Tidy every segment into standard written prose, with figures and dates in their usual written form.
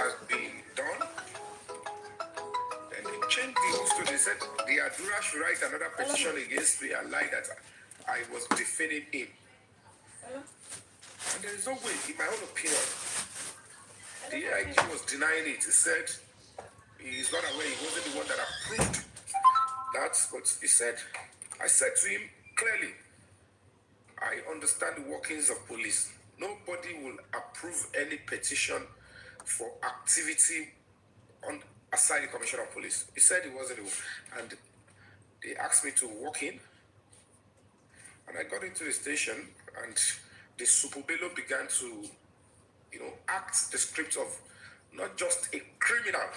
has been done. Then they changed the whole story. They said the Adura should write another petition against me and lie that I was defending him. And there is no way, in my own opinion, the AIG was denying it. He said he is not aware, he wasn't the one that approved that, but he said, I said to him clearly, I understand the workings of police. Nobody will approve any petition for activity on aside the Commissioner of Police. He said he wasn't the one. And they asked me to walk in. And I got into the station and the Supobelo began to, act the script of not just a criminal.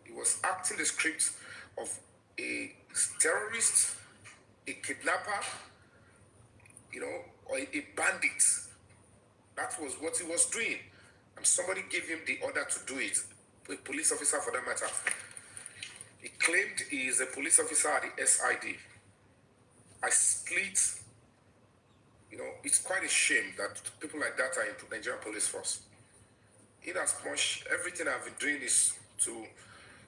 He was acting the script of a terrorist, a kidnapper, or a bandit. That was what he was doing. And somebody gave him the order to do it. A police officer for that matter. He claimed he is a police officer at the SID. I split. It's quite a shame that people like that are in the Nigerian police force. In as much, everything I've been doing is to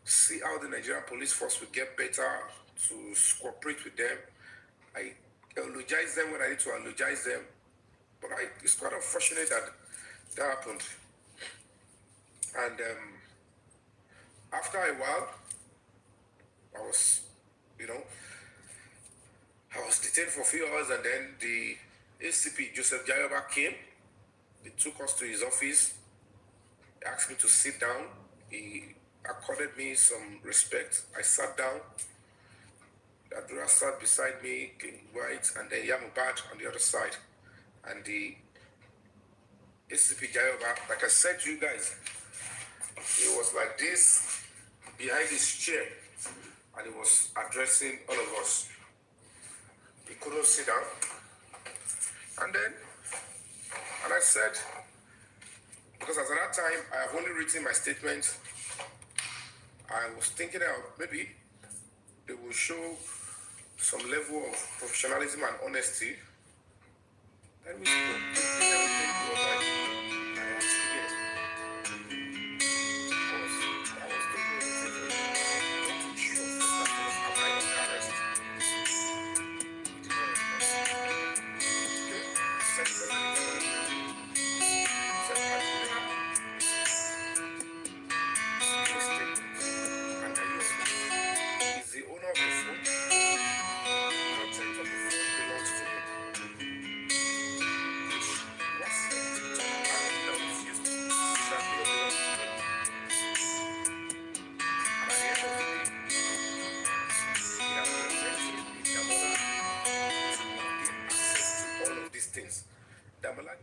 see how the Nigerian police force will get better, to cooperate with them. I eulogize them when I need to eulogize them. But it's quite unfortunate that that happened. And after a while, I was detained for a few hours, and then the ACP, Joseph Jayoba, came. He took us to his office. He asked me to sit down. He accorded me some respect. I sat down. Adura sat beside me, King White, and then Yamubad on the other side. And the ACP Jayoba, like I said to you guys, he was like this behind his chair, and he was addressing all of us. He couldn't sit down. And I said, because at that time I have only written my statement, I was thinking that maybe they will show some level of professionalism and honesty. Then we spoke. Everything was like, I was scared. I was thinking, sure, am I under arrest?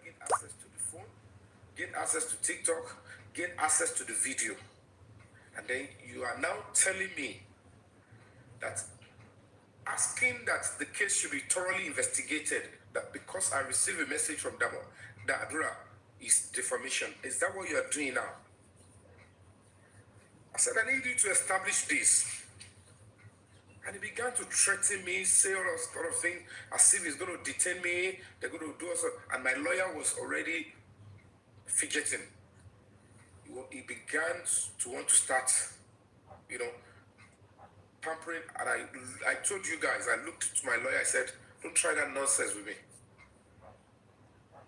Gain access to the phone, gain access to TikTok, gain access to the video. And then you are now telling me that asking that the case should be thoroughly investigated, that because I received a message from Damo, that Adura is defamation. Is that what you are doing now? I said, I need you to establish this. And he began to threaten me, say all sort of things, as if he's going to detain me, they're going to do us. And my lawyer was already fidgeting. He began to want to start, pampering. And I told you guys, I looked to my lawyer, I said, don't try that nonsense with me.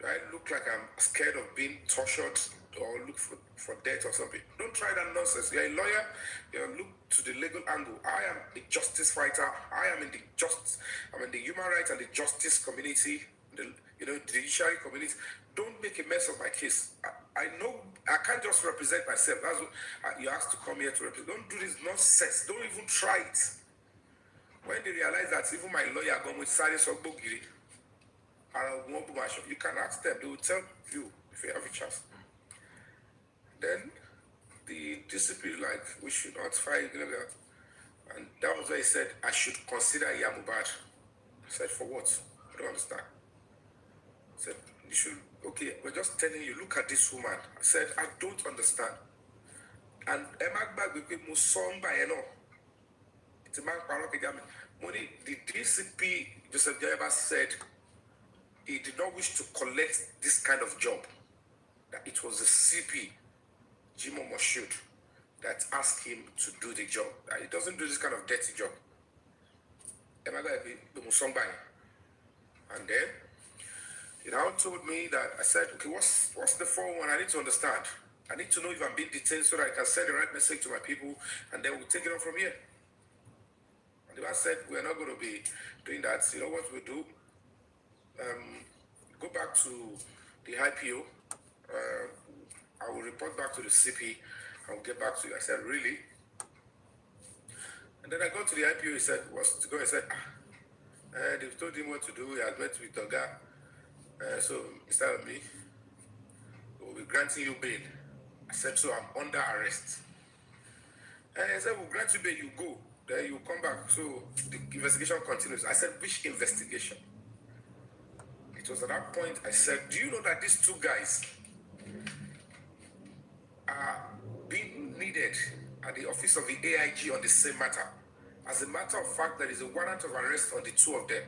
I look like I'm scared of being tortured or look for death or something. Don't try that nonsense. You're a lawyer, look to the legal angle. I am a justice fighter. I'm in the human rights and the justice community, the judiciary community. Don't make a mess of my case. I know I can't just represent myself. That's what you asked to come here to represent. Don't do this nonsense. Don't even try it. When they realize that even my lawyer gone with Sari Sogbogiri, you can ask them. They will tell you if you have a chance. Then the discipline, we should not fight. And that was why he said, I should consider Yamubad. I said, for what? I don't understand. He said, you should, okay, we're just telling you, look at this woman. I said, I don't understand. And the DCP, Joseph Jaiba, said he did not wish to collect this kind of job. That it was the CP, Jimo Moshood that asked him to do the job. He doesn't do this kind of dirty job. And then he now told me that, I said, okay, what's the 411? I need to understand. I need to know if I'm being detained so that I can send the right message to my people, and then we'll take it on from here. And the man said, we're not going to be doing that. You know what we'll do? Go back to the IPO. I will report back to the CP. I will get back to you. I said, really? And then I got to the IPO. He said, what's to go? He said, they've told him what to do. He had met with Toga. So, Mr. Yomi, we'll be granting you bail. I said, so I'm under arrest. And he said, we'll grant you bail, you go. Then you come back. So the investigation continues. I said, which investigation? It was at that point I said, do you know that these two guys are being needed at the office of the AIG on the same matter? As a matter of fact, there is a warrant of arrest on the two of them.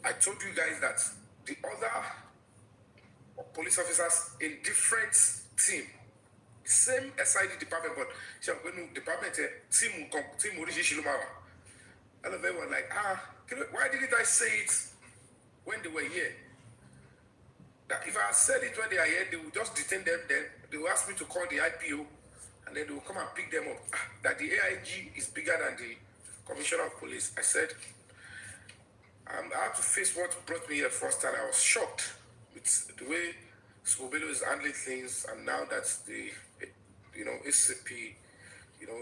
I told you guys that the other police officers in different team, same SID department, but department team all of them were like, why didn't I say it when they were here? That if I had said it when they are here, they would just detain them, then they will ask me to call the IPO, and then they will come and pick them up. That the AIG is bigger than the Commissioner of Police. I said, I had to face what brought me here first time. I was shocked with the way Skobelo is handling things, and now that the ACP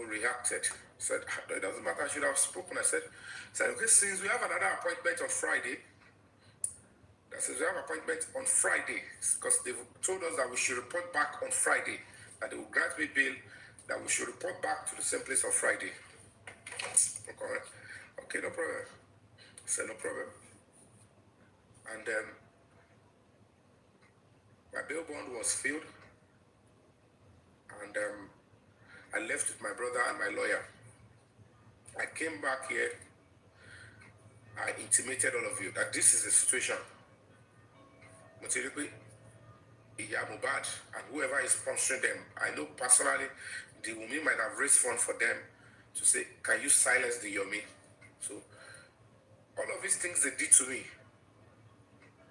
reacted. Said, it doesn't matter, I should have spoken. I said, okay, since we have another appointment on Friday, because they've told us that we should report back on Friday, that they will grant me bail, that we should report back to the same place on Friday. Okay, no problem. I said, no problem. And my bail bond was filled, and I left with my brother and my lawyer. I came back here. I intimated all of you that this is the situation. Mubad and whoever is sponsoring them, I know personally the Wumi might have raised funds for them to say, can you silence the Yomi? So all of these things they did to me,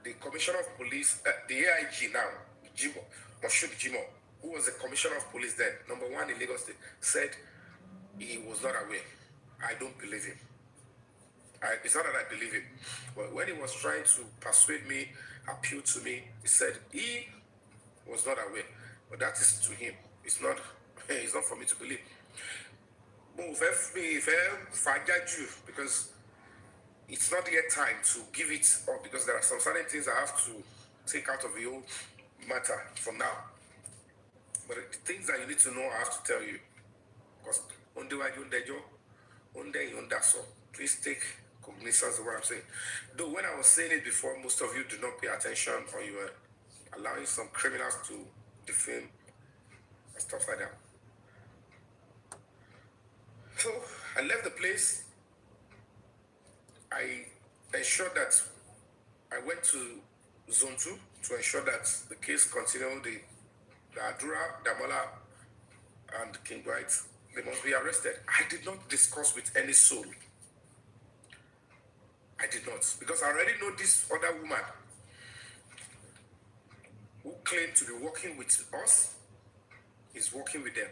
the Commissioner of Police, the AIG now, Moshood Jimo, who was the Commissioner of Police then, number one in Lagos State, said he was not aware. I don't believe him. It's not that I believe him. But when he was trying to persuade me, appeal to me, he said he was not aware. But that is to him. It's not for me to believe. Because it's not yet time to give it up, because there are some certain things I have to take out of the whole matter for now. But the things that you need to know, I have to tell you. Because please take cognizance of what I'm saying. Though when I was saying it before, most of you did not pay attention, or you were allowing some criminals to defame and stuff like that. So I left the place. I ensured that I went to Zone 2 to ensure that the case continued. The Adura, Damola, and King White, they must be arrested. I did not discuss with any soul. I did not, because I already know this other woman who claimed to be working with us is working with them.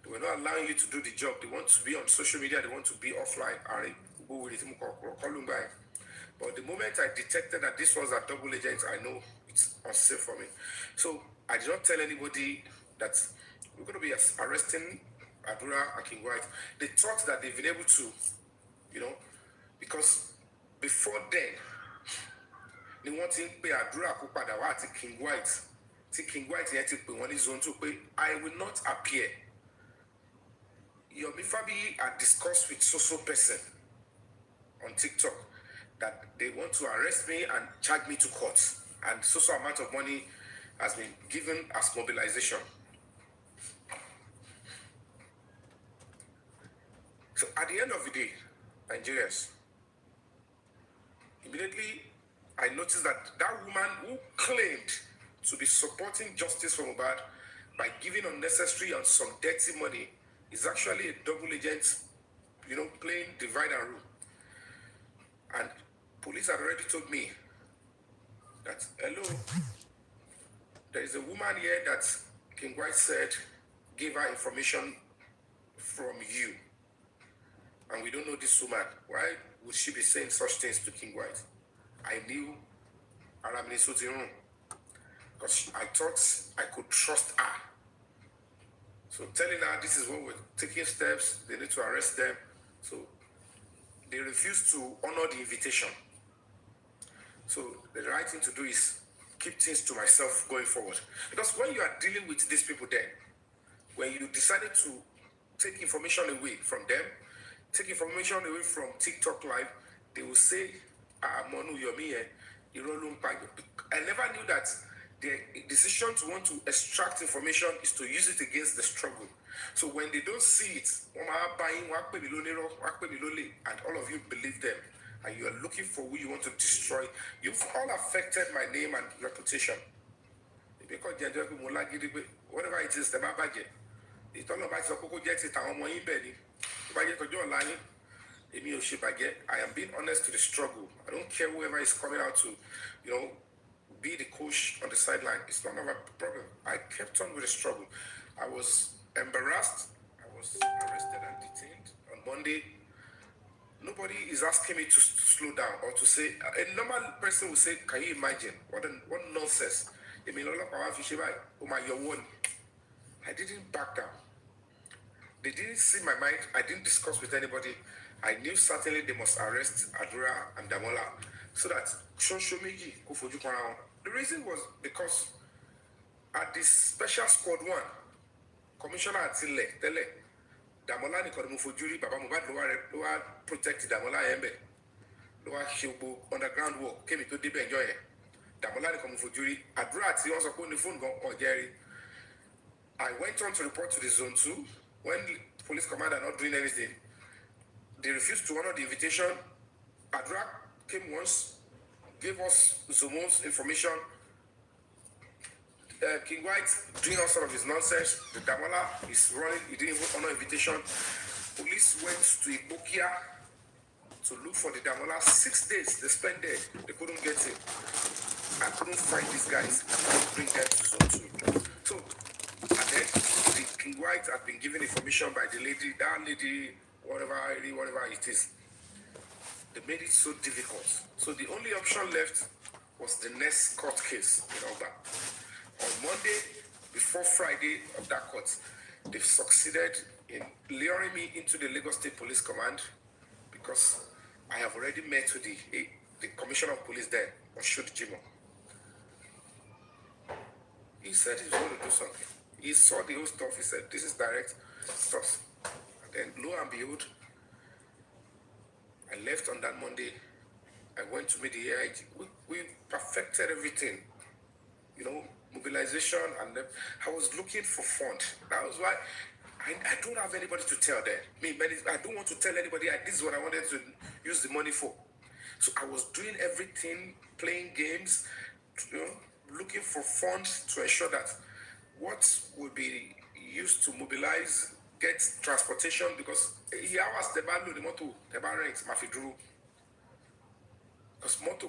They were not allowing you to do the job. They want to be on social media, they want to be offline. But the moment I detected that this was a double agent, I know it's unsafe for me. So I did not tell anybody that we're going to be arresting Adura and King White. They thought that they've been able to, because before then, they want to pay Adura to King White. King White one is on to pay. I will not appear. Yomi Fabiyi had discussed with so person on TikTok that they want to arrest me and charge me to court, and so amount of money has been given as mobilization. So at the end of the day, Nigerians, immediately I noticed that that woman who claimed to be supporting justice for Mohbad by giving unnecessary and some dirty money is actually a double agent, playing divide and rule. And police had already told me that, hello, there is a woman here that King White said gave her information from you. And we don't know this woman. Why would she be saying such things to King White? I knew because I thought I could trust her. So telling her this is what we're taking steps, they need to arrest them. So they refused to honor the invitation. So the right thing to do is keep things to myself going forward. Because when you are dealing with these people then, when you decided to take information away from them, take information away from TikTok Live, they will say, Monu Yomi, I never knew that the decision to want to extract information is to use it against the struggle. So when they don't see it, and all of you believe them, and you are looking for who you want to destroy, you've all affected my name and reputation. Because whatever it is, it's all about I am being honest to the struggle. I don't care whoever is coming out to, be the coach on the sideline. It's not my problem. I kept on with the struggle. I was embarrassed. I was arrested and detained on Monday. Nobody is asking me to slow down or to say. A normal person will say, "Can you imagine what nonsense?" I didn't back down. They didn't see my mind. I didn't discuss with anybody. I knew certainly they must arrest Adura and Damola so that the reason was because at the special squad 1, Commissioner Atile, Damola ni kono mufujuri Baba Mohbad lowa protect Damola yembe. Lowa shilbo underground work came to debe enjoy it. Damola ni kono mufujuri Adura ti won so ko ni phone gon o Jerry. I went on to report to the zone 2 when the police command are not doing anything. They refused to honor the invitation. Adura came once, gave us Zomo's information. King White doing all sort of his nonsense. The Damola is running, he didn't even honor invitation. Police went to Ibokia to look for the Damola. 6 days they spent there. They couldn't get him. I couldn't find these guys. I couldn't bring them to Zone 2. So, and then the King White had been given information by the lady, that lady, whatever it is. They made it so difficult. So the only option left was the next court case in Aloba. On Monday, before Friday of that court, they've succeeded in luring me into the Lagos State Police Command because I have already met with the Commissioner of Police there, Oshud Jimo. He said he was going to do something. He saw the whole stuff. He said, this is direct stuff. And then, lo and behold, I left on that Monday. I went to meet the AIG. We perfected everything. Mobilization, and I was looking for fund. That was why I don't have anybody to tell them. I don't want to tell anybody this is what I wanted to use the money for. So I was doing everything, playing games, looking for funds to ensure that what would be used to mobilize, get transportation, because he was the bad the motor, the bad ranks, Mafidru. Because motor,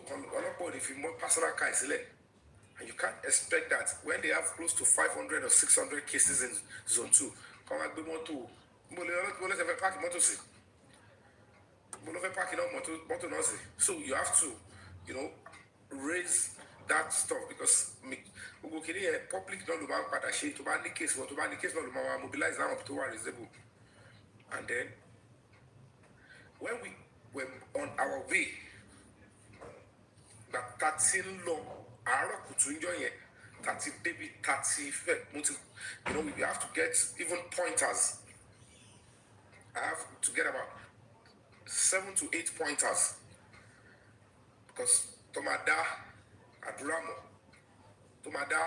if you more personal car is late. And you can't expect that when they have close to 500 or 600 cases in Zone 2. So you have to, raise that stuff because public case mobilize and then when we were on our way, that 13 law 30 baby 30 we have to get even pointers. I have to get about 7 to 8 pointers because Tomada Adura Tomada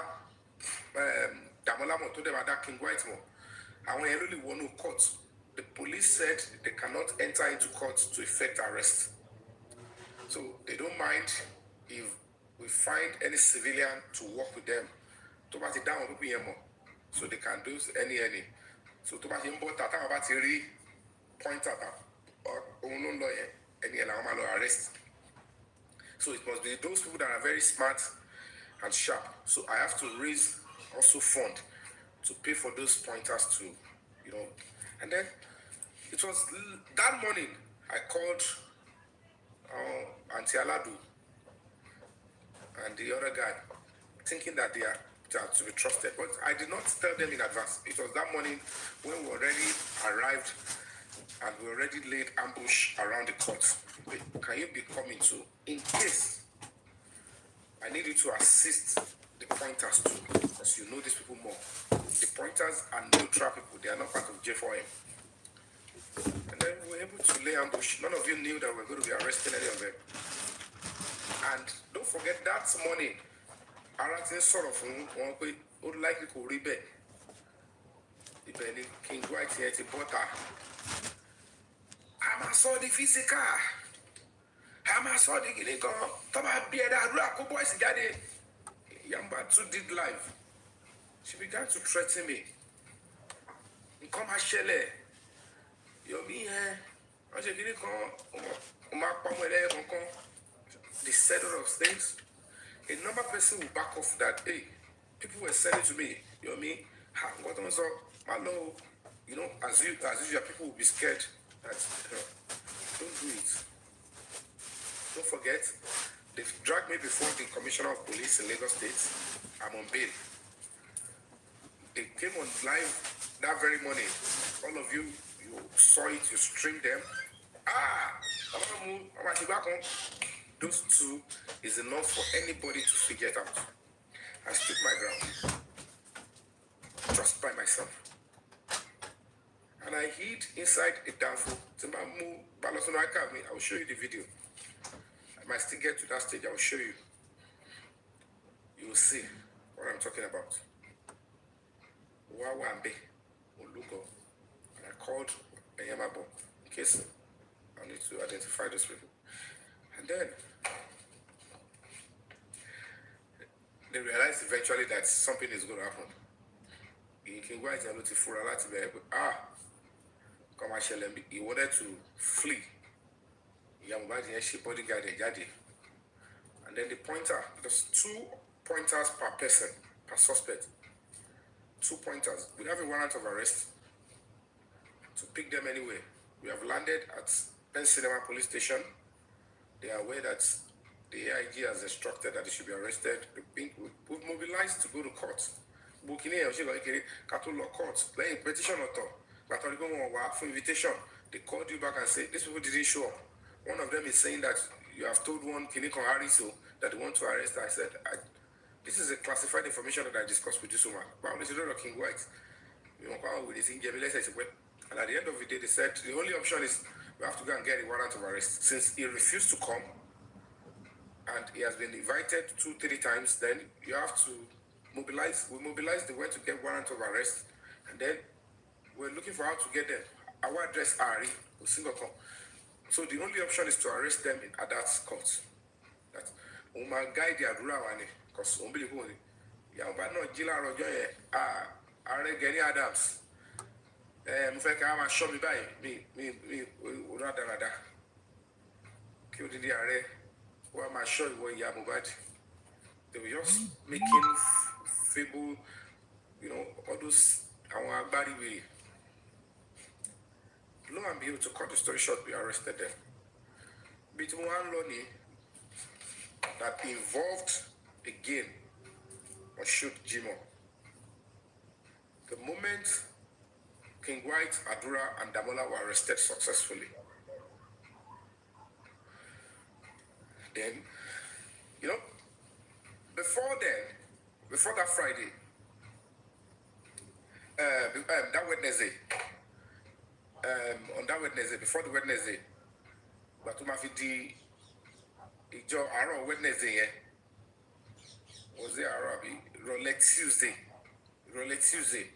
Damolamo to them at King White mo. And when I really want to court, the police said they cannot enter into court to effect arrest. So they don't mind if we find any civilian to work with them, to bat it down, so they can do any. So to bat important, about the point at or any arrest. So it must be those people that are very smart and sharp. So I have to raise also fund to pay for those pointers too, And then it was that morning I called Auntie Aladu and the other guy, thinking that they are to be trusted. But I did not tell them in advance. It was that morning when we already arrived and we already laid ambush around the court. Can you be coming to, in case I need you to assist the pointers too, because you know these people more. The pointers are neutral people. They are not part of J4M. And then we were able to lay ambush. None of you knew that we were going to be arresting any of them. And don't forget that morning, Aratin sort of would likely to rebel. The King White here to butter. I'm a saw the physical. I'm a saw the guinea go. Toma beard Adura boys daddy. Yamba too did live. She began to threaten me. Come a shelle. Yomi here. I said, guinea come. The settle of things. A number of person will back off that. Hey, people were saying to me, Yomi, what was up? Hello, as usual, people will be scared that don't do it. Don't forget, they've dragged me before the Commissioner of Police in Lagos State. I'm on bail. They came on live that very morning. All of you saw it, you streamed them. Those two is enough for anybody to figure it out. I stood my ground, just by myself. And I hid inside a downfall. I will show you the video. I might still get to that stage, I will show you. You will see what I'm talking about. And I called Yamabo in case I need to identify those people. And then they realized eventually that something is going to happen. He wanted to flee. And then the pointer, there's 2 pointers per person, per suspect. 2 pointers. We have a warrant of arrest to pick them anyway. We have landed at Penn Cinema Police Station. They are aware that the AIG has instructed that they should be arrested. We've mobilized to go to court. Petition for invitation. They called you back and said, these people didn't show up. One of them is saying that you have told one Kinikon Hariso that they want to arrest her. I said, this is a classified information that I discussed with this woman. King White. And at the end of the day, they said the only option is we have to go and get a warrant of arrest. Since he refused to come and he has been invited 2-3 times, then you have to mobilize. We mobilized the way to get warrant of arrest, and then we're looking for how to get them. Our address Ari, Singapore. So the only option is to arrest them at that court. That my guy the Adura one, because unbelievable. Yeah, but no Gila Roger, Gary Adams. I'm show me by me, rather. Killed the array. Why am I sure when you have they were just making feeble, all those our body way. Lo and behold, to cut the story short, we arrested them. But one Lonnie that involved again or shoot Jimo. The moment King White, Adura, and Damola were arrested successfully, then, before that Friday, that Wednesday, on that Wednesday, before the Wednesday, but to Mafidi, Ijo Aro Wednesday, was there Arabi? Rolex Tuesday.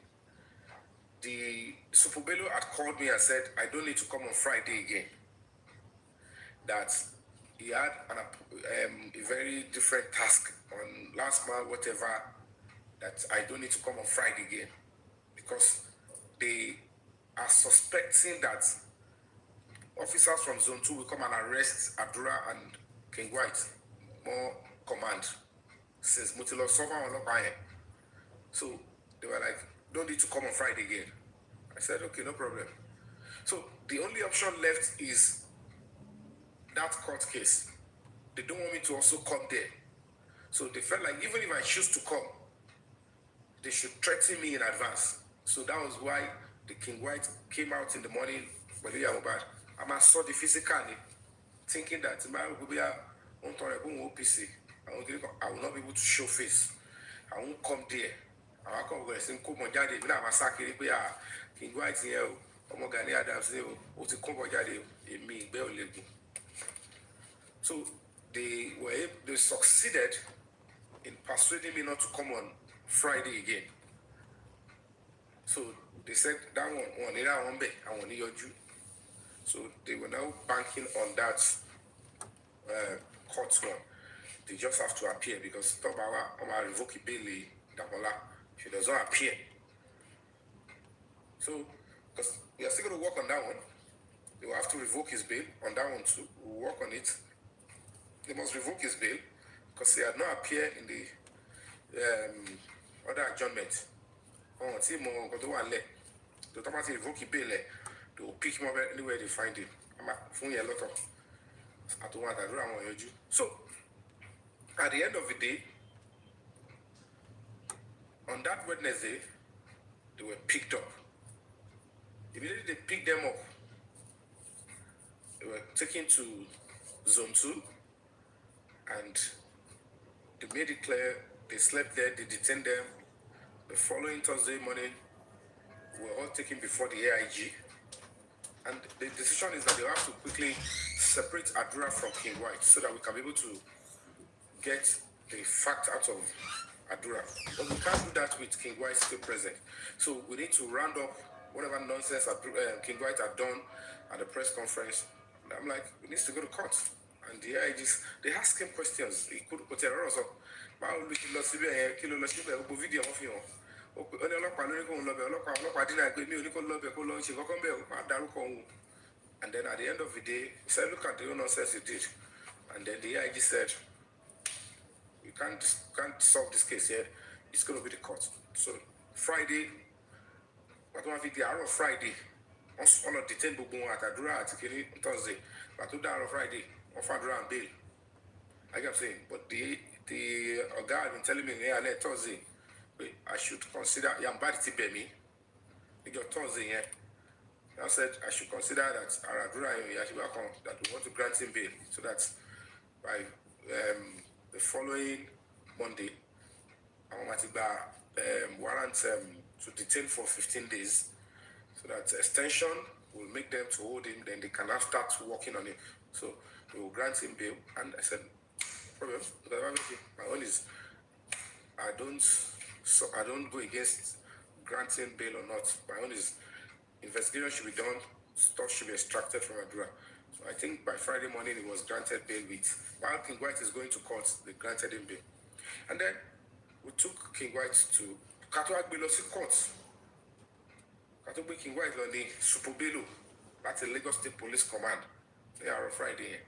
The Supubelo had called me and said, I don't need to come on Friday again. That he had a very different task on last mile, whatever, that I don't need to come on Friday again, because they are suspecting that officers from Zone 2 will come and arrest Adura and King White, more command, since Mutilo Sova on Aloba. So they were like, don't need to come on Friday again. I said, okay, no problem. So the only option left is that court case. They don't want me to also come there. So they felt like even if I choose to come, they should threaten me in advance. So that was why the King White came out in the morning, I saw the physical, thinking that I will not be able to show face. I won't come there. I will come where come on Jade. I'm a sacred King White here. Omogani Adams to come on Jade. Me So they succeeded in persuading me not to come on Friday again. So they said that one I want your Jew. So they were now banking on that court one. They just have to appear, because Tobawa revoke bail Damola. She does not appear. So because we are still going to work on that one. They will have to revoke his bail on that one too. We'll work on it. They must revoke his bail because he had not appeared in the other adjournment. They revoke his bail. They will pick him up anywhere they find him. So at the end of the day, on that Wednesday, they were picked up. Immediately they picked them up, they were taken to Zone 2, and they made it clear they slept there, they detained them. The following Thursday morning, we were all taken before the AIG. And the decision is that they have to quickly separate Adura from King White so that we can be able to get the fact out of Adura. But we can't do that with King White still present. So we need to round up whatever nonsense King White had done at the press conference. And I'm like, we need to go to court. And the AIGs, they ask him questions. He could put errors up. And then at the end of the day, he said, look at the nonsense you did. And then the AIG said, we can't solve this case here. It's going to be the court. So Friday, but one the hour of Friday, on of detain Bubu at Adura at Thursday, but to hour of Friday, on Adura and bail. I kept saying, but the guy had been telling me Thursday, I should consider Yambati Bemi. Your Thursday here. I said I should consider that Adura that we want to grant him bail, so that by the following Monday, I want to warrant to detain for 15 days, so that extension will make them to hold him, then they can now start working on it. So we will grant him bail. And I said, problem, my own is I don't go against granting bail or not. My own is investigation should be done, stuff should be extracted from Adura. So I think by Friday morning it was granted bail with, while King White is going to court, they granted him bail. And then we took King White to Katuak Belosi court. Katuak King White on the Supobelo, that's the Lagos State Police Command. They are on Friday.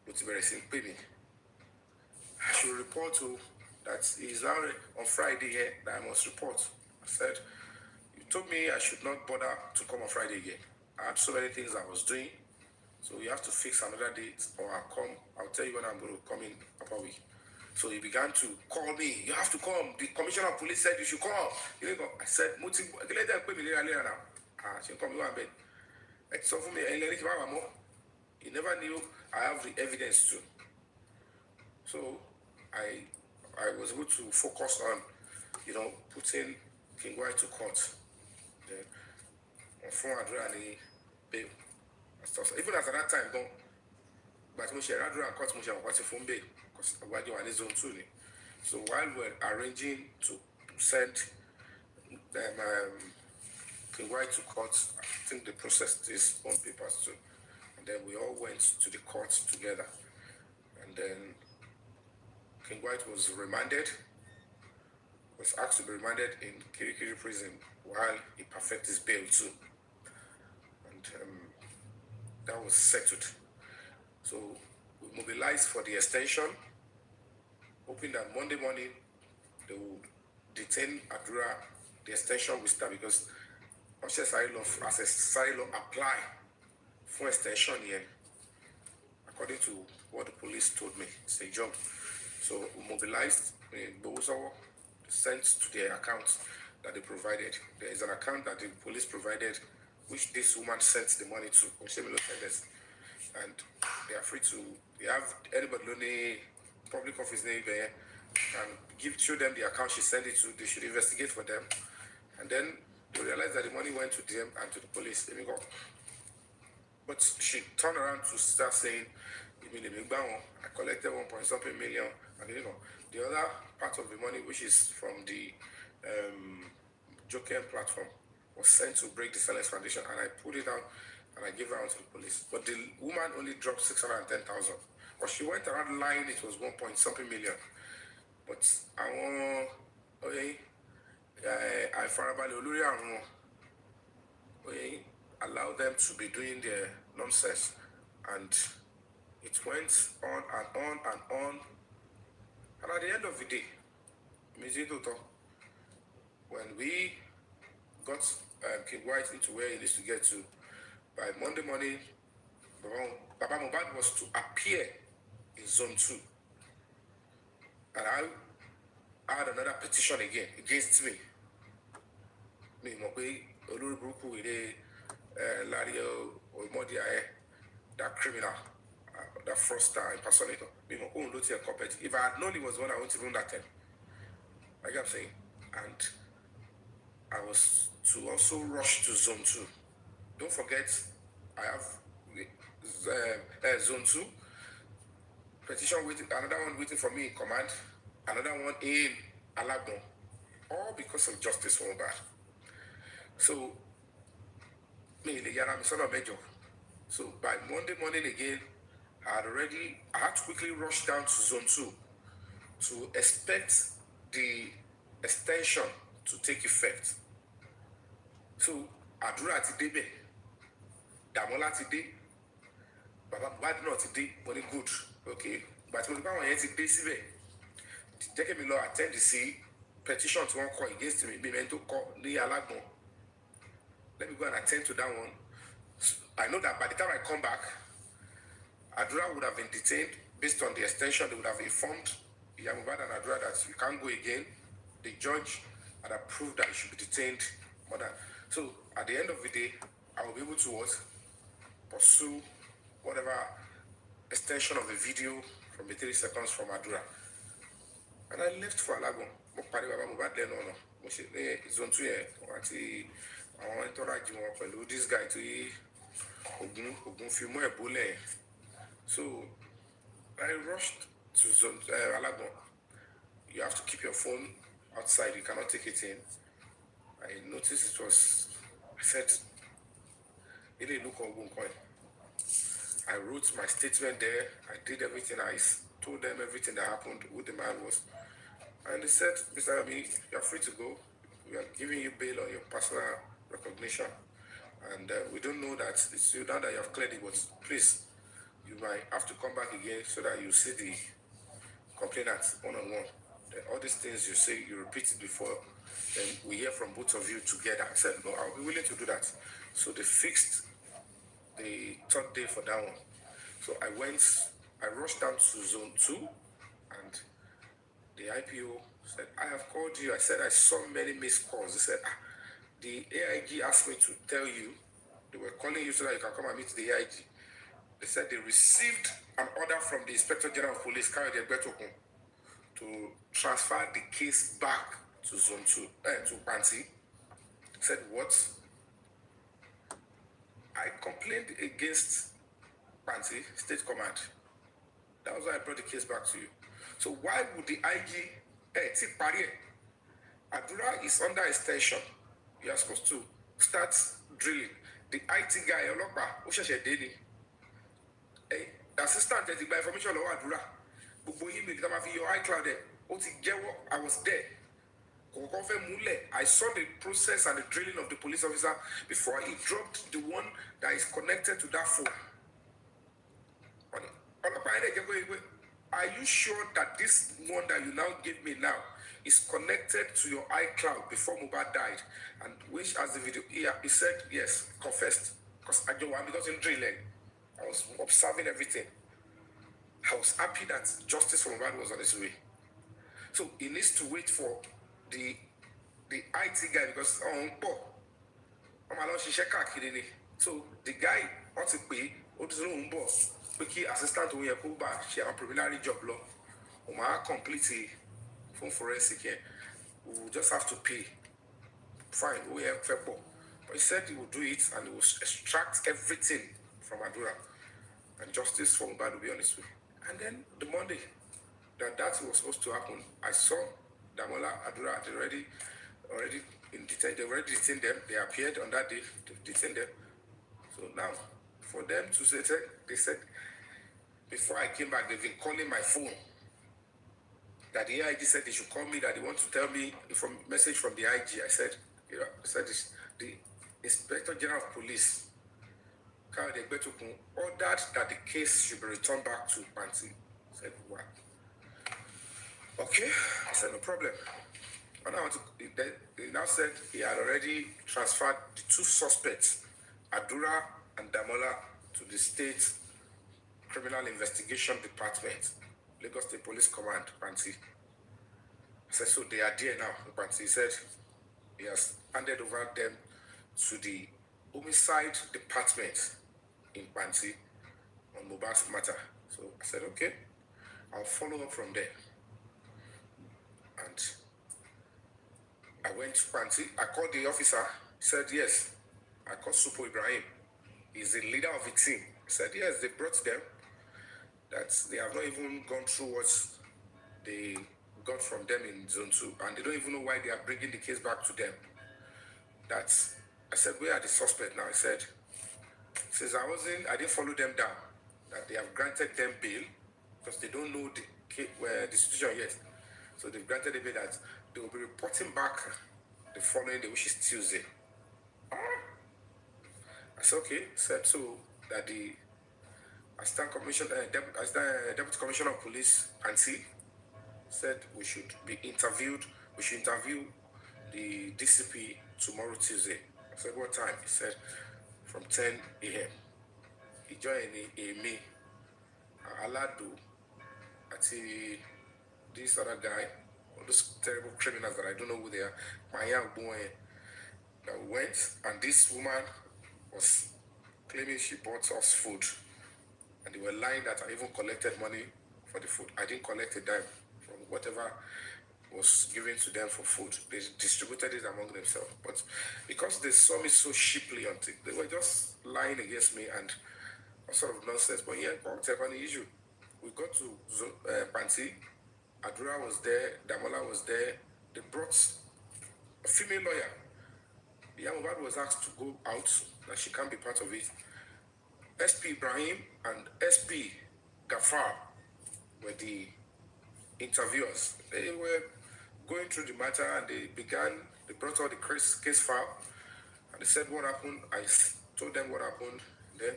But very simple. I should report to that is now on Friday here that I must report. I said, you told me I should not bother to come on Friday again. I had so many things I was doing. So you have to fix another date, or I'll tell you when I'm going to come in upper week. So he began to call me. You have to come. The commissioner of police said you should come. You know, I said, Muti, let them put me there now. She come to one bed. It's for me. He never knew I have the evidence too. So I was able to focus on, putting King White to court. From Adura and bail. Even at that time, but we share Adura and court, we share from bail. Because we're in zone 2. So while we're arranging to send them King White to court, I think they processed his own papers too. And then we all went to the court together. And then King White was asked to be remanded in Kirikiri prison while he perfected his bail too. And that was settled. So we mobilized for the extension, hoping that Monday morning they will detain Adura. The extension will start because as asylum apply for extension here, according to what the police told me. It's a job. So we mobilized those sent to their account that they provided. There is an account that the police provided, which this woman sent the money to, and they are free to. They have anybody only public office name there, and show them the account she sent it to. They should investigate for them, and then they realize that the money went to them and to the police. Let me go. But she turned around to start saying, I collected 1.something million, and the other part of the money, which is from the Joker platform, was sent to break the Silence Foundation, and I put it out and I gave it out to the police. But the woman only dropped 610,000. But she went around lying it was 1.something million. But I allow them to be doing their nonsense, and it went on and on and on. And at the end of the day, when we got King White into where he needs to get to, by Monday morning, Baba Mohbad was to appear in Zone 2. And I had another petition again against me. That criminal, that fraudster impersonator. If I had known he was one, I wouldn't even attend. Like I'm saying. And I was to also rush to Zone 2. Don't forget, I have Zone 2. Petition waiting, another one waiting for me in command, another one in Aloba. All because of justice for Mohbad. So, so by Monday morning again, I had to quickly rush down to Zone 2 to expect the extension to take effect. So, Adura today, Damola today, Baba Mohbad not today, money good, okay. But when Baba went today, take me law attend to see petition to one call against me, be meant to call the Aloba. Let me go and attend to that one. I know that by the time I come back, Adura would have been detained based on the extension. They would have informed Mohbad and Adura that you can't go again. The judge had approved that you should be detained. So at the end of the day, I will be able to pursue whatever extension of the video from the 3 seconds from Adura. And I left for Aloba. Zone 2 I went to this guy to so I rushed to Zone Aloba. You have to keep your phone outside, you cannot take it in. I noticed it was, I said, it didn't look on coin. I wrote my statement there, I did everything, I told them everything that happened, who the man was. And they said, Mr. Yomi, you're free to go. We are giving you bail on your personal recognition. And we don't know that it's you now that you have cleared it, but please, you might have to come back again so that you see the complainant one-on-one. Then all these things you say, you repeat it before, then we hear from both of you together. I said, no, I'll be willing to do that. So they fixed the 3rd day for that one. So I rushed down to Zone 2, and the IPO said, I have called you. I said, I saw many missed calls. They said, the AIG asked me to tell you, they were calling you so that you can come and meet the AIG. They said they received an order from the Inspector General of Police, to transfer the case back to Zone 2, to Panti. Said, what? I complained against Panti, State Command. That was why I brought the case back to you. So why would the IG, Adura is under extension. You are supposed to start drilling. The IT guy, Aloba, the assistant, by information of Adura, your iCloud there. I was there. I saw the process and the drilling of the police officer before he dropped the one that is connected to that phone. Are you sure that this one that you now give me now is connected to your iCloud before Mohbad died? And which has the video? He said yes, confessed. Because in drilling, I was observing everything. I was happy that justice for Mohbad was on its way. So he needs to wait for the IT guy because so the guy wants to pay assistant to a preliminary job law. Complete phone forensic here. We will just have to pay. Fine, we have but he said he will do it and he will extract everything from Adura. And justice for Mohbad will be on its way. And then the Monday that was supposed to happen, I saw Damola, Adura, they already detained them. They appeared on that day to detain them. So now, for them to say, they said, before I came back, they've been calling my phone. That the IG said they should call me, that they want to tell me from message from the IG. I said, the Inspector General of Police ordered that the case should be returned back to Panti. I said, what? Okay, I said, no problem. And they now said he had already transferred the two suspects, Adura and Damola, to the State Criminal Investigation Department, Lagos State Police Command, Panti. I said, so they are there now, Panti. He said he has handed over them to the Homicide Department in Panti on Mohbad's matter. So I said, okay, I'll follow up from there. And I went to Panti. I called the officer. He said, yes. I called Supo Ibrahim. He's the leader of the team. He said, yes, they brought them. That they have not even gone through what they got from them in Zone 2. And they don't even know why they are bringing the case back to them. I said, where are the suspects now? He said, since I didn't follow them down, that they have granted them bail because they don't know the situation yet. So they've granted a bail that they will be reporting back the following day, which is Tuesday. I said, okay. Said so that the Deputy Commissioner of Police, Panti, said we should interview the DCP tomorrow, Tuesday. I said, what time? He said, from 10 a.m. He joined me, Aladu, this other guy, all those terrible criminals that I don't know who they are, my young boy, that went, and this woman was claiming she bought us food. And they were lying that I even collected money for the food. I didn't collect a dime from whatever was given to them for food. They distributed it among themselves. But because they saw me so cheaply on it, they were just lying against me and all sort of nonsense. But yeah, whatever the issue. We got to Panti. Adura was there. Damola was there. They brought a female lawyer. The Mohbad was asked to go out, that she can't be part of it. SP Ibrahim and SP Gafar were the interviewers. They were going through the matter and they brought out the case file and they said what happened. I told them what happened. Then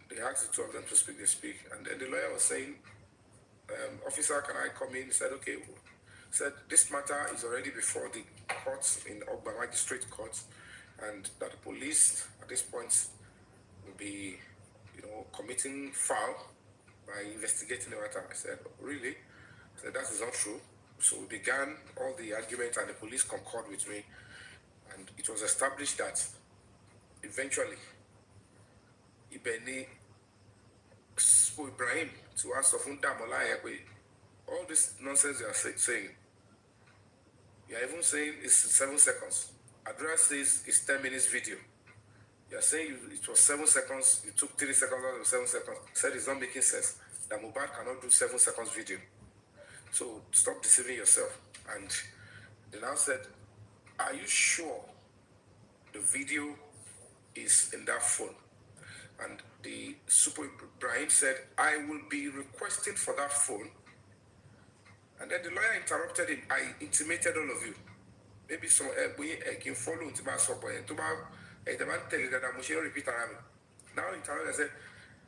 they asked the two of them to speak, they speak. And then the lawyer was saying, officer, can I come in? He said, okay. He said, this matter is already before the courts in Ogba Magistrate Court, and that the police at this point will be, committing foul by investigating the matter. I said, oh, really? I said, that is not true. So we began all the argument and the police concurred with me. And it was established that eventually, Ibeni spoke Ibrahim to ask of all this nonsense you are saying. You are even saying it's 7 seconds. Adura says it's 10 minutes video. You are saying it was 7 seconds, you took 3 seconds out of 7 seconds. Said it's not making sense. That Mohbad cannot do 7 seconds video. So stop deceiving yourself. And they now said, are you sure the video is in that phone? And the Super Ibrahim said, I will be requesting for that phone. And then the lawyer interrupted him. I intimated all of you. Maybe some we can follow into my support and to my the man tell you that I'm going to repeat around. Now interrupted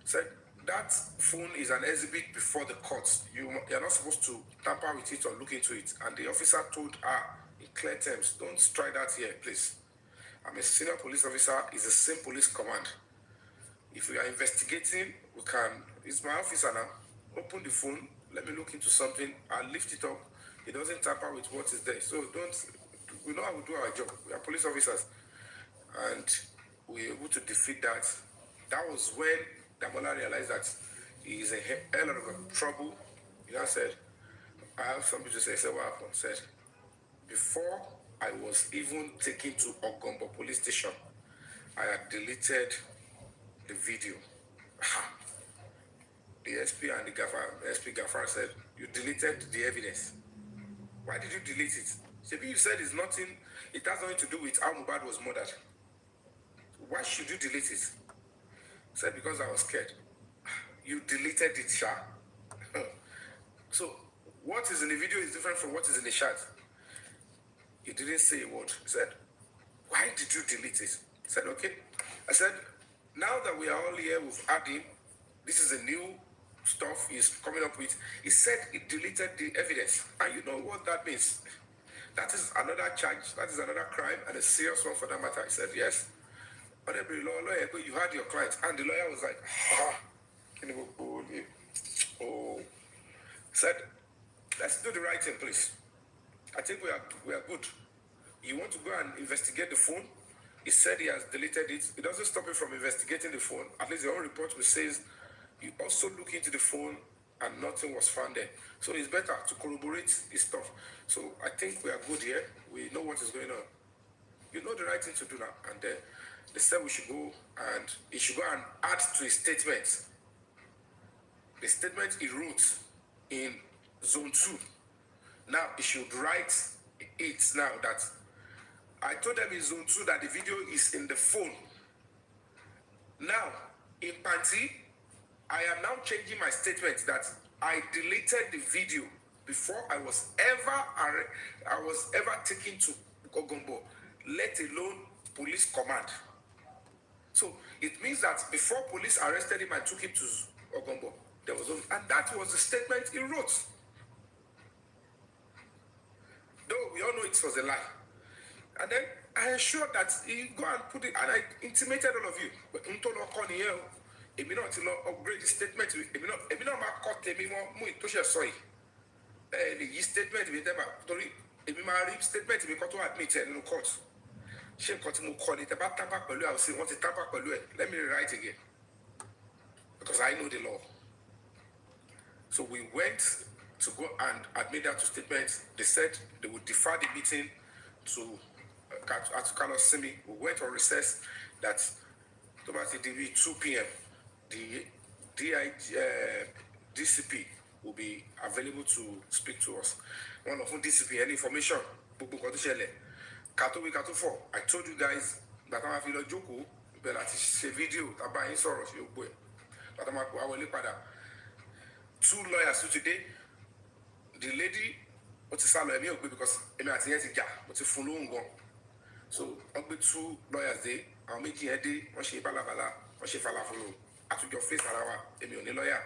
said that phone is an exhibit before the courts. You're not supposed to tamper with it or look into it. And the officer told her in clear terms, don't try that here, please. I'm a senior police officer. It's the same police command. If we are investigating, we can. It's my officer now. Open the phone. Let me look into something. I'll lift it up. It doesn't tamper with what is there. So don't. We know how we do our job. We are police officers, and we were able to defeat that. That was when Damola realized that he is a hell of trouble. He now said, "I have something to say." I said, "What happened?" Said, "Before I was even taken to Ogombo police station, I had deleted the video." The SP and the SP Gafar said, "You deleted the evidence. Why did you delete it?" Maybe you said it's nothing, it has nothing to do with how Mohbad was murdered. Why should you delete it? I said, because I was scared. You deleted it, Sha. So what is in the video is different from what is in the chat. He didn't say a word. He said, why did you delete it? I said, okay. I said, now that we are all here with Adi, this is a new stuff he's coming up with. He said he deleted the evidence. And you know what that means? That is another charge. That is another crime and a serious one for that matter. He said, yes. But every lawyer, you had your client. And the lawyer was like, can you go? Oh. He said, let's do the right thing, please. I think we are good. You want to go and investigate the phone? He said he has deleted it. It doesn't stop him from investigating the phone. At least the own report which says you also look into the phone and nothing was found there. So it's better to corroborate his stuff. So I think we are good here. We know what is going on. You know the right thing to do now. And then they said we should go and he should go and add to his statement. The statement he wrote in zone 2. Now he should write it now that I told them in zone 2 that the video is in the phone. Now, in Panti, I am now changing my statement that I deleted the video before I was ever taken to Ogombo, let alone police command. So it means that before police arrested him and took him to Ogombo, there was and that was the statement he wrote. Though we all know it was a lie. And then I ensured that he go and put it, and I intimated all of you. But if you not upgrade the statement, if you not cut me more to share sorry. The statement with them, if you read statement, if you got to admit it in the court. Shame continue call it about tamper pelu. I will say, want to tamper pelu. Let me rewrite again. Because I know the law. So we went to go and admit that to statement. They said they would defer the meeting to Carlos Simi. We went on recess that about 2 p.m. The DCP will be available to speak to us. One of them DCP, any information, I told you guys that I'm having a joke, but it's a video about insurance. But I'm going to 2 lawyers today. The lady, what's the salary? Because I'm at the end, what's the full long. So I'll be 2 lawyers there. I'll make it a day. What she balabala, what she falafolo. I took your face, I'm a lawyer.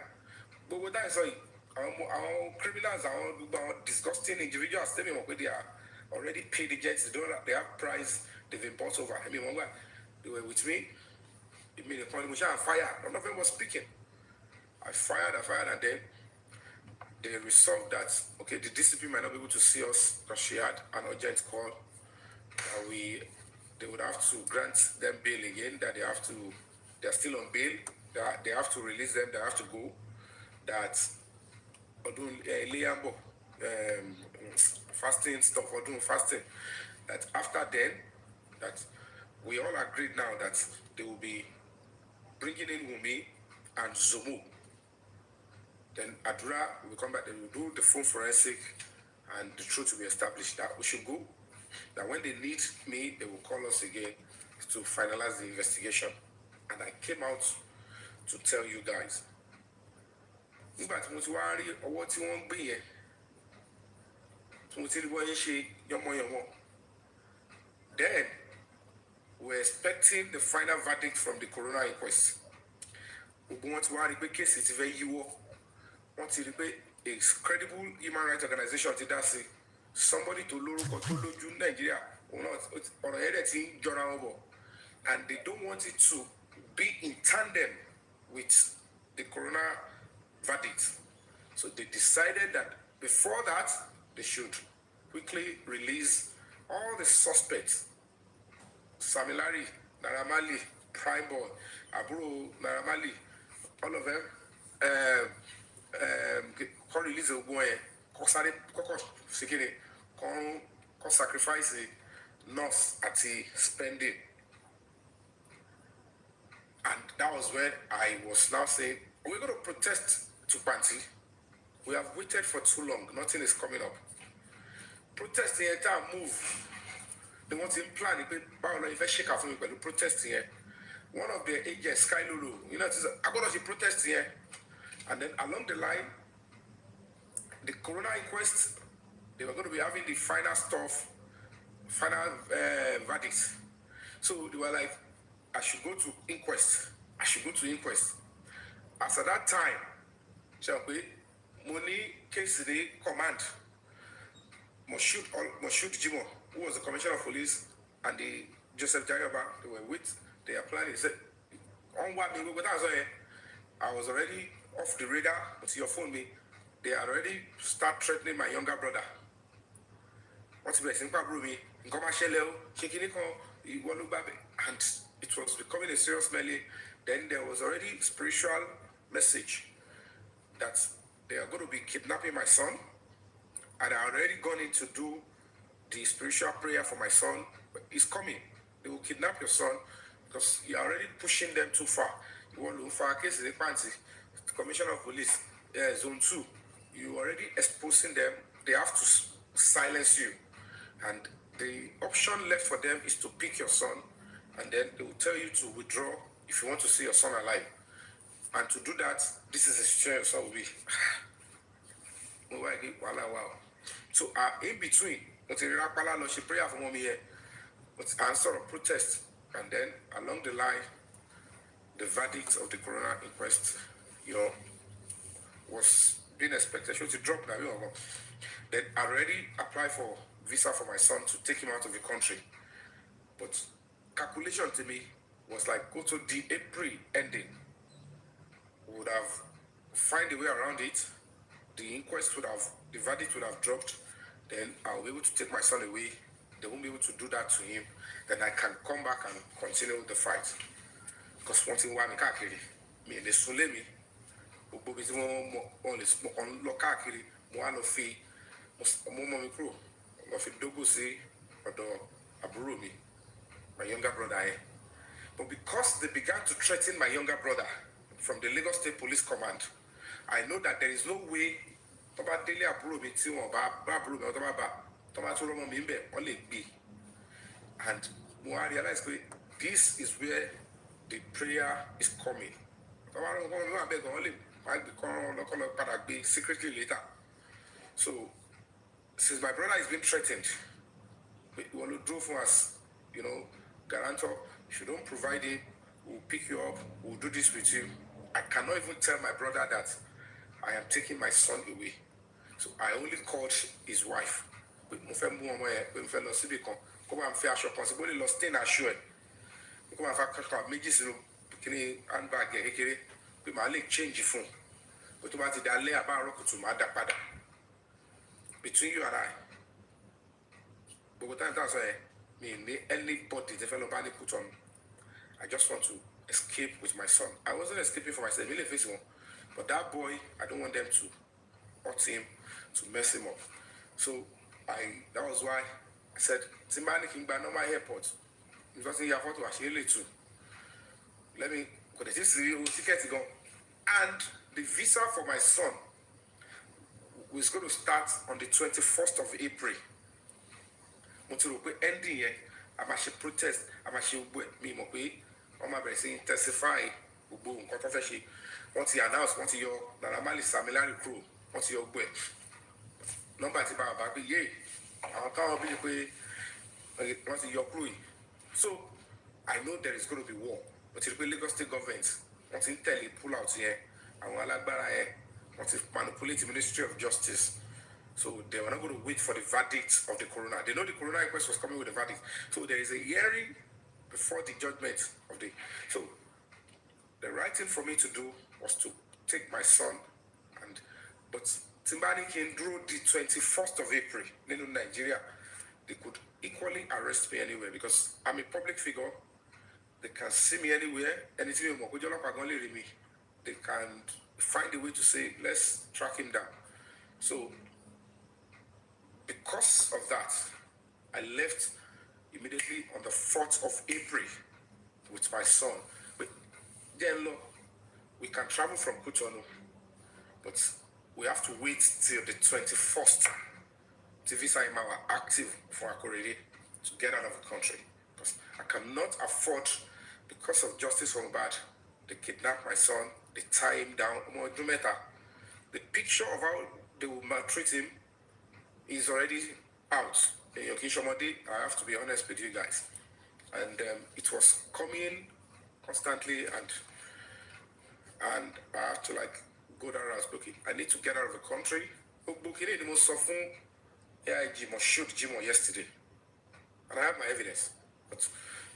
But what I saw, our criminals are disgusting individuals. Tell me what they are already paid the jets. They have price. They've been bought over. I mean, they were with me. It made a point. We shall fire. None of them was speaking. I fired, and then they resolved that okay, the DCP might not be able to see us because she had an urgent call. They would have to grant them bail again. That they're still on bail. That they have to release them. They have to go. That fasting stuff or doing fasting. That after then, that we all agreed now that they will be bringing in Wumi and Zomo. Then Adura will come back. They will do the phone forensic, and the truth will be established. That we should go. That when they need me, they will call us again to finalize the investigation. And I came out to tell you guys. Nígbà tí mo ti wá rí ọwọ́ tí wọ́n ń gbé yẹn, tí mo ti rí bọ́ yẹn ṣe yánmọ́yánmọ́. Then we're expecting the final verdict from the coroner inquest. Gbogbo wọn ti wá rí pé kéèsì ti fẹ́ yíwọ́. Wọ́n ti rí pé a credible human rights organization ti dá sí. Somebody tó lórúkọ tó lójú Nàìjíríà, ọ̀rọ̀ yẹn dẹ̀ ti ń jọra wọn bọ̀. And they don't want it to be in tandem with the coroner verdict. So they decided that before that, they should quickly release all the suspects. Samilari, Naramali, Prime Boy, Aburo, Naramali, all of them, can release a boy, can sacrifice the nurse at the spending. And that was when I was now saying, we're going to protest to Panti. We have waited for too long. Nothing is coming up. Protest the entire move. They want to plan it. If I shake off me, but protest here. One of the agents, Sky Lulu, you know, I got to protest here. And then along the line, the coroner inquest, they were going to be having the final stuff, final verdict. So they were like, I should go to inquest. I should go to inquest. As at that time, Moni case the command, Moshood Jimo, who was the commissioner of police, and the Joseph Jayaba, they were with, they applied, he said, on what me, I was already off the radar, but your phone me, they already start threatening my younger brother. What's the best? And it was becoming a serious melee. Then there was already spiritual message that they are going to be kidnapping my son. And I already gone in to do the spiritual prayer for my son. But he's coming. They will kidnap your son because you're already pushing them too far. You want to far case the Commissioner of Police, Zone 2. You already exposing them. They have to silence you. And the option left for them is to pick your son, and then they will tell you to withdraw if you want to see your son alive. And to do that, this is the situation your son will be. Wow. So in between, she prayer for mommy here, but answer of protest, and then along the line, the verdict of the coroner inquest, was being expected. She was to drop now. Then I already applied for visa for my son to take him out of the country. But calculation to me was like, go to the April ending. We would have find a way around it. The inquest would have, the verdict would have dropped. Then I'll be able to take my son away. They won't be able to do that to him. Then I can come back and continue the fight. Because one thing why I can't kill me, they swallow me. My younger brother. But because they began to threaten my younger brother from the Lagos State Police Command, I know that there is no way and I realized this is where the prayer is coming. Secretly later. So since my brother is being threatened, we want to do for us, guarantor, if you don't provide it, we'll pick you up, we'll do this with you. I cannot even tell my brother that I am taking my son away. So I only called his wife. Between you and I, but that's why anybody develop any put on. I just want to escape with my son. I wasn't escaping for myself, really facing, but that boy, I don't want them to hurt him, to mess him up. So that was why I said, Timani King by my airport. It wasn't your photo actually too. Let me go to this ticket to go. And the visa for my son was going to start on the 21st of April. Ending here, I'm actually protest, I'm actually me, I'm testify gbogbo nǹkan tó fẹ́ ṣe wọ́n ti announce wọ́n ti yọ Naira Marley Samilari kúrò wọ́n ti yọ gbọ́ ẹ̀ nọ́mbà tí bàbá bá gbé yé àwọn táwọn bí pé wọ́n ti yọ kúrò yìí so I know there is going to be war but ti rí pé Lagos state government wọ́n ti ń tẹ̀lé pull out yẹn àwọn alágbára yẹn wọ́n ti manipulate the Ministry of Justice. So they were not going to wait for the verdict of the coroner. They know the coroner inquest was coming with the verdict. So there is a hearing before the judgment of the... So the right thing for me to do was to take my son but Timbani can draw the 21st of April in Nigeria. They could equally arrest me anywhere because I'm a public figure. They can see me anywhere. Anything they can find a way to say, let's track him down. So because of that, I left immediately on the 4th of April with my son. But then, look, we can travel from Cotonou, but we have to wait till the 21st to visa him our active for Akorede to get out of the country. Because I cannot afford, because of Justice Hombad, they kidnap my son, they tie him down. The picture of how they will maltreat him is already out. In Yokishomodi, I have to be honest with you guys. And it was coming constantly and I have to like go down as booking. I need to get out of the country. Booking the most often I shoot Jimo yesterday. And I have my evidence. But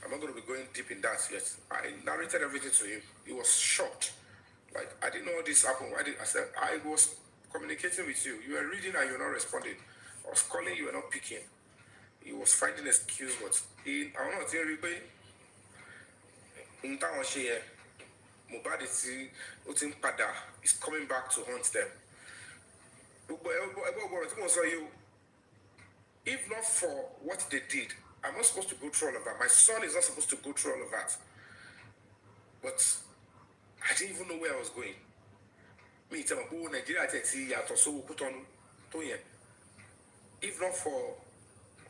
I'm not going to be going deep in that yet. I narrated everything to him. He was shocked. Like, I didn't know this happened. I said, I was communicating with you. You were reading and you were not responding. I was calling, you were not picking. He was finding excuse, but I don't know, Mohbad is coming back to haunt them. If not for what they did, I'm not supposed to go through all of that. My son is not supposed to go through all of that. But I didn't even know where I was going. Me, Nigeria, if not for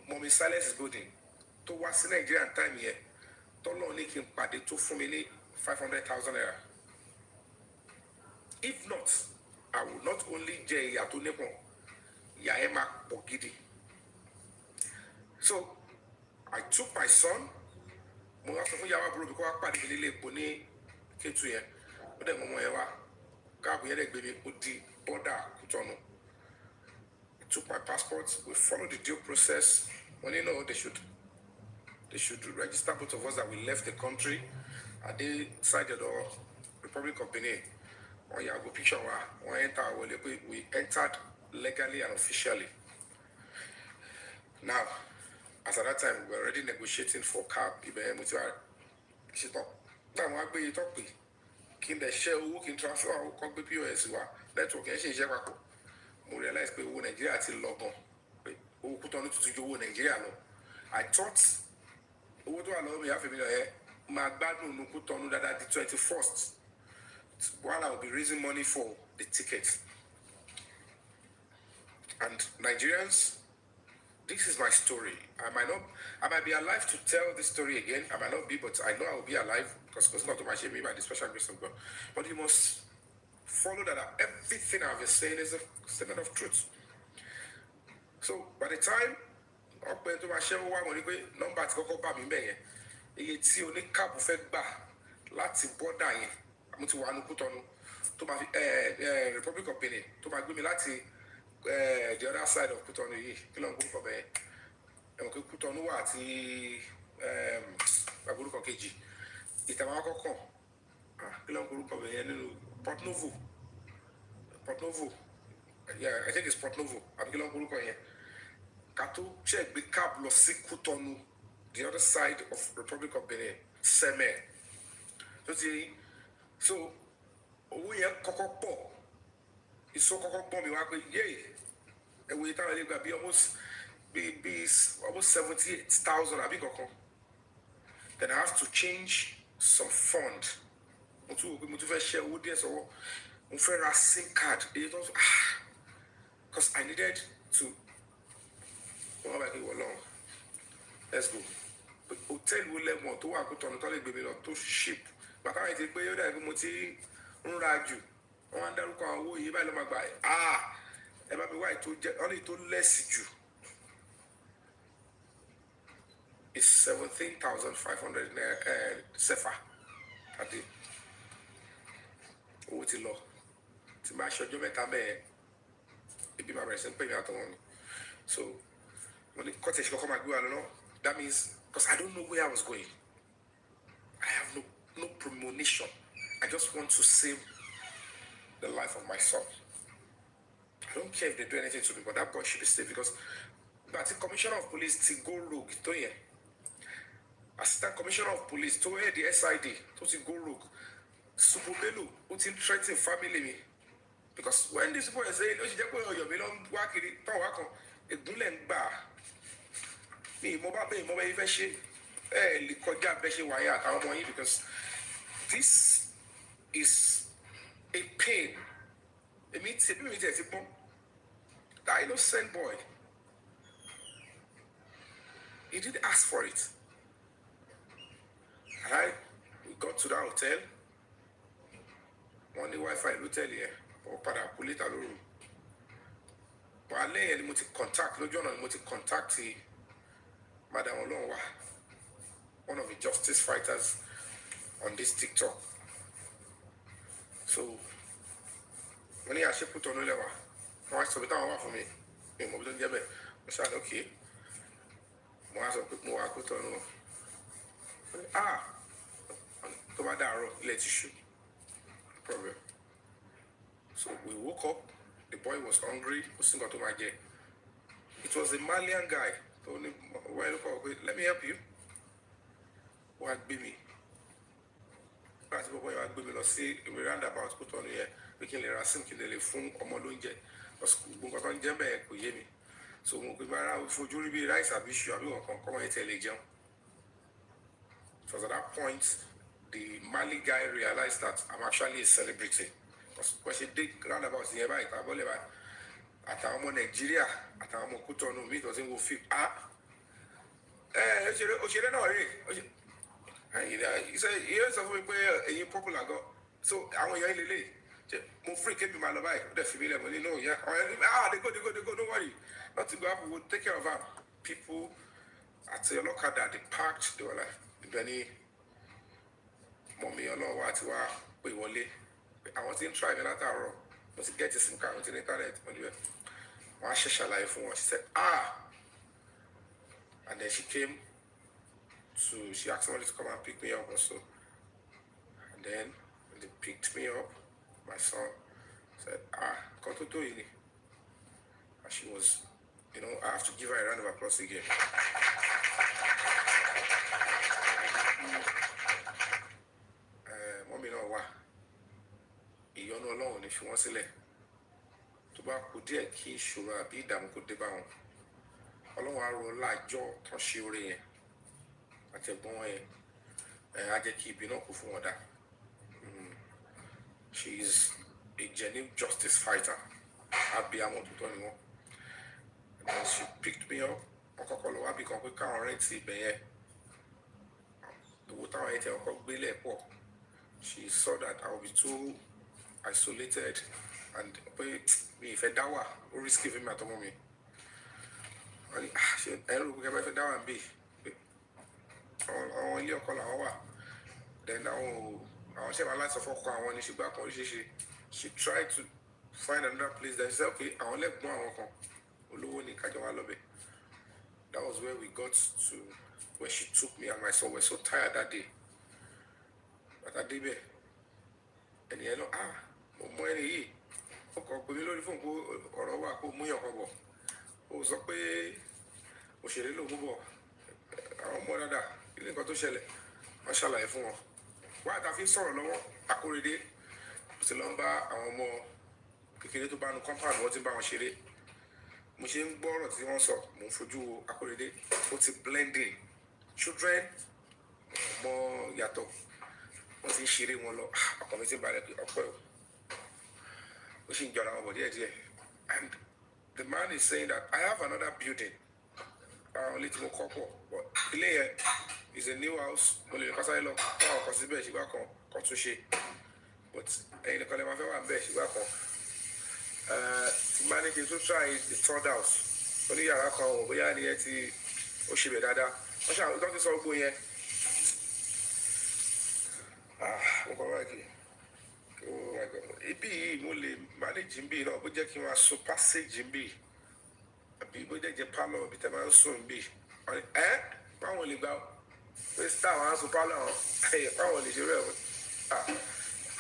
Mommy Silence is good in, to what's in Nigerian time here, to only can pay to for me 500,000 naira. If not, I will not only jay ya to nepo, ya ema pogidi. So I took my son. Mo wa fun yawa bro because I pade mi lele poni ketu yen. O de mo mo yawa. Ka bu yere gbe mi odi border Cotonou. Took my passport. We followed the due process. When you know they should register both of us that we left the country. And they decided or Republic of Benin. Or you go picture we entered legally and officially. Now, as at that time, we were already negotiating for cab. She's not. Now, I be talking. Can the share who can transfer or can be POS? Network and she realize that we Nigeria till logo. Who put on it to go Nigeria. I thought, what do I know? We have a minute. My bad no put on that the 21st. While I will be raising money for the tickets. And Nigerians, this is my story. I might be alive to tell this story again. I might not be, but I know I will be alive because it's not to shame me by the special grace of God. But you must follow that everything I've been saying is a statement of truth. So by the time I went to my share number to go back me, it's only cap of láti border yẹn mo ti wà ní Cotonou tó máa fi Republic of Benin tó máa gbé mi láti the other side of Cotonou yìí kí ló ń gbórúkọ bẹ́ẹ̀ ẹ̀wọ̀n kí Cotonou wà àti agbórúkọ kejì ìtàwọn akọ́kọ́ kí ló ń gbórúkọ bẹ́ẹ̀ nínú Port Novo yeah I think it's Port Novo àbí kí ló ń gbórúkọ yẹn ká tó ṣe gbé cab lọ sí Cotonou the other side of Republic of Benin Seme. So we have Cocopo. It's so Cocopo, we are yay. And we tell you be almost 78,000 a big coco. Then I have to change some fund. To share with this or a SIM card. Because I needed to let's go. Hotel will let one to work on the baby to ship bàtà yìí ti pé ó dàbí mo ti ń ra jù wọ́n á dárúkọ àwọn owó yìí báyìí ló máa gbà ẹ bá mi wá ètò jẹ ọ́nà ètò lẹ́sì jù is 17,500 sefa àti owó ti lọ tí máa ṣọjọ́ mẹ́ta bẹ́ẹ̀ ibi máa bẹ̀rẹ̀ sí ń pè mí àtọwọ́n mi so mo ní kọ́tẹ̀ ṣe kọ́kọ́ máa gbé wa lọ́nà that means because I don't know where I was going I have no premonition I just want to save the life of my son I don't care if they do anything to me but that boy should be safe because the commissioner of police ti go rogue tó yẹn assistant commissioner of police tó head the SID tó ti go rogue Subobelo ó ti threaten family mi because when this boy say ó ṣe jẹ́ pé Yomi ló ń wá kiri tán wá kan ègúnlẹ̀ ń gbà mi ìmọ̀ bá bẹ́ẹ̀ ìmọ̀ bẹ́ẹ̀ fẹ́ ṣe lè kọjá bẹ́ẹ̀ ṣe wáyé àtàwọn ọmọ yìí because this is a pain èmi tí èmi tẹ̀ ti pọ́n that innocent boy he didn't ask for it and we got to that hotel wọ́n ní Wi-Fi hotel yẹn wọ́n padà kú létà lóru but alẹ́ yẹn ni mo ti contact lójú ọ̀nà ni mo ti contact madam Olonwa one of the justice fighters on this TikTok so wọ́n ní àṣepútọ̀ ló lẹ́wà wọ́n á sọ pé táwọn wà fún mi mi mọ̀ bí tó ń jẹ́ bẹ́ẹ̀ mo ṣáà lókè mo á sọ pé mo wà kútọ̀ nù tó bá dàárọ̀ ilẹ̀ ti ṣú problem so we woke up the boy was hungry ó sì ń gbà tó máa jẹ it was a Malian guy tó ní wọ́n ẹ̀rọ kọ́ pé let me help you wọ́n á gbé mi láti bọ́ bọ́yọ̀ wá gbé mi lọ sí ìwé roundabout kó tọ́nu yẹn pé kí n lè ra sim kí n lè fún ọmọ lóúnjẹ gbogbo nǹkan tó ń jẹ́ bẹ́ẹ̀ kò yé mi so mo pe bára fojú rí bí rice àbí iṣu àbí nǹkan kọ́ wọ́n yẹn tẹ̀ lè jẹun so at that point the Mali guy realized that I'm actually a celebrity wọ́n ṣe dé roundabout yẹn báyìí tàbọ́lẹ̀ báyìí àtàwọn ọmọ Nàìjíríà àtàwọn ọmọ Kútọ́nù mi tó ti ń wo fíìmù òṣèré náà rèé ìyẹn sọ fún mi pé èyí popular gan so àwọn èèyàn ilé lè mo free kébi máa lọ báyìí ó dẹ̀ fi mí lẹ̀ mo ní no yẹn àwọn ẹni they go don't worry not to go up we will take care of am people àti ọlọ́kadà they parked they were like ibẹ̀ ni mọ̀mí ọlọ́wọ́ àti wá pé wọlé àwọn tí ń try mi látàárọ̀ mo ti get sim card mo ti ní internet mo ní bẹ́ẹ̀ wọ́n á ṣe ṣàlàyé fún wọn she said and then she came to she asked somebody to come and pick me up also and then when they picked me up my son said come to do it and she was I have to give her a round of applause again mommy náà wà ìyọ́nú Ọlọ́run ní fi wọ́n sílẹ̀ tó bá kú díẹ̀ kí ìṣòro àbí ìdààmú kó dé bá wọn Ọlọ́run á rọ láàjọ tán ṣe oore yẹn àtẹ̀gbọ́n wọn yẹn á jẹ́ kí ibi náà kú fún wọn dá she is a genuine justice fighter abiyamọ tó tọ́ ni wọ́n and then she picked me up wọ́n kọ́kọ́ lọ wá bí kan pé káwọn rẹ́ǹtì ibẹ̀ yẹn owó táwọn yẹn tẹ̀ ọkọ̀ gbélé pọ̀ she saw that I would be too isolated and pé mi ìfẹ́ dá wà ó risky fún mi àtọmọ mi wọ́n ní ṣe ẹ̀rù kẹ́kẹ́ bá fẹ́ dá wà ń bì àwọn ilé ọkọ làwọn wà then àwọn ṣe máa láti sọ fọ́kọ àwọn ní ṣùgbọ́n àkàn oríṣiríṣi she tried to find another place then she said okay àwọn lẹ́gbọ́n àwọn kan olówó ní kájọ wá lọ́bẹ̀ that was where we got to where she took me and my son were so tired that day but I did it ẹni ẹ lọ mo mọ ẹni yìí ó kọ pé mi lórí fóònù kó ọ̀rọ̀ wà kó mú yàn kan bọ̀ ó sọ pé òṣèré ló mú bọ̀ àwọn ọmọ dáadáa ilé nǹkan tó ṣẹlẹ̀ wọ́n ṣàlàyé fún wọn wá àtàfi sọ̀rọ̀ lọ́wọ́ Akóredé ó ti lọ ń bá àwọn ọmọ kékeré tó bá nu compound wọ́n ti ń bá wọn ṣeré mo ṣe ń gbọ́ ọ̀rọ̀ tí wọ́n sọ mo ń fojú wo Akóredé ó ti blending children ọmọ yàtọ̀ wọ́n ti ń ṣeré wọn lọ ọkọ mi ti ń balẹ̀ pé ọpẹ́ o ó sì ń jọra wọn bọ̀ díẹ̀díẹ̀ and the man is saying that I have another building ilé tí mo kọ́ pọ̀ but ilé yẹn is a new house mo lè kọ́sáré lọ fún àwọn kan síbẹ̀ ṣùgbọ́n kan kan tún ṣe but ẹ̀yin nìkan lè máa fẹ́ wà ń bẹ̀ ṣùgbọ́n kan tí máa ní kí n tún try the third house ó ní yàrá kan ò bóyá ni ẹ ti ó ṣe bẹ̀ dáadáa wọ́n ṣàwọn tó ti sọ gbogbo yẹn mo kọ́ wáyé kí ibi yìí mo lè manage bí náà bó jẹ́ kí n máa so passage bí àbí bó jẹ́ pálọ̀ bí tẹ́ máa ń sùn bí báwọn lè gbà pé star wọn á so pálọ̀ àwọn báwọn lè ṣe rẹ̀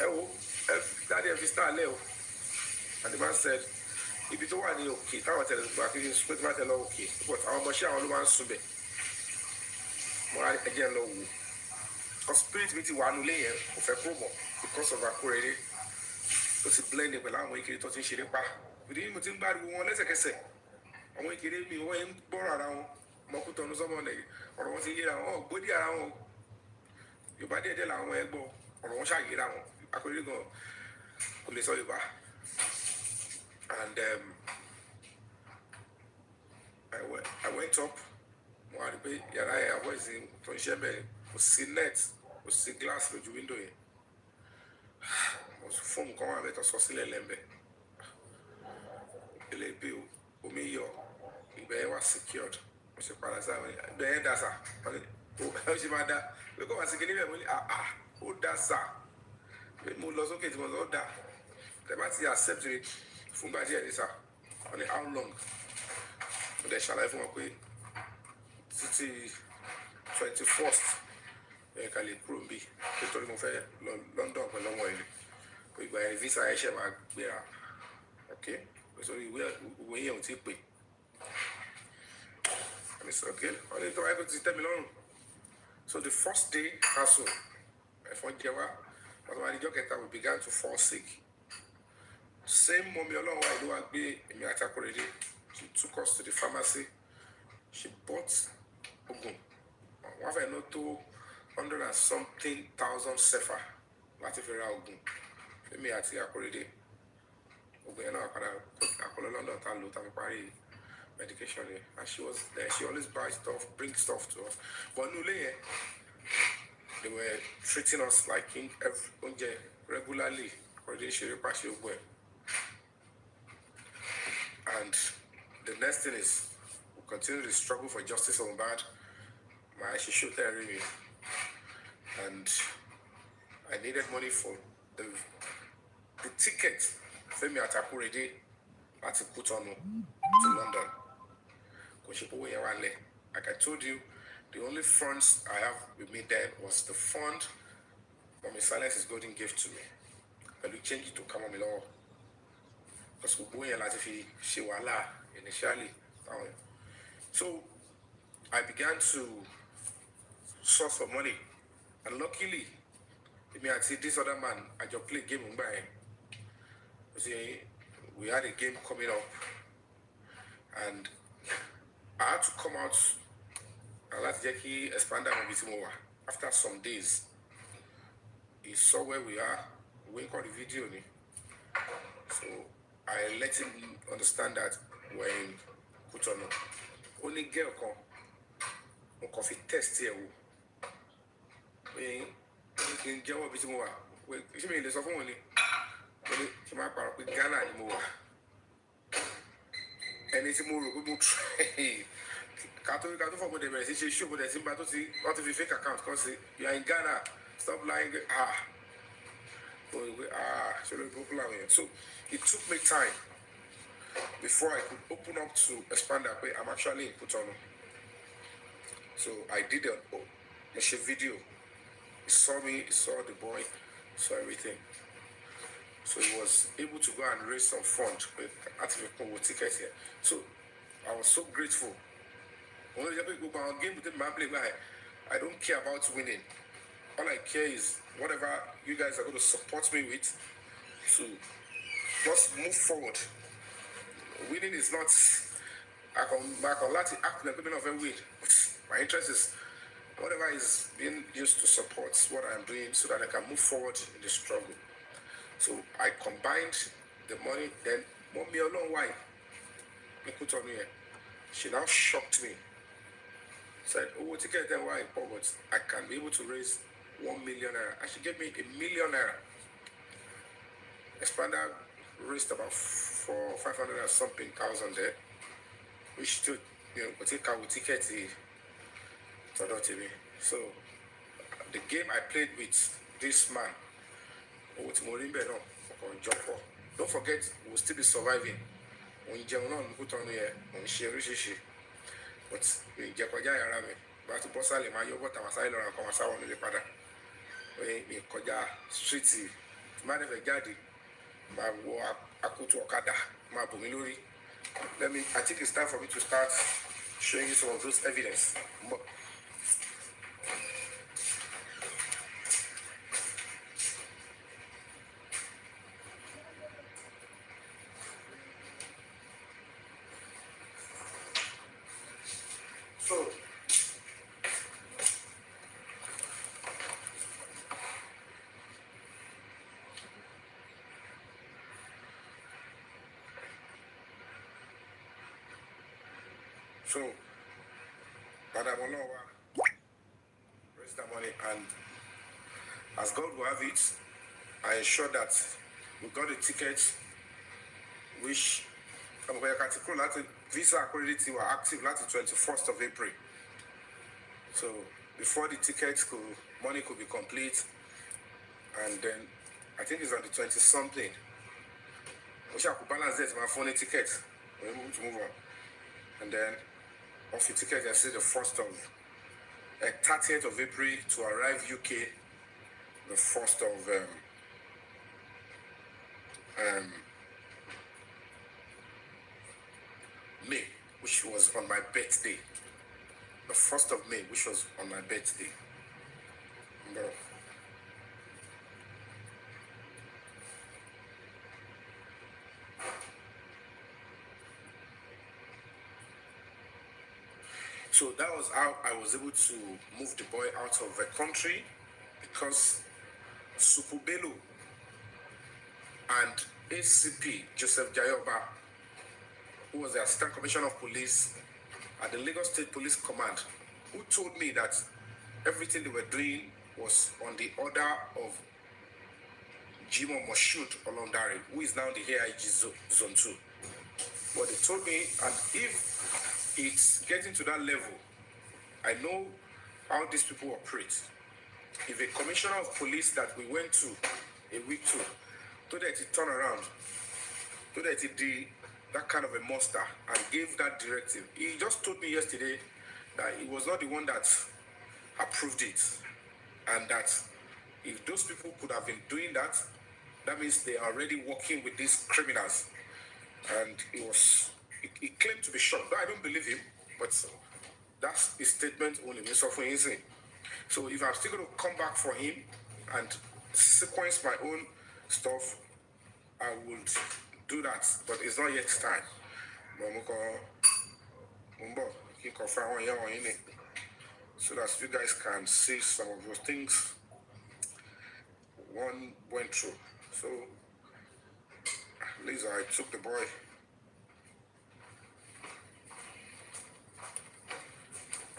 ẹ wo dáadé ẹ fi star lẹ́ o and the man said ibi tó wà ní òkè táwọn tẹ̀lé gbà kí n pé tí wọ́n tẹ̀lé lọ òkè but àwọn ọmọọṣẹ́ àwọn ló máa ń sùn bẹ̀ mo á ẹjẹ́ lọ wò ọ spirit mi ti wà nulẹ̀ yẹn kò fẹ́ kó mọ̀ because of Akorede ó ti blend pẹ̀lú àwọn ìkéré tó ti ń ṣeré pa ìdí mo ti ń gbádùn wọn lẹ́sẹ̀kẹsẹ̀ àwọn ìkéré mi wọ́n yẹn ń gbọ́rọ̀ ara wọn ọmọkútọ̀ ní sọ́mọ ọ̀rọ̀ wọn ti yéra wọn gbódì ara wọn Yorùbá díẹ̀díẹ̀ làwọn ẹ gbọ́ ọ̀rọ̀ wọn ṣàyéra wọn Akorede gan kò lè sọ Yorùbá and I went up mo wá rí pé yàrá yẹn àbọ̀ ìsìn tó ń ṣẹ́ bẹ́ẹ̀ kò sí net kò sí glass lójú window yẹn fóònù kan wà mẹ́tọ̀ sọ sílẹ̀ lẹ́mbẹ̀ ilé ibi omi yọ ibẹ̀ yẹn wà secured mo ṣe padà sáà ibẹ̀ yẹn dà sá ó ṣe máa dá pé kó wá sí kíní bẹ̀ mo ní ó dà sá pé mo lọ sókè tí mo lọ dà tẹ bá ti accept rẹ fún gbà díẹ̀ ní sá wọ́n ní how long mo dẹ̀ ṣàlàyé fún wọn pé títí 21st ká lè kúrò bí nítorí mo fẹ́ lọ London pẹ̀lú ọmọ ìlú ìgbà yẹn visa ẹ̀ ṣe máa gbéra ok nítorí ìwé yẹn ò tí ì pè ok wọ́n ní tó wáyé tó ti tẹ́ mi lọ́rùn so the first day cancel ẹ̀fọn jẹ wá wọ́n tó wá níjọ́ kẹta we began to fall sick same mọ́mí ọlọ́run wa ìlú wa gbé èmi àti Akorede she took us to the pharmacy she bought oògùn wọ́n fẹ́ lọ tó 100 and something thousand sefa láti fi ra oògùn fẹ́mi àti Akorede oògùn yẹn náà padà àkọlọ́ London tá a lò tá a fi parí medication yẹn and she was there she always buy stuff bring stuff to us but nulẹ̀ yẹn they were treating us like oúnjẹ regularly Akorede ṣeré pàṣẹ oògùn ẹ̀ and the next thing is we continue the struggle for justice on bad my she shoot there really and I needed money for the ticket Femi àti Akorede láti Kútọ̀nù to London kò ṣe owó yẹn wà lẹ̀ like I told you the only funds I have with me then was the fund Mummy Silence's golden gift to me pẹ̀lú change to come on me lọ́wọ́ because gbogbo yẹn láti fi ṣe wàhálà initially so I began to source for money and luckily me and this other man I just play game ngbà yẹn see we had a game coming up and I had to come out and láti jẹ́ kí expander mi bí tí mo wà after some days he saw where we are we call the video ni so I let him understand that we're in Kútọ̀nù only girl kan mo kàn fi test here wò pé kí n jẹ́wọ́ bí tí mo wà ṣé mi lè sọ fún wọn ni mo ní kí n máa parọ́ pé Ghana ni mo wà ẹni tí mo rò pé mo try ká tó fọ́ mo dẹ̀ bẹ̀rẹ̀ sí ṣe ṣó mo dẹ̀ sí bá tó ti wọ́n ti fi fake account kan sí you are in Ghana stop lying ṣe lórí popular yẹn so it took me time before I could open up to expander pé I'm actually in Kútọ̀nù so I did a video. He saw me, he saw the boy, saw everything. So he was able to go and raise some funds with tickets here. So I was so grateful. Only game with my play, I don't care about winning. All I care is whatever you guys are going to support me with to just move forward. Winning is not I can let it act like of a win. My interest is whatever is being used to support what I'm doing so that I can move forward in the struggle. So I combined the money, then Mommy alone why? She now shocked me. Said, oh, to get that why, but I can be able to raise 1 million naira. And she gave me 1 million naira. Expander raised about 500 and something thousand there, which still, we take our ticket to TV. So the game I played with this man, with Morimbe, don't forget, we'll still be surviving. When you put on here, when share, but we get but to boss all my yogurt and masala and come aside on the pada. When we koja street, man of a garden, my walk, akutu okada, my bumiluri. I think it's time for me to start showing you some of those evidence. So, Madam Aloba raised the money, and as God will have it, I ensure that we got the tickets, which visa accredited were active last 21st of April. So before the tickets money could be complete, and then I think it's on the 20 something. We shall balance this my phone ticket. We move on, and then off the ticket I see the 30th of April to arrive UK, the 1st of May, which was on my birthday. The 1st of May, which was on my birthday. No. So that was how I was able to move the boy out of the country, because Supubelu and ACP Joseph Jayoba, who was the Assistant Commissioner of Police at the Lagos State Police Command, who told me that everything they were doing was on the order of Jimo Moshood Olondare, who is now the AIG Zone 2. But they told me, and if it's getting to that level, I know how these people operate. If a commissioner of police that we went to a week to, told that he turned around, told that he did that kind of a monster and gave that directive. He just told me yesterday that he was not the one that approved it, and that if those people could have been doing that, that means they are already working with these criminals. And he claimed to be shocked. No, I don't believe him, but that's his statement only. So if I'm still going to come back for him and sequence my own stuff, I would do that, but it's not yet time. So that you guys can see some of those things one went through. So at least I took the boy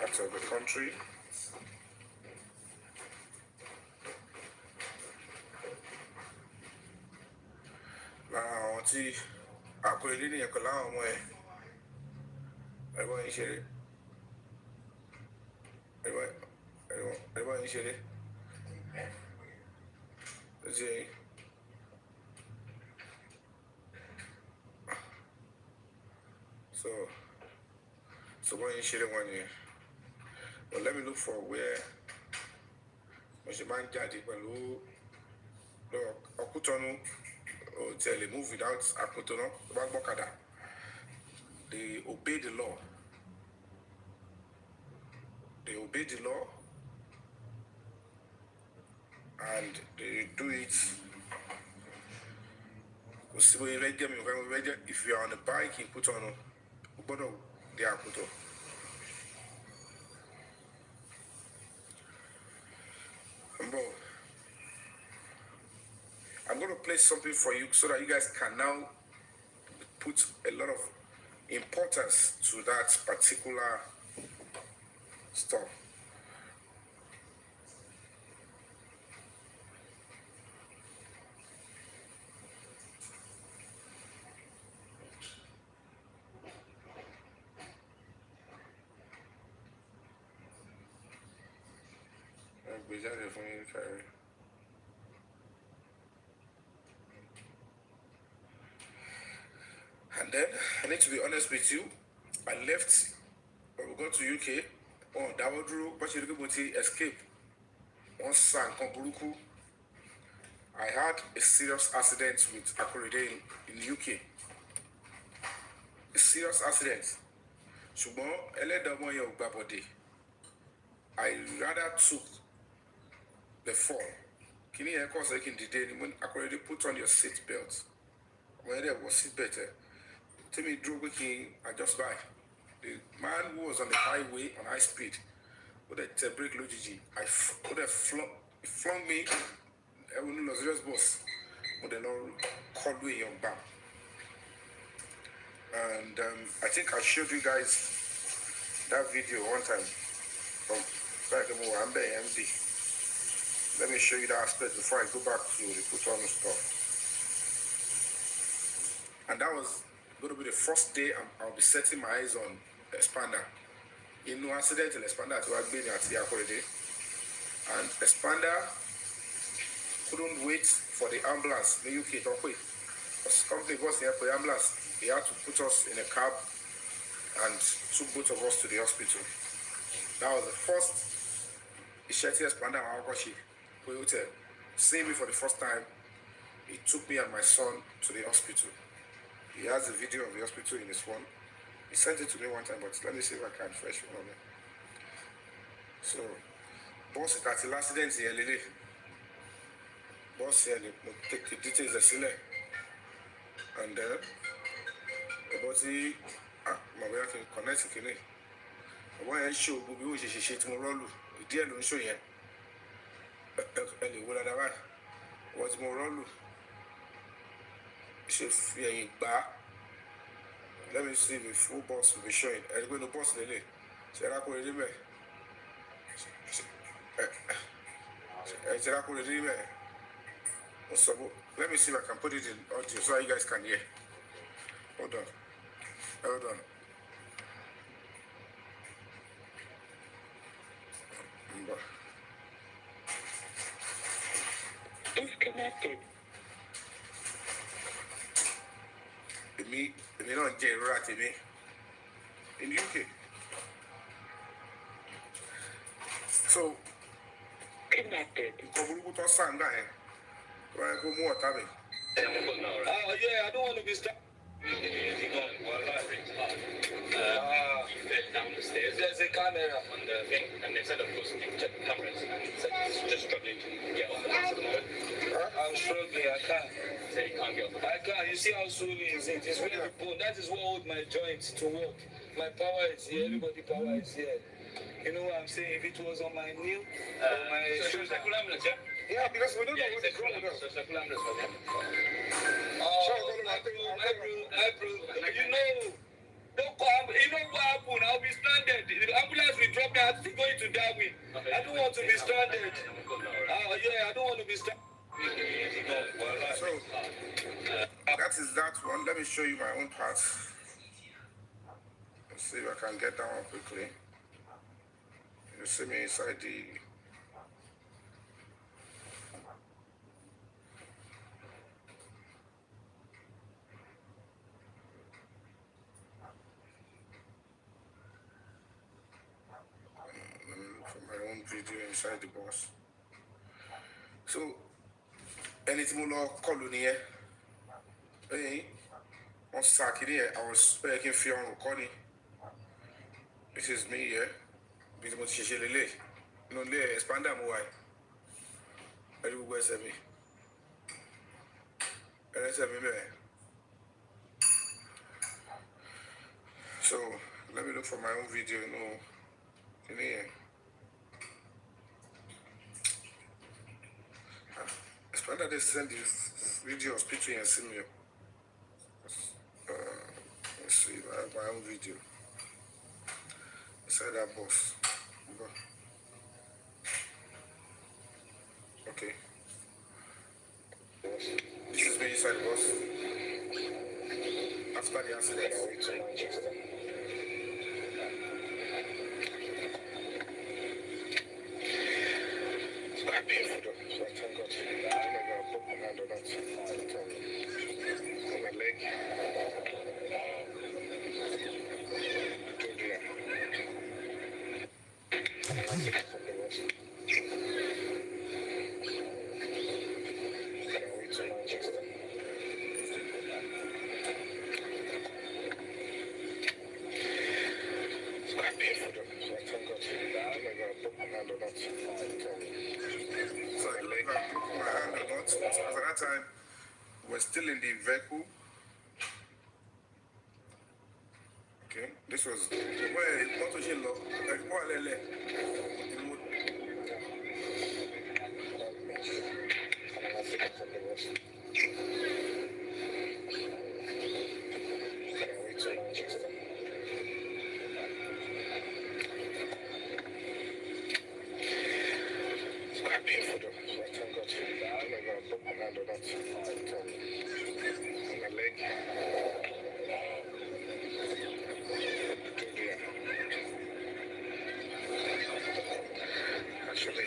out of the country. Now, see, I could really a long way. I want to share it. I want to share it. See. So when you share it 1 year. But let me look for where Mr. Man Jadi Balu Okutonu or tell a move without Akutono, Bokada. They obey the law. They obey the law and they do it. If you are on a bike, you put on the Akuto. I'm going to play something for you so that you guys can now put a lot of importance to that particular stuff. And then I need to be honest with you. I left when we got to UK. Oh, Adura, but you escape. One sang Buruku. I had a serious accident with Akorede in UK. A serious accident. I rather took the fall. Can you cause like in the day when Akorede put on your seat belt? When there was seat belt, tell me drove king, I just buy. The man who was on the highway on high speed with a brake logigi. I would have flung me. I will not serious boss. But the Lord called me young back. And I think I showed you guys that video one time from Omowummi MD. Let me show you that aspect before I go back to the put on stuff. And that was going to be the first day I'll be setting my eyes on Expander. In no accident in Expander to Agbeni at Akorede. And Expander couldn't wait for the ambulance. The UK don't wait. Because company was here for the ambulance. He had to put us in a cab and took both of us to the hospital. That was the first Isheti Expander Mawakoshi. See me for the first time. He took me and my son to the hospital. He has a video of the hospital in his phone. He sent it to me one time, but let me see if I can fresh one of it. So, boss got the accident here, Lily. Boss here, take the details of Sile. And then, the body, my way can connect to me. I want to show you what she tomorrow. The dear don't show you. What I what's more roll? If you back, let me see the full boss will be showing. I'm going to boss the day. So I could redeem it. So let me see if I can put it in audio so you guys can hear. Hold on. Hold on. Disconnected. Me don't get right in me. In the UK. So Connected. Oh yeah, I don't want to be stuck. Down the stairs. There's a camera On the thing, and they said, of course, you check the cameras, and he said he's just struggling to get off the bus at the moment. I'm struggling, I can't. He said he can't get off the bus. I can't. You see how swollen is it? It's really bone. That is what holds my joints to work. My power is here. Everybody's power is here. You know what I'm saying? If it was on my knee or my So shoulder. it's like ambulance, yeah? Yeah, because we don't know Yeah, what it's is wrong with us. so it's like ambulance, yeah? You know, don't come. You know what happened? I'll be stranded. The ambulance will drop me. I'm still going to Darwin. I don't want to be stranded. Yeah, I don't want to be stranded. So that is that one. Let me show you my own part. Let's see if I can get that one quickly. You see me inside the for my own video inside the bus. So anything more colony hey on Saturday I was speaking for on recording. This is me here. Because I'm Shishele. No lay Expander more. Everywhere say me. And I said me there. So let me look for my own video. No, in here. Expander they send these videos, picture and see me. Let's see if I have my own video. Inside that box. Okay. This is me inside the bus. After the accident. So I don't know if I broke my hand or not. As at that time, we're still in the vehicle. Okay, this was where what was like what actually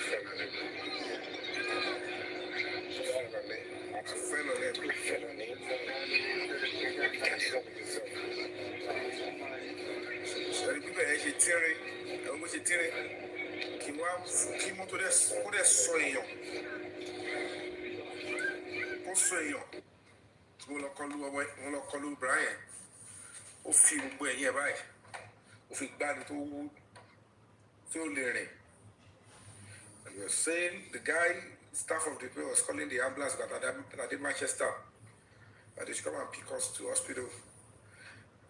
fell on it. I fell on it. So the people actually tearing, and which is tearing. Kí mọ́tò dẹ̀ sọ èèyàn. Ó sọ èèyàn. Mo lọ kọlu Brian. Ó fi gbogbo ẹ̀yìn ẹ̀ báyìí. Ó fi gbá ni tó wú tí ó lè rìn. And you're saying the guy, staff of the people was calling the ambulance that at Manchester. That they should come and pick us to hospital.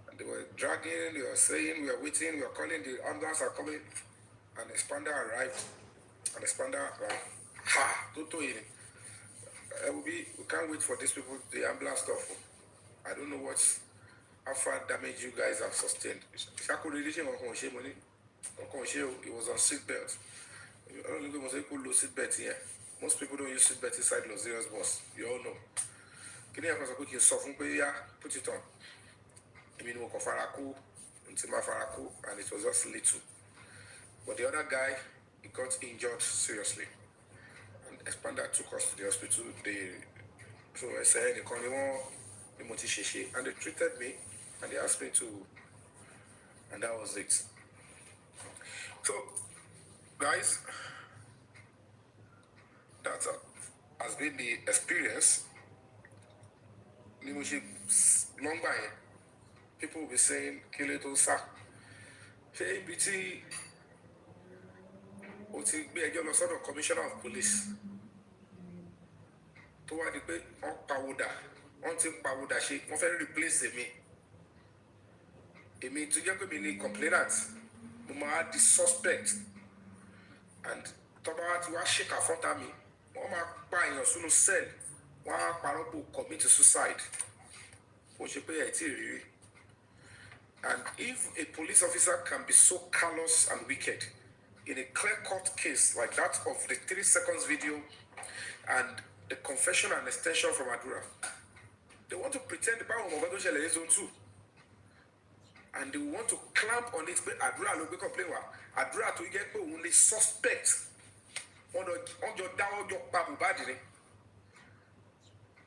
And they were dragging, they were saying, we are waiting, we are calling, the ambulance are coming. And the expander arrived. And the expander, we can't wait for these people, the ambulance stuff. I don't know how far damage you guys have sustained. It was on seatbelt. I don't know if people lose seatbelt here. Most people don't use seatbelt inside Los Angeles bus. You all know. Can you have a quick put it on? I mean, and it was just little. But the other guy, he got injured seriously. And Expander took us to the hospital. So I said, and they treated me, and they asked me to, and that was it. So, guys, that has been the experience. Long by, people will be saying, kill it all, sir. Say, BT. Ó ti gbé ẹjọ́ lọ sọ́dọ̀ commissioner of police tó wá di pé wọ́n ti pàwọ́dà ṣe wọ́n fẹ́ replace èmi tó jẹ́ pé mi ni complainant mo máa di suspect and tọ́ba wa ti wá ṣèkà fọ́tà mi wọ́n máa pa èèyàn sínú cell wọ́n á parọ́ pò commit suicide kò ṣe pé ẹ̀ tí ì rírí. And if a police officer can be so callous and wicked in a clear-cut case like that of the 3 seconds video and the confession and extension from Adura, they want to pretend about Omowummi zone 2. And they want to clamp on it. But Adura will be complaining. Adura to get only suspect on your down your babu badly.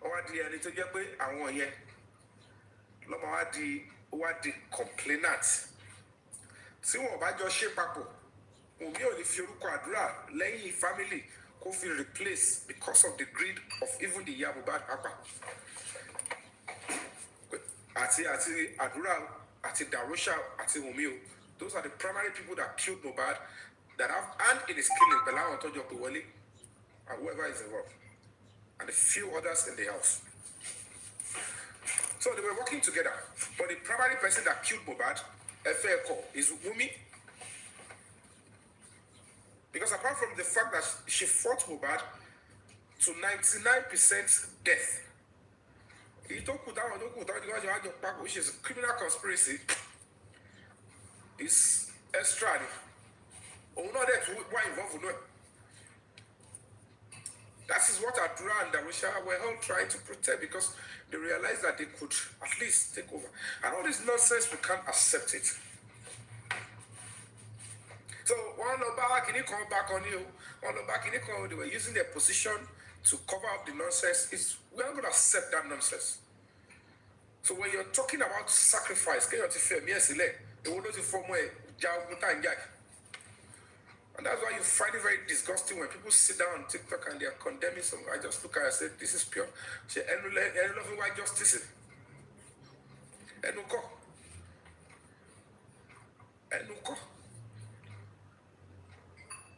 Or the little get I want here. Loma the complainant. See what about your shape up? Omi ò lè fi orúkọ Àdúrà lẹ́yìn family kó fi replace because of the greed of even the ìyá Mohbad papa. Àti Àdúrà àti Darosha àti Omi o, those are the primary people that killed Mohbad that have hand in his killing pẹ̀lú àwọn tó jọ pé wọlé and whoever is involved and a few others in the house. So they were working together, but the primary person that killed Mohbad, Efeko, is Wumi. Because apart from the fact that she fought Mohbad to 99% death, which is a criminal conspiracy, is extra. That is what Adura and Darusha were all trying to protect because they realized that they could at least take over. And all this nonsense, we can't accept it. So they were using their position to cover up the nonsense. We're not going to accept that nonsense. So when you're talking about sacrifice, And that's why you find it very disgusting when people sit down on TikTok and they are condemning someone. I just look at it and say, this is pure. Say, why justice? Enuko.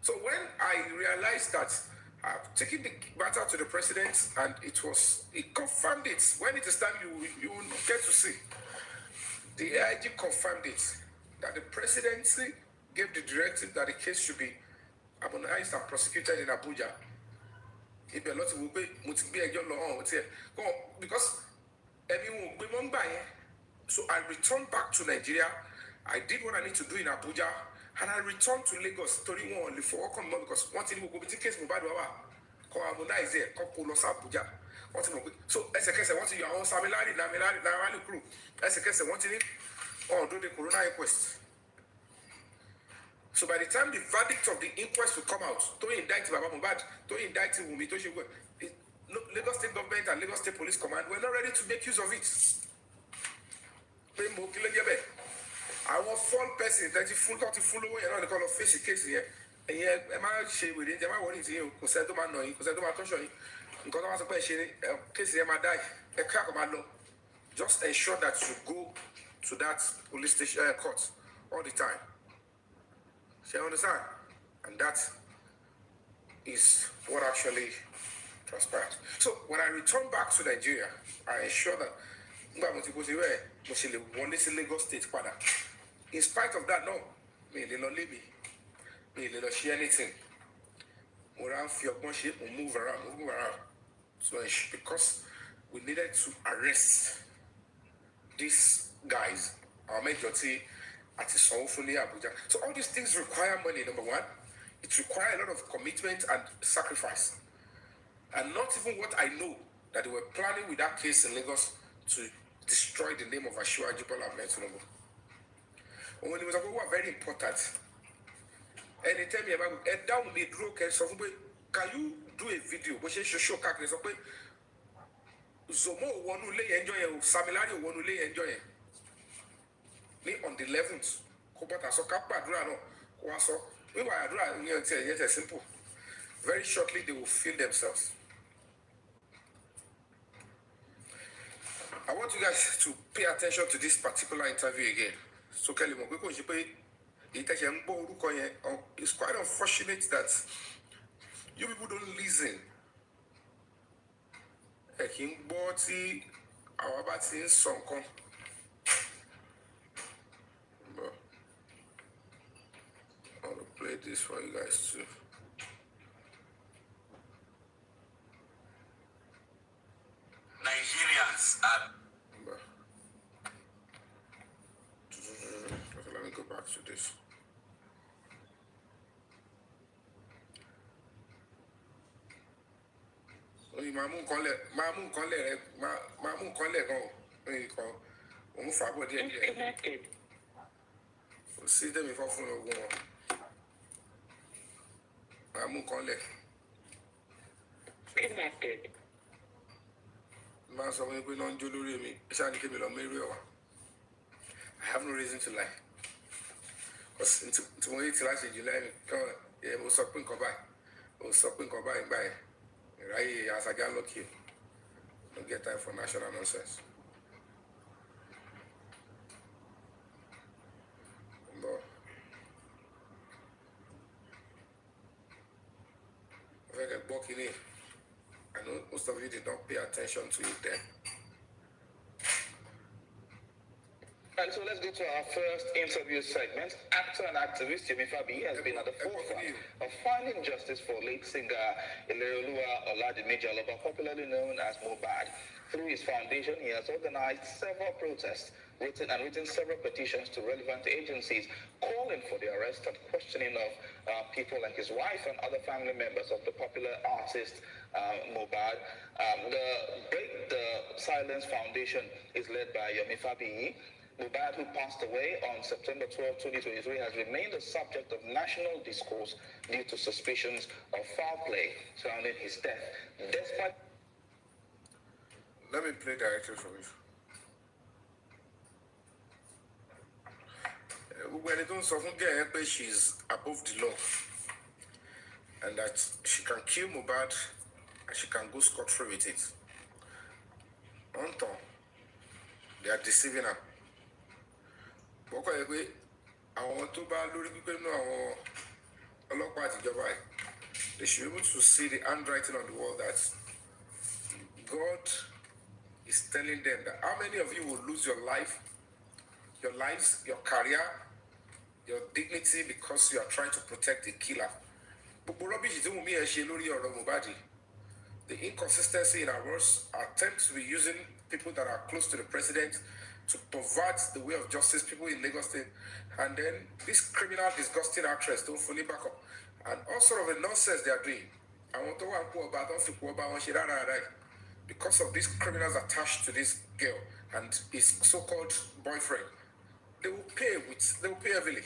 So when I realized that I've taken the matter to the president and he confirmed it. When it is time, you will get to see. The AIG confirmed it, that the presidency gave the directive that the case should be harmonized and prosecuted in Abuja. Because everyone will be so I returned back to Nigeria. I did what I need to do in Abuja, and I returned to Lagos. Because one thing will go to case harmonize it, Abuja. So as a case, I want to your own Samilari, Namilari crew. As a case, I want to do the corona inquest. So by the time the verdict of the inquest will come out, don't indict Baba Mohbad, don't indict Omowummi, Lagos State Government and Lagos State Police Command were not ready to make use of it. I want full person that you full away and all the kind of face case here. And here, am I share with it? Am I wanting to you? Because I don't know you, because I don't want to show you. Because I was a question, case here, my die, a crack of my law. Just ensure that you go to that police station court all the time. You understand? And that is what actually transpired. So when I returned back to Nigeria, I ensured that Lagos State father. In spite of that, no, they don't leave me. They don't share anything. We'll move around. So because we needed to arrest these guys, our major team, so all these things require money, number one. It requires a lot of commitment and sacrifice. And not even what I know, that they were planning with that case in Lagos to destroy the name of Asiwaju Bola Ahmed Tinubu. And when it was very important, anytime you have down the draw, can you do a video? But she show Zomo wonu le enjoy, Samilari wonu le enjoy. On the 11th, Adura no, we were Adura, it's simple. Very shortly, they will feel themselves. I want you guys to pay attention to this particular interview again. So, it's quite unfortunate that you people don't listen. I want to play this for you guys too. Nigerians are. Let me go back to this. Disconnected. See them if I phone or Connected. I have no reason to lie. Because tomorrow till I say July, we'll stop and come back. We'll stop and come back. Right, as I get lucky. Don't get time for national nonsense. I know most of you did not pay attention to it then. And so let's go to our first interview segment. Actor and activist Yomi Fabiyi has been at the forefront of finding justice for late singer Aloba, popularly known as Mohbad. Through his foundation, he has organized several protests, written several petitions to relevant agencies, calling for the arrest and questioning of people like his wife and other family members of the popular artist Mohbad. The Break the Silence Foundation is led by Yomi Fabiyi. Mohbad, who passed away on September 12, 2023, has remained the subject of national discourse due to suspicions of foul play surrounding his death. Despite... Let me play directly for you. When it comes to she's above the law. and that she can kill Mohbad and she can go scot-free with it. On top, they are deceiving her. They should be able to see the handwriting on the wall that God is telling them that how many of you will lose your life, your lives, your career, your dignity because you are trying to protect the killer. The inconsistency in our words, attempts to be using people that are close to the president to pervert the way of justice, people in Lagos State, and then this criminal, disgusting actress don't fully back up, and all sort of the nonsense they are doing. I want to because of these criminals attached to this girl and his so-called boyfriend, they will pay heavily.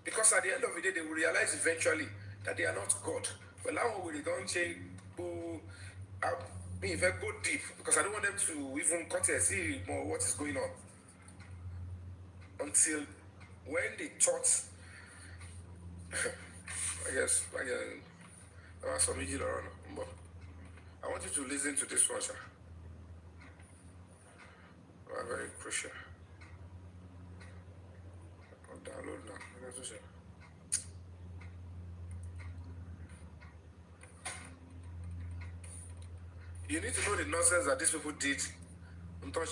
Because at the end of the day, they will realize eventually that they are not God. But now we don't say, oh, I mean, if I go deep, because I don't want them to even cut and see more what is going on. Until when they thought, I want you to listen to this one, sir. Very crucial. I'll download now. You need to know the nonsense that these people did. Alright,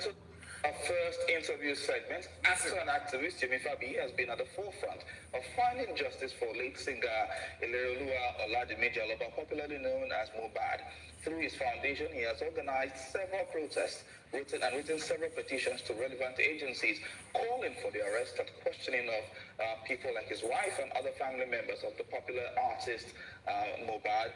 so our first interview segment, actor and activist Yomi Fabiyi has been at the forefront of finding justice for late singer Aloba, popularly known as Mohbad. Through his foundation, he has organized several protests, written several petitions to relevant agencies, calling for the arrest and questioning of people like his wife and other family members of the popular artist Mohbad.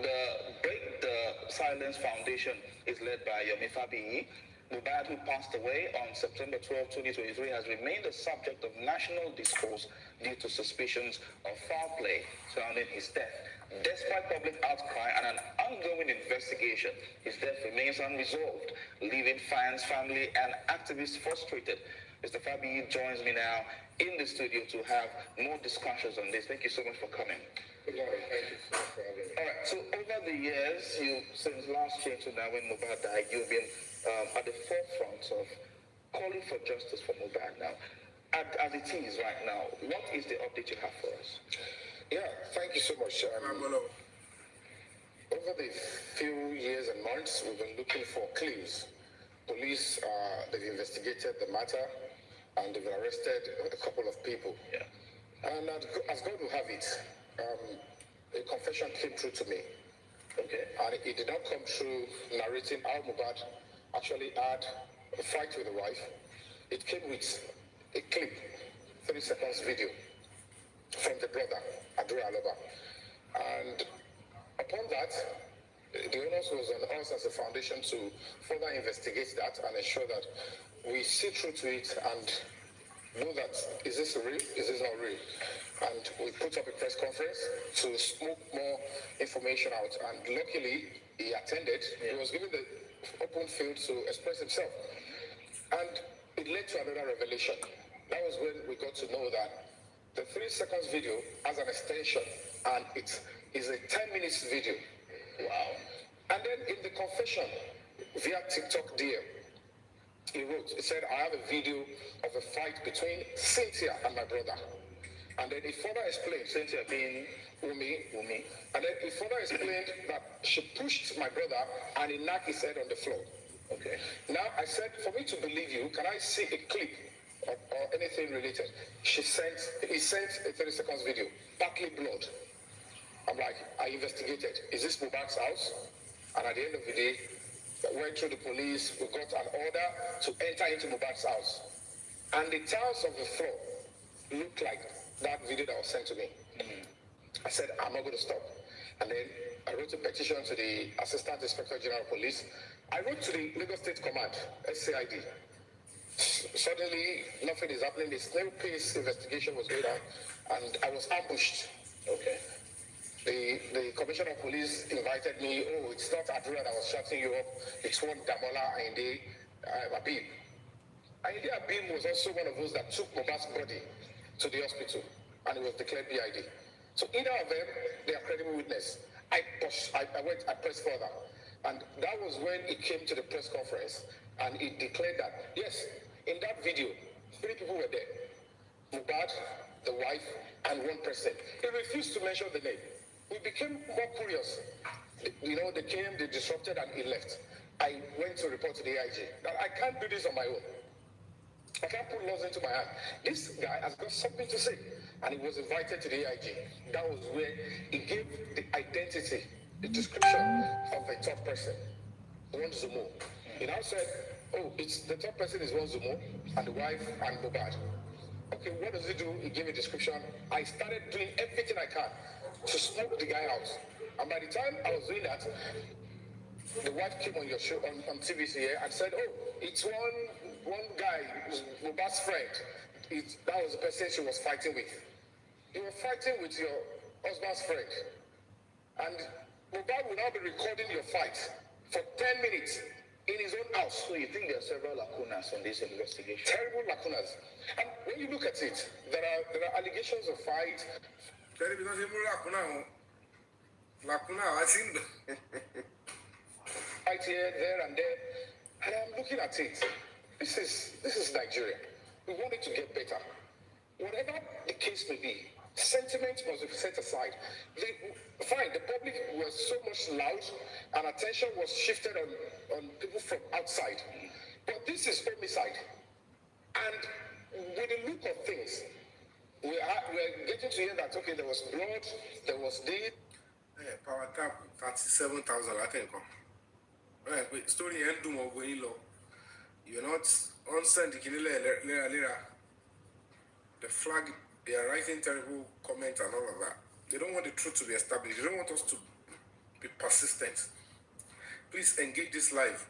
The Break the Silence Foundation is led by Yomi Fabiyi. Mohbad, who passed away on September 12, 2023, has remained a subject of national discourse due to suspicions of foul play surrounding his death. Despite public outcry and an ongoing investigation, his death remains unresolved, leaving fans, family, and activists frustrated. Mr. Fabiyi joins me now in the studio to have more discussions on this. Thank you so much for coming. Good morning. Thank you so much for having me. All right, so over the years, since last year to now when Mohbad died, you've been at the forefront of calling for justice for Mohbad now. As it is right now, what is the update you have for us? Yeah, thank you so much. Over the few years and months, we've been looking for clues. Police, they've investigated the matter and they've arrested a couple of people. Yeah. And as God will have it, a confession came through to me. Okay. And it did not come through narrating how Mohbad actually had a fight with the wife. It came with a clip, 30 seconds video from the brother, Adura, Aloba. And upon that, the onus was on us as a foundation to further investigate that and ensure that we see through to it and know that is this real, is this not real? And we put up a press conference to smoke more information out. And luckily, he attended. Yeah. He was given the open field to express himself. And it led to another revelation. That was when we got to know that the 3 seconds video has an extension, and it is a 10 minutes video. Wow. And then in the confession, via TikTok DM, he said, I have a video of a fight between Cynthia and my brother. And then he further explained, Cynthia being Omowummi, and then he further explained that she pushed my brother and he knocked his head on the floor. Okay. Now I said, for me to believe you, can I see a clip or anything related? He sent a 30 seconds video, partly blood. I'm like, I investigated. Is this Mohbad's house? And at the end of the day, went through the police, we got an order to enter into Mohbad's house. And the tiles of the floor looked like that video that was sent to me. I said, I'm not going to stop. And then I wrote a petition to the Assistant Inspector General of Police. I wrote to the Lagos State Command, SCID. Suddenly, nothing is happening. The snail pace investigation was going on, and I was ambushed. Okay. The Commissioner of Police invited me. Oh, it's not Adura that was shutting you up. It's one Damola Ainde Abib. Idea Beam was also one of those that took Mohbad's body to the hospital, and it was declared BID. So either of them, they are credible witness. I pressed further, and that was when it came to the press conference, and it declared that yes, in that video, 3 people were there: Mohbad, the wife, and one person. He refused to mention the name. We became more curious. You know, they came, they disrupted, and he left. I went to report to the AIG that I can't do this on my own. I can't put laws into my hand. This guy has got something to say. And he was invited to the AIG. That was where he gave the identity, the description of the third person, one Zumo. He now said, oh, it's the third person is one Zumo, and the wife and Mohbad. Okay, what does he do? He gave a description. I started doing everything I can to smoke the guy out. And by the time I was doing that, the wife came on your show, on TVC here, and said, oh, it's one guy, Mohbad's friend. That was the person she was fighting with. You were fighting with your husband's friend. And Mohbad will now be recording your fight for 10 minutes in his own house. So you think there are several lacunas on this investigation? Terrible lacunas. And when you look at it, there are allegations of fight. Lacuna, I think. Fight here, there, and there. And I'm looking at it. This is Nigeria. We want it to get better. Whatever the case may be, sentiment must be set aside. Fine, the public was so much loud and attention was shifted on people from outside. But this is homicide. And with the look of things, we're getting to hear that, okay, there was blood, there was deed. Yeah, power tap, 37,000, I think. Wait, story end to more going low. You're not on Sunday, the flag, they are writing terrible comments and all of that. They don't want the truth to be established. They don't want us to be persistent. Please engage this live.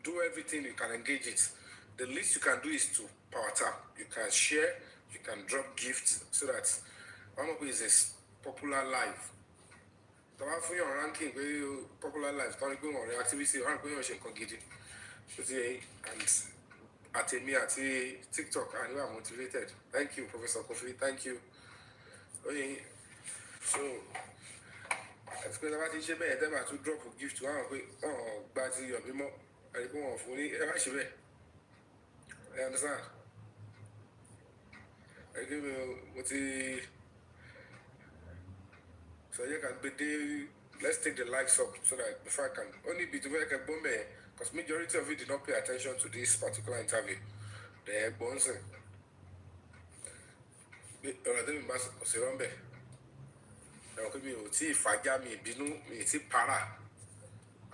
Do everything you can engage it. The least you can do is to power tap. You can share, you can drop gifts so that one of is a popular live. The one for your ranking, popular lives, can't go on activity, aren't going on getting. And at me at TikTok, and you are motivated. Thank you, Professor Kofi. Thank you. Okay. So, it's going to be to drop a gift to one. Oh, but you'll be more. I go on fully. I understand. I give you what the. So you can be there. Let's take the likes up so that before I can only be to make a bomb, because majority of you did not pay attention to this particular interview. The bones.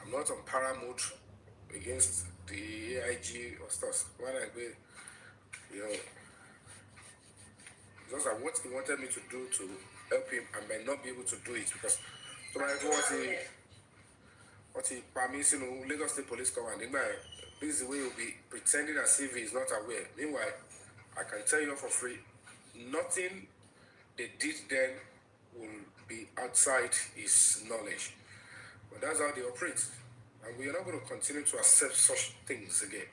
I'm not on para mode against the AIG or stuff. When I go, you know, those are what he wanted me to do to help him. I may not be able to do it because what he permits, Lagos State Police Command. This is the way he'll be pretending as if he's not aware. Meanwhile, I can tell you for free, nothing they did then will be outside his knowledge. But that's how they operate. And we are not going to continue to accept such things again.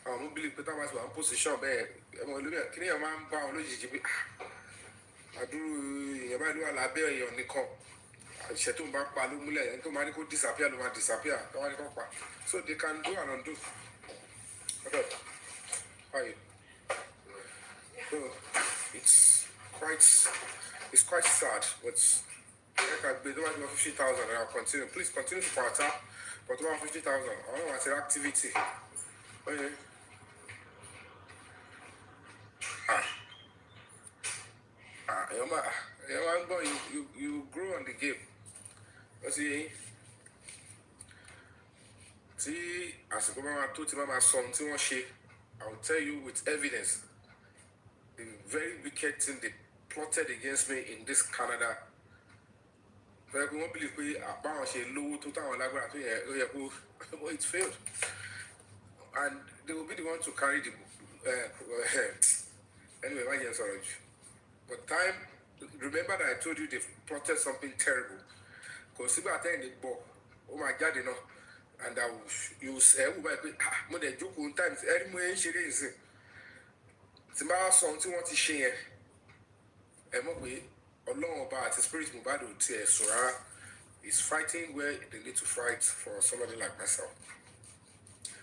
I don't believe that was one position there. Can you man bound logic? I do a label on the cop. I said to back Palumule and to Manico disappear, disappear. So they can do and undo. Okay. Right. So it's quite sad, but I can be doing 50,000 and I'll continue. Please continue to power tap, but 50,000. I don't want to activity. Okay. You grow on the game. See, as a woman, I told him my son, I will tell you with evidence the very wicked thing they plotted against me in this Canada. But I won't believe it failed. And they will be the one to carry the anyway, my sorry. But remember that I told you they plotted something terrible. Because if I tell the book, oh my God, and you say, mo de jókòó times ẹni mo ń ṣeré ìsìn tí n bá sọ ohun tí wọ́n ti ṣe yẹn ẹ mọ̀ pé ọlọ́run ọba àti spirit Mohbad ò tiẹ̀ sùn rárá is fighting where they need to fight for somebody like myself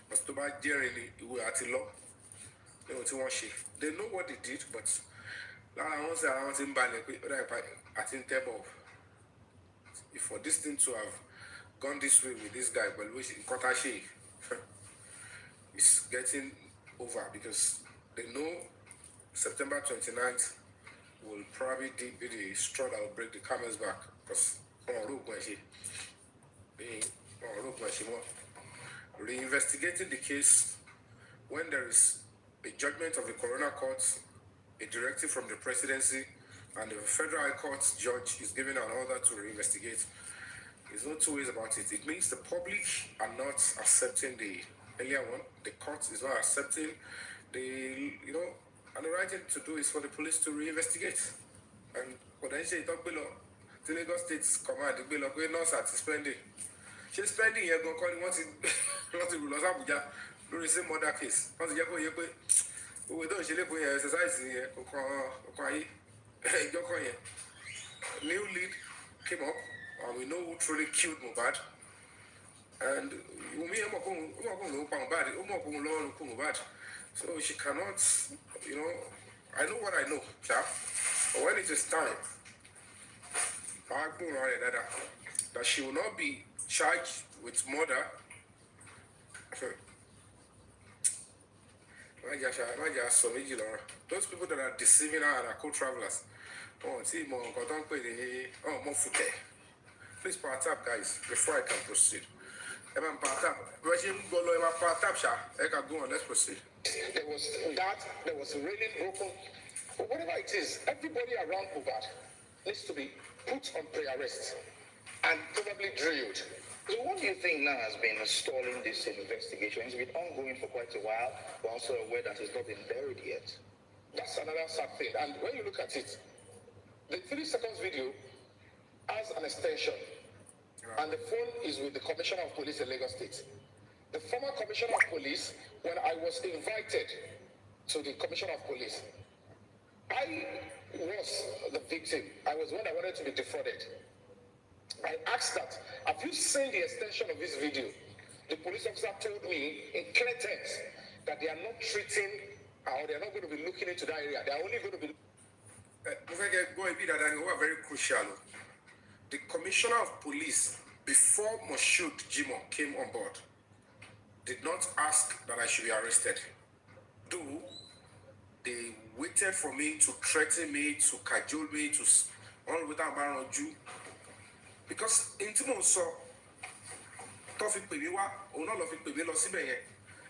but tó bá jẹ́rìí ni ìwé àti lọ ní ohun tí wọ́n ṣe they know what they did but lára wọn sì ara wọn ti ń balẹ̀ pé ó dà ìpa àti ń tẹ́ bọ̀ if for this thing to have gone this way with this guy pẹ̀lú nǹkan tá a ṣe is getting over because they know September 29th will probably be the straw that will break the camel's back because reinvestigating the case when there is a judgment of the coroner court, a directive from the presidency, and the federal high court judge is giving an order to reinvestigate. There's no two ways about it. It means the public are not accepting the earlier one. The court is not accepting and the right thing to do is for the police to reinvestigate. And potentially talk below the Lagos State's command, the bill of nurse at spending. She's spending here going to want to lose Abuja. Lórí same murder case. Wọ́n ti jẹ́ kó yẹ pé owó tó ń ṣe lẹ́kọ̀ọ́ yẹn exercise yẹn ọkàn ayé ìjọkọ̀ yẹn. New lead came up and we know who truly killed Mohbad. And Yomi Mohbad. So she cannot, I know what I know, chap. But when it is time, that she will not be charged with murder. Those people that are deceiving her and are co-travelers. Please part up, guys, before I can proceed. Go on, let's proceed. There was railing broken. But whatever it is, everybody around Mohbad needs to be put on pre-arrest and probably drilled. So what do you think now has been stalling this investigation? It's been ongoing for quite a while. We're also aware that it's not been buried yet. That's another sad thing. And when you look at it, the 3 seconds video has an extension. And the phone is with the Commissioner of Police in Lagos State. The former Commissioner of Police, when I was invited to the Commissioner of Police, I was the victim. I was one that wanted to be defrauded. I asked that, have you seen the extension of this video? The police officer told me in clear terms that they are not treating or they are not going to be looking into that area. They are only going to be... very crucial. The Commissioner of Police, before Moshood Jimo came on board, did not ask that I should be arrested. Though they waited for me to threaten me, to cajole me, to all without Baron Jew. Because Intimo saw Tofik Pebiwa, or not of it,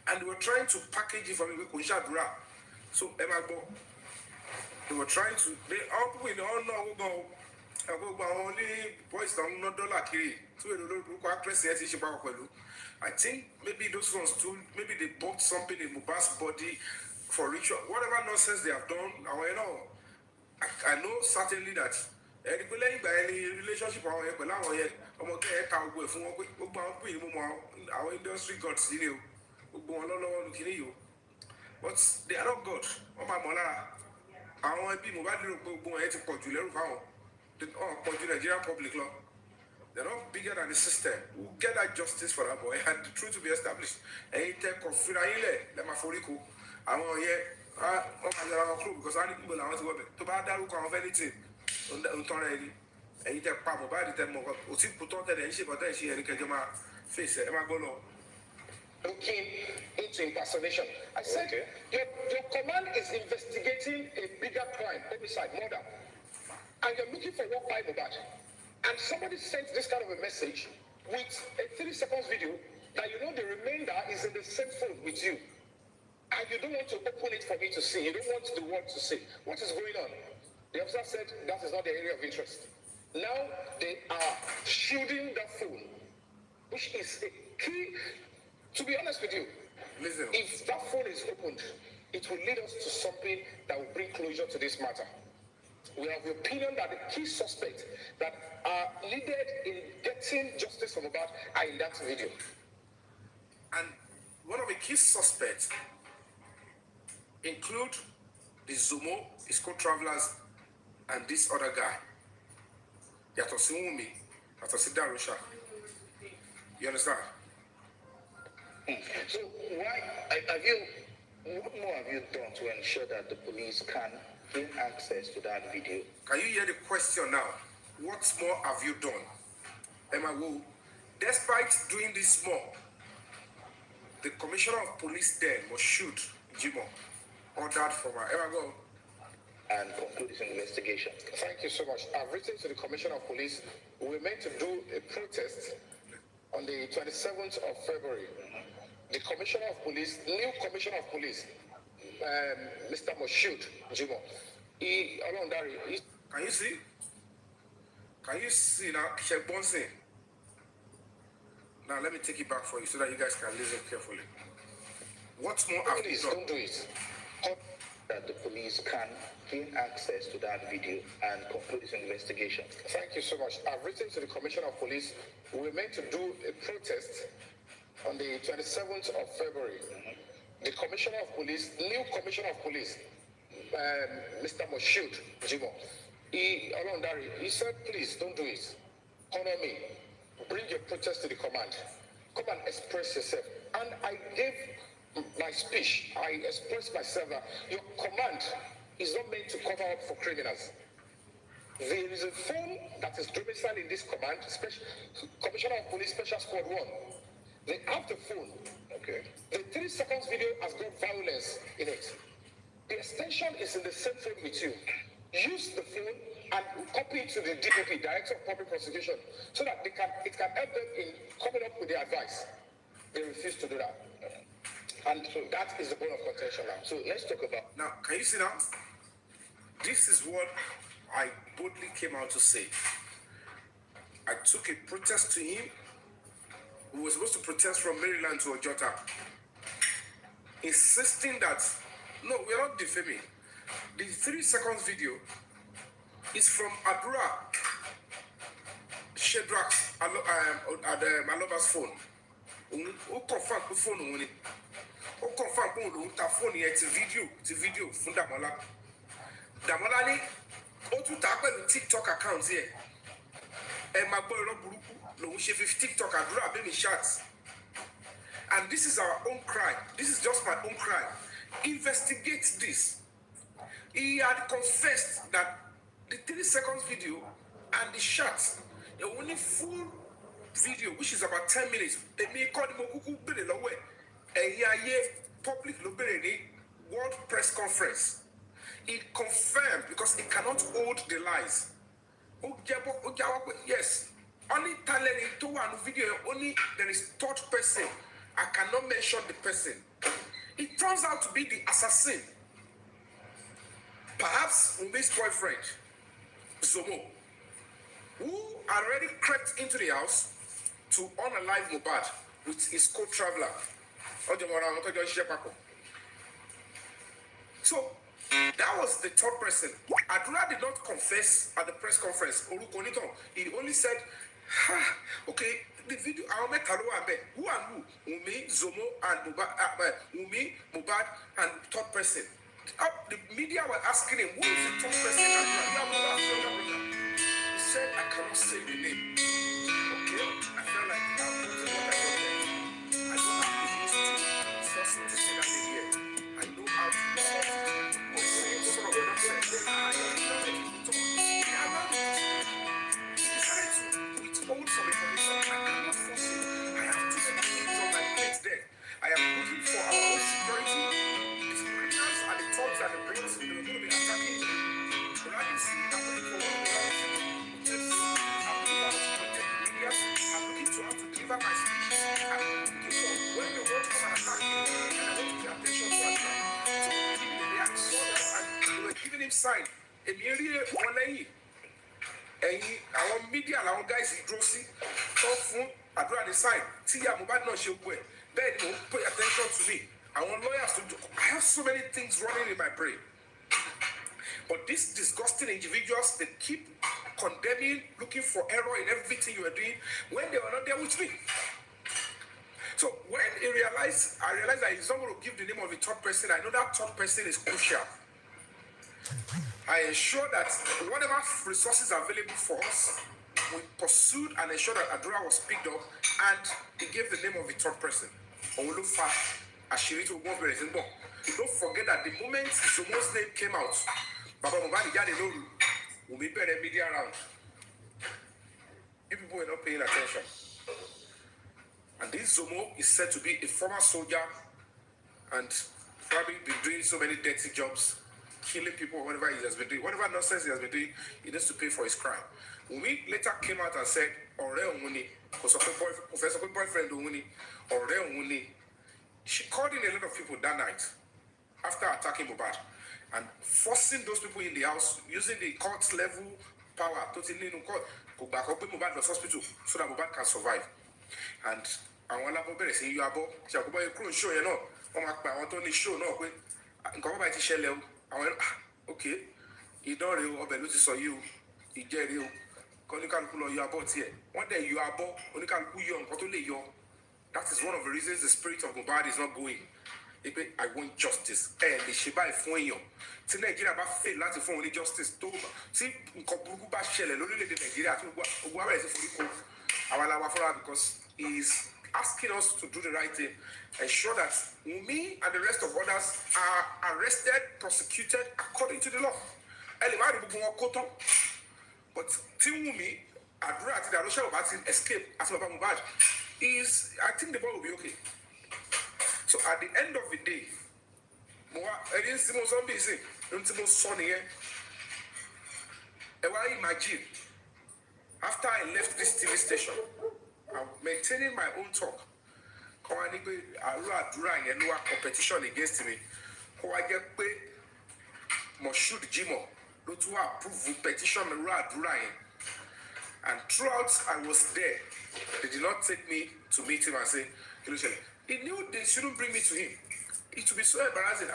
and they were trying to package it for me with Adura. So, they were trying to, they all know who go. Only boys don't know dollar kiri. I think maybe those ones too, maybe they bought something in Mohbad's body for ritual, whatever nonsense they have done. I know certainly that any relationship our industry gods, but they are not God. I want people the Nigerian public law. They're not bigger than the system. We'll get that justice for that boy and the truth to be established. And he take off let my follicle. I want crew because I need people I want to work to buy that look of anything. And he take part about it and more. Put on the issue, but then she had to face it. Looking into impersonation. I said, your command is investigating a bigger crime, homicide, murder. And you're looking for one by Mohbad. And somebody sent this kind of a message with a 3 seconds video that the remainder is in the same phone with you. And you don't want to open it for me to see. You don't want the world to see. What is going on? The officer said that is not the area of interest. Now they are shielding the phone, which is a key. To be honest with you, listen, if that phone is opened, it will lead us to something that will bring closure to this matter. We have the opinion that the key suspects that are needed in getting justice from Mohbad are in that video. one of the key suspects include the Zomo, his co-travelers, and this other guy. Omowummi, Darusha. You understand? So what more have you done to ensure that the police can gain access to that video? Can you hear the question now? What more have you done? Emma Wu, despite doing this more, the commissioner of police then must shoot Jimo, ordered from her. Emma, go. And conclude this investigation. Thank you so much. I've written to the Commissioner of Police. We were meant to do a protest on the 27th of February. The Commissioner of Police, new Commissioner of Police, Mr. Moshood Jimo, Can you see? Can you see now? Check Bonsi. Now let me take it back for you so that you guys can listen carefully. What's more have you done? Don't do it. That the police can gain access to that video and conclude this investigation. Thank you so much. I've written to the Commissioner of Police. We were meant to do a protest on the 27th of February. The Commissioner of Police, new Commissioner of Police, Mr. Moshood Jimo, he said, please don't do it. Honor me. Bring your protest to the command. Come and express yourself. And I gave my speech. I expressed myself that your command is not meant to cover up for criminals. There is a phone that is domiciled in this command, Commissioner of Police Special Squad 1. They have the phone. Okay. The 3 seconds video has got violence in it. The extension is in the same phone with you. Use the phone and copy it to the DPP, Director of Public Prosecution, so that it can help them in coming up with the advice. They refuse to do that. And so that is the bone of contention now. So let's talk about... Now, can you see now? This is what I boldly came out to say. I took a protest to him. We were supposed to protest from Maryland to Ojota, insisting that, no, we are not defaming. The 3 seconds video is from Adura, Shedrack's, Aloba's phone. Who confirmed the phone? Who confirmed the phone? It's a video from Damola. Damola ni o tún ta pẹ̀lú TikTok account here. My boy Buruku, she 50 TikTok Adura baby shots. And this is our own crime. This is just my own crime. Investigate this. He had confessed that the 3 seconds video and the shots, the only full video, which is about 10 minutes, public World Press Conference. It confirmed because it cannot hold the lies. Yes, only talent to one video, only there is third person. I cannot mention the person. It turns out to be the assassin. Perhaps Ummi's boyfriend, Zomo, who already crept into the house to unalive Mohbad with his co-traveler. So that was the third person. Adura did not confess at the press conference. He only said, okay, the video, who and who? Ummi, Zomo, and Ummi, Mohbad, and third person. The media were asking him, who is the third person? He said, I cannot say the name. Okay, I felt like I'm putting what I got there. I don't have to use to force him to say that name here. I know how to do it. The same sort of nonsense. He decided to withhold some information. I cannot force him. I have too many things on my plate there. I am looking for our own security. And the thugs and the brains, they were going to be attacking me. But I didn't see, I'm looking for one of the I'm looking for how to protect the media. I'm looking to how to deliver my speech. I'm looking for when they want to come and attack me, and I want to pay attention to that. So immediately I saw that, and they were giving him sign. Immediately, our media, our guys, Hidrosi, Tofu, Adura, the sign. See, I'm about not sure where. Then you pay attention to me. I want lawyers to do. I have so many things running in my brain. But these disgusting individuals, they keep condemning, looking for error in everything you are doing when they were not there with me. So when I realized that he's not going to give the name of the third person, I know that third person is crucial. I ensure that whatever resources are available for us, we pursued and ensured that Adura was picked up, and he gave the name of the third person. Don't forget that the moment Zomo's name came out, Baba Mubadi will be better media around. You people were not paying attention. And this Zomo is said to be a former soldier and probably been doing so many dirty jobs, killing people, whatever he has been doing, whatever nonsense he has been doing, he needs to pay for his crime. Omowummi later came out and said, Professor boyfriend Omowummi, she called in a lot of people that night after attacking Mohbad and forcing those people in the house using the court level power to go back up Mohbad was hospital so that Mohbad can survive. And àwọn alábọ̀bẹ̀rẹ̀ sí yọ abọ́ tí àkóbá yẹ kúrò show yẹn náà wọ́n máa pa àwọn tó ní show náà pé nǹkan bábà ti ṣẹlẹ̀ o àwọn ẹ̀rọ ok idán rèé o ọbẹ̀ ló ti sọ yìí o ìjẹ́ rèé o kọ́ oníkàlùkù lọ yọ abọ́ tiẹ̀ wọ́n dẹ̀ yọ abọ́ oníkàlùkù yọ nǹkan tó lè yọ. That is one of the reasons the spirit of Mohbad is not going. I want justice. Lè ṣe báyìí fún èèyàn tí Nàìjíríà bá fail láti fún òun ní justice tó tí nǹkan burúkú bá ṣẹlẹ̀ lórílẹ̀‐èdè Nàìjíríà tí gbogbo abẹ́rẹ́ sí forí kó àwọn aláwa fúnra because he is asking us to do the right thing, ensure that me and the rest of others are arrested, prosecuted according to the law. But Omowummi, Adura àti Darosha Baba ti escape as Baba Mohbad is, I think the boy will be okay. So at the end of the day, imagine after I left this TV station, I'm maintaining my own talk. Adura and no competition against me. I get paid Moshood Jimo, not to approve petition Adura. And throughout I was there, they did not take me to meet him and say, he knew they shouldn't bring me to him. It would be so embarrassing.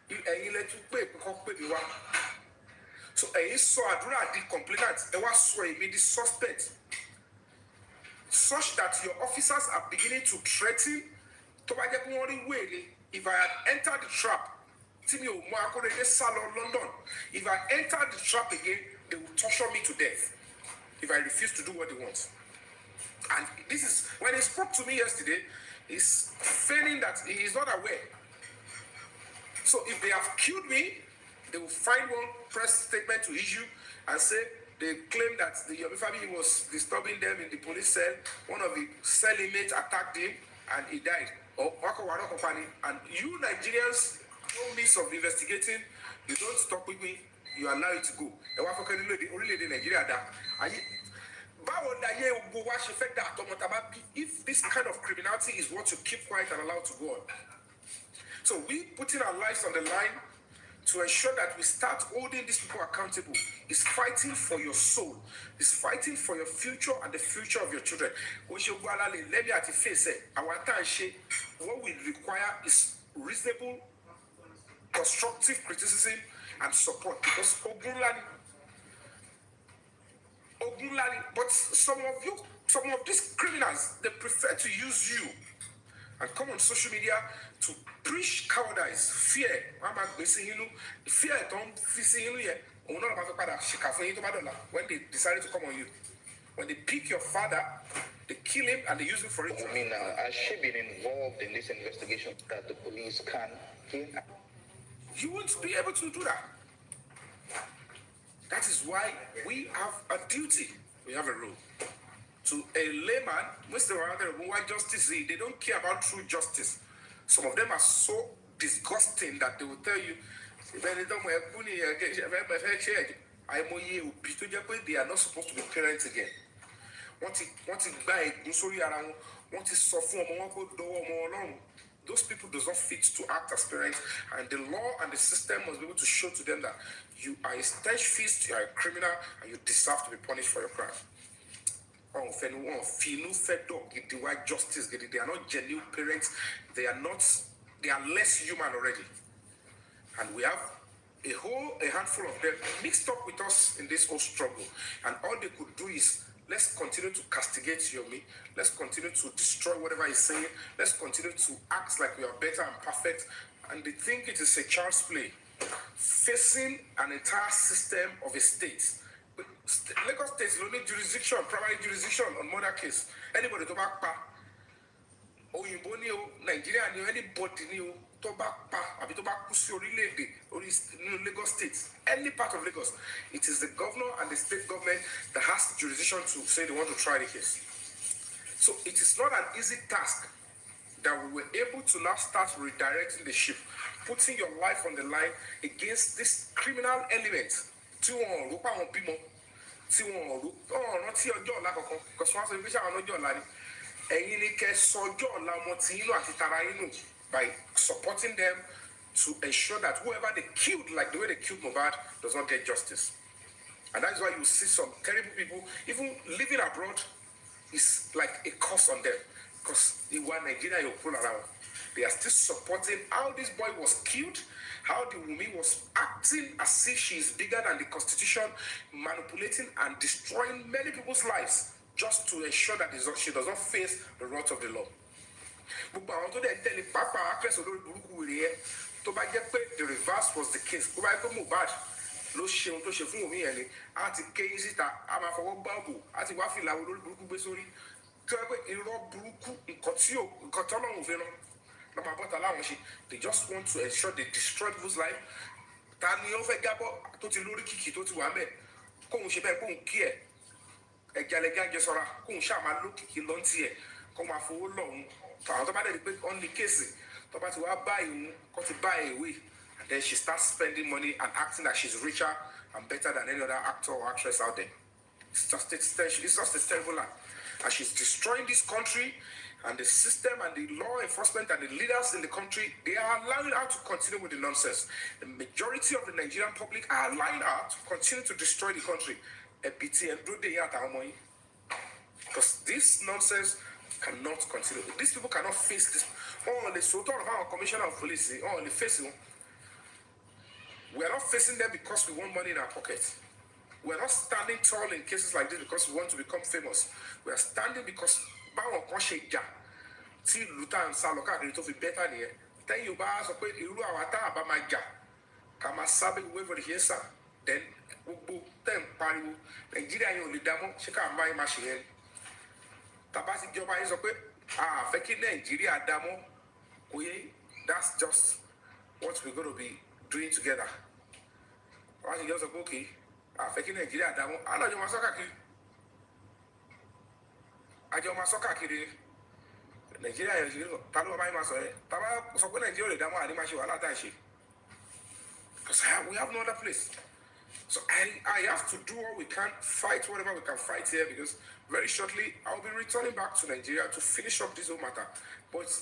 He let you pay because so he saw Adura the complainant, and was so the suspect. Such that your officers are beginning to threaten to if I had entered the trap, London, if I entered the trap again, they will torture me to death if I refuse to do what they want. And this is when he spoke to me yesterday, he's feigning that he is not aware. So if they have killed me, they will find one press statement to issue and say they claim that the Yomi Fabiyi was disturbing them in the police cell. One of the cell inmates attacked him and he died. And you Nigerians, no means of investigating, you don't stop with me, you allow it to go. If this kind of criminality is what you keep quiet and allow to go on. So we putting our lives on the line to ensure that we start holding these people accountable. It's fighting for your soul. It's fighting for your future and the future of your children. Let me at the face what we require is reasonable, constructive criticism and support. Because but some of these criminals, they prefer to use you and come on social media to preach cowardice, fear. Fear don't when they decided to come on you. When they pick your father, they kill him and they use him for it. I mean, has she been involved in this investigation that the police can hear? You won't be able to do that. That is why we have a duty. We have a role. To a layman, why justice, they don't care about true justice. Some of them are so disgusting that they will tell you, they are not supposed to be parents again. Those people does not fit to act as parents, and the law and the system must be able to show to them that you are a stench fist, you are a criminal, and you deserve to be punished for your crime. Justice, they are not genuine parents, they are less human already. And we have a handful of them mixed up with us in this whole struggle. And all they could do is Let's continue to castigate Yomi. Let's continue to destroy whatever he's saying. Let's continue to act like we are better and perfect. And they think it is a child's play. Facing an entire system of a state. Lagos State is only jurisdiction, primary jurisdiction on murder case. Anybody to back pa, Oyinbo ni o, Nigeria ni o, anybody ni o, to back pa, abi to back pussy orílẹ̀-èdè, Lagos State, any part of Lagos, it is the governor and the state government that has jurisdiction to say they want to try the case. So it is not an easy task that we were able to now start redirecting the ship, putting your life on the line against this criminal element. Tí wọ́n rò pa àwọn bímọ, tí wọ́n rò ọ̀ràn tí ọjọ́ ọ̀la kankan, because wọ́n sọ pé ṣé àwọn ọjọ́ ọ̀la ni. Ẹ̀yin ni kẹ́ sọ ọjọ́ ọ̀la ọmọ tí inú àti tara inú by supporting them to ensure that whoever they killed, like the way they killed Mohbad, does not get justice. And that's why you see some terrible people, even living abroad, is like a curse on them. Because in one Nigeria, you pull around. They are still supporting how this boy was killed, how the woman was acting as if she is bigger than the constitution, manipulating and destroying many people's lives just to ensure that she does not face the wrath of the law. The reverse was the case. Ló ṣe ohun tó ṣe fún omi yẹn ni a ti kéyìn síta a máa fọwọ́ gbáàbò a ti wá fìlà olórí burúkú gbé sórí tí wọ́n pé irọ́ burúkú nǹkan tí Ọlọ́run ò fẹ́ rán lọ́mọ abọ́ta láwọn ṣe. They just want to ensure they destroy people's life. Ta ni ó fẹ́ jábọ́ tó ti lórí kìkì tó ti wà mẹ́ kóun ṣe bẹ́ẹ̀ kóun kí ẹ̀ ẹ̀jálẹ̀gá jẹ sọ́ra kóun ṣáà máa lókìkí lọ́ntì ẹ̀ kó máa fowó lọ́hùn àwọn tó bá dẹ̀ di pé ọ́n ní kéèsì tó bá ti wá báyìí kó ti báyìí ìwé. Then she starts spending money and acting like she's richer and better than any other actor or actress out there. It's just a terrible land. And she's destroying this country and the system and the law enforcement and the leaders in the country. They are allowing her to continue with the nonsense. The majority of the Nigerian public are allowing her to continue to destroy the country. Because this nonsense cannot continue. These people cannot face this. Oh, the Sultan of our Commissioner of Police, oh, they face it. We are not facing them because we want money in our pockets. We are not standing tall in cases like this because we want to become famous. We are standing because báwọn kan ṣe jà tí luta ń sá lọ káàkiri tó fi bẹ́tà nìyẹn. Tẹ́yìn ò bá sọ pé irú àwa tá a bá máa jà ká máa sábẹ́ wéwèrè yẹn sà. Then gbogbo tẹ́ ń pariwo Nàìjíríà yẹn ò lè dámọ́ ṣé ká máa ń máa ṣe yẹn. Tàbá ti jọba yẹn sọ pé a fẹ́ kí Nàìjíríà dámọ́ òye that's just what we're going to be doing together. Why you just okay? Faking Nigeria, I know you must I just must Nigeria, Talo by Maso, Taba, so when Nigeria, Damo, I didn't show a lot of shit. Because we have no other place. So I have to do what we can, fight whatever we can fight here, because very shortly I'll be returning back to Nigeria to finish up this whole matter. But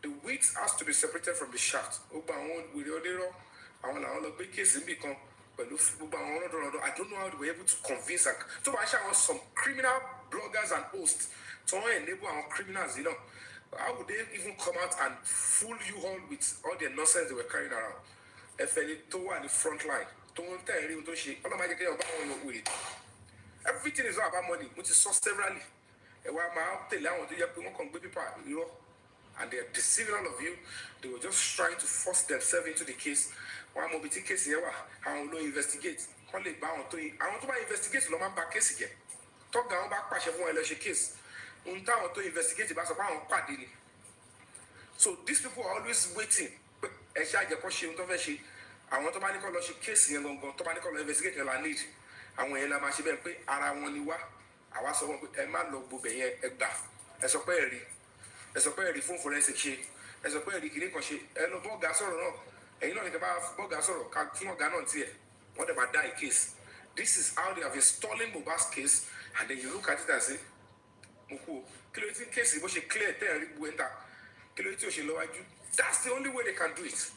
the wheat has to be separated from the shaft. I don't know how they were able to convince her. So I shall some criminal bloggers and hosts to enable our criminals, you know. How would they even come out and fool you all with all the nonsense they were carrying around? If any two at the front line, don't tell you to shit. Everything is all about money, which is so severally. And while my tell you people, you know, and they are deceiving all of you, they were just trying to force themselves into the case. One mobility case here, I will investigate. Call it bound to it. I want to investigate the back case again. Talk down back passion for election case. To investigate the back of our party. So these people are always waiting. I want to manage a case here, going to investigate the need. And when I must be I want you. I was a man look bubby egg. As a query. As a query phone forensic shit. As a query, Aloba gas or no. And you know about Bogasoro, can't here. What about that case? This is how they have installed Mohbad's case, and then you look at it and say, Muku, clearing case, it was a clear that's the only way they can do it.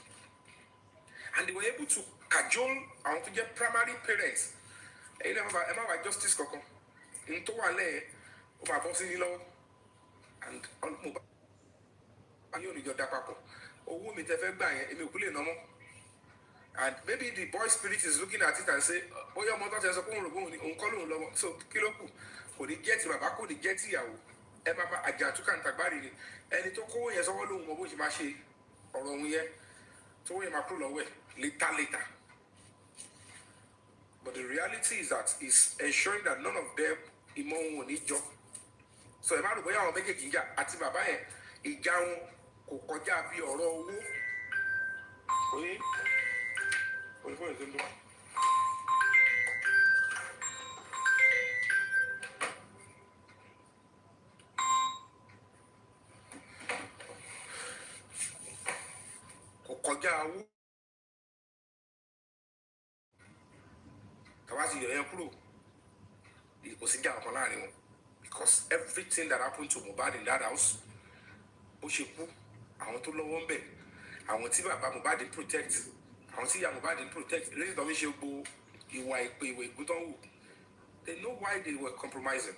And they were able to cajole and to get primary parents. And you know, about justice Coco. Into Wale, over bossing law, and on Mohbad. You only got that. Omowummi te fẹ́ gbà yẹn èmi ò kú lè nà mọ́ And maybe the boy spirit is looking at it and say, oh, your mother says, so kiloku, could he get him? Could he get you? Emma, I got to can't agree. And it took away as all of which mashi or on here. So we are away later. But the reality is that it's ensuring that none of them will need job. So, if I will make a giga at Babae, a gown, Kokoja be or row. Kokoja, Tawasi, your crew. It was in Japan because everything that happened to Mohbad in that house, Oshipu, I want to know one bit. I want to see Mohbad didn't protect. I want to see Mohbad didn't protect. They know why they were compromising.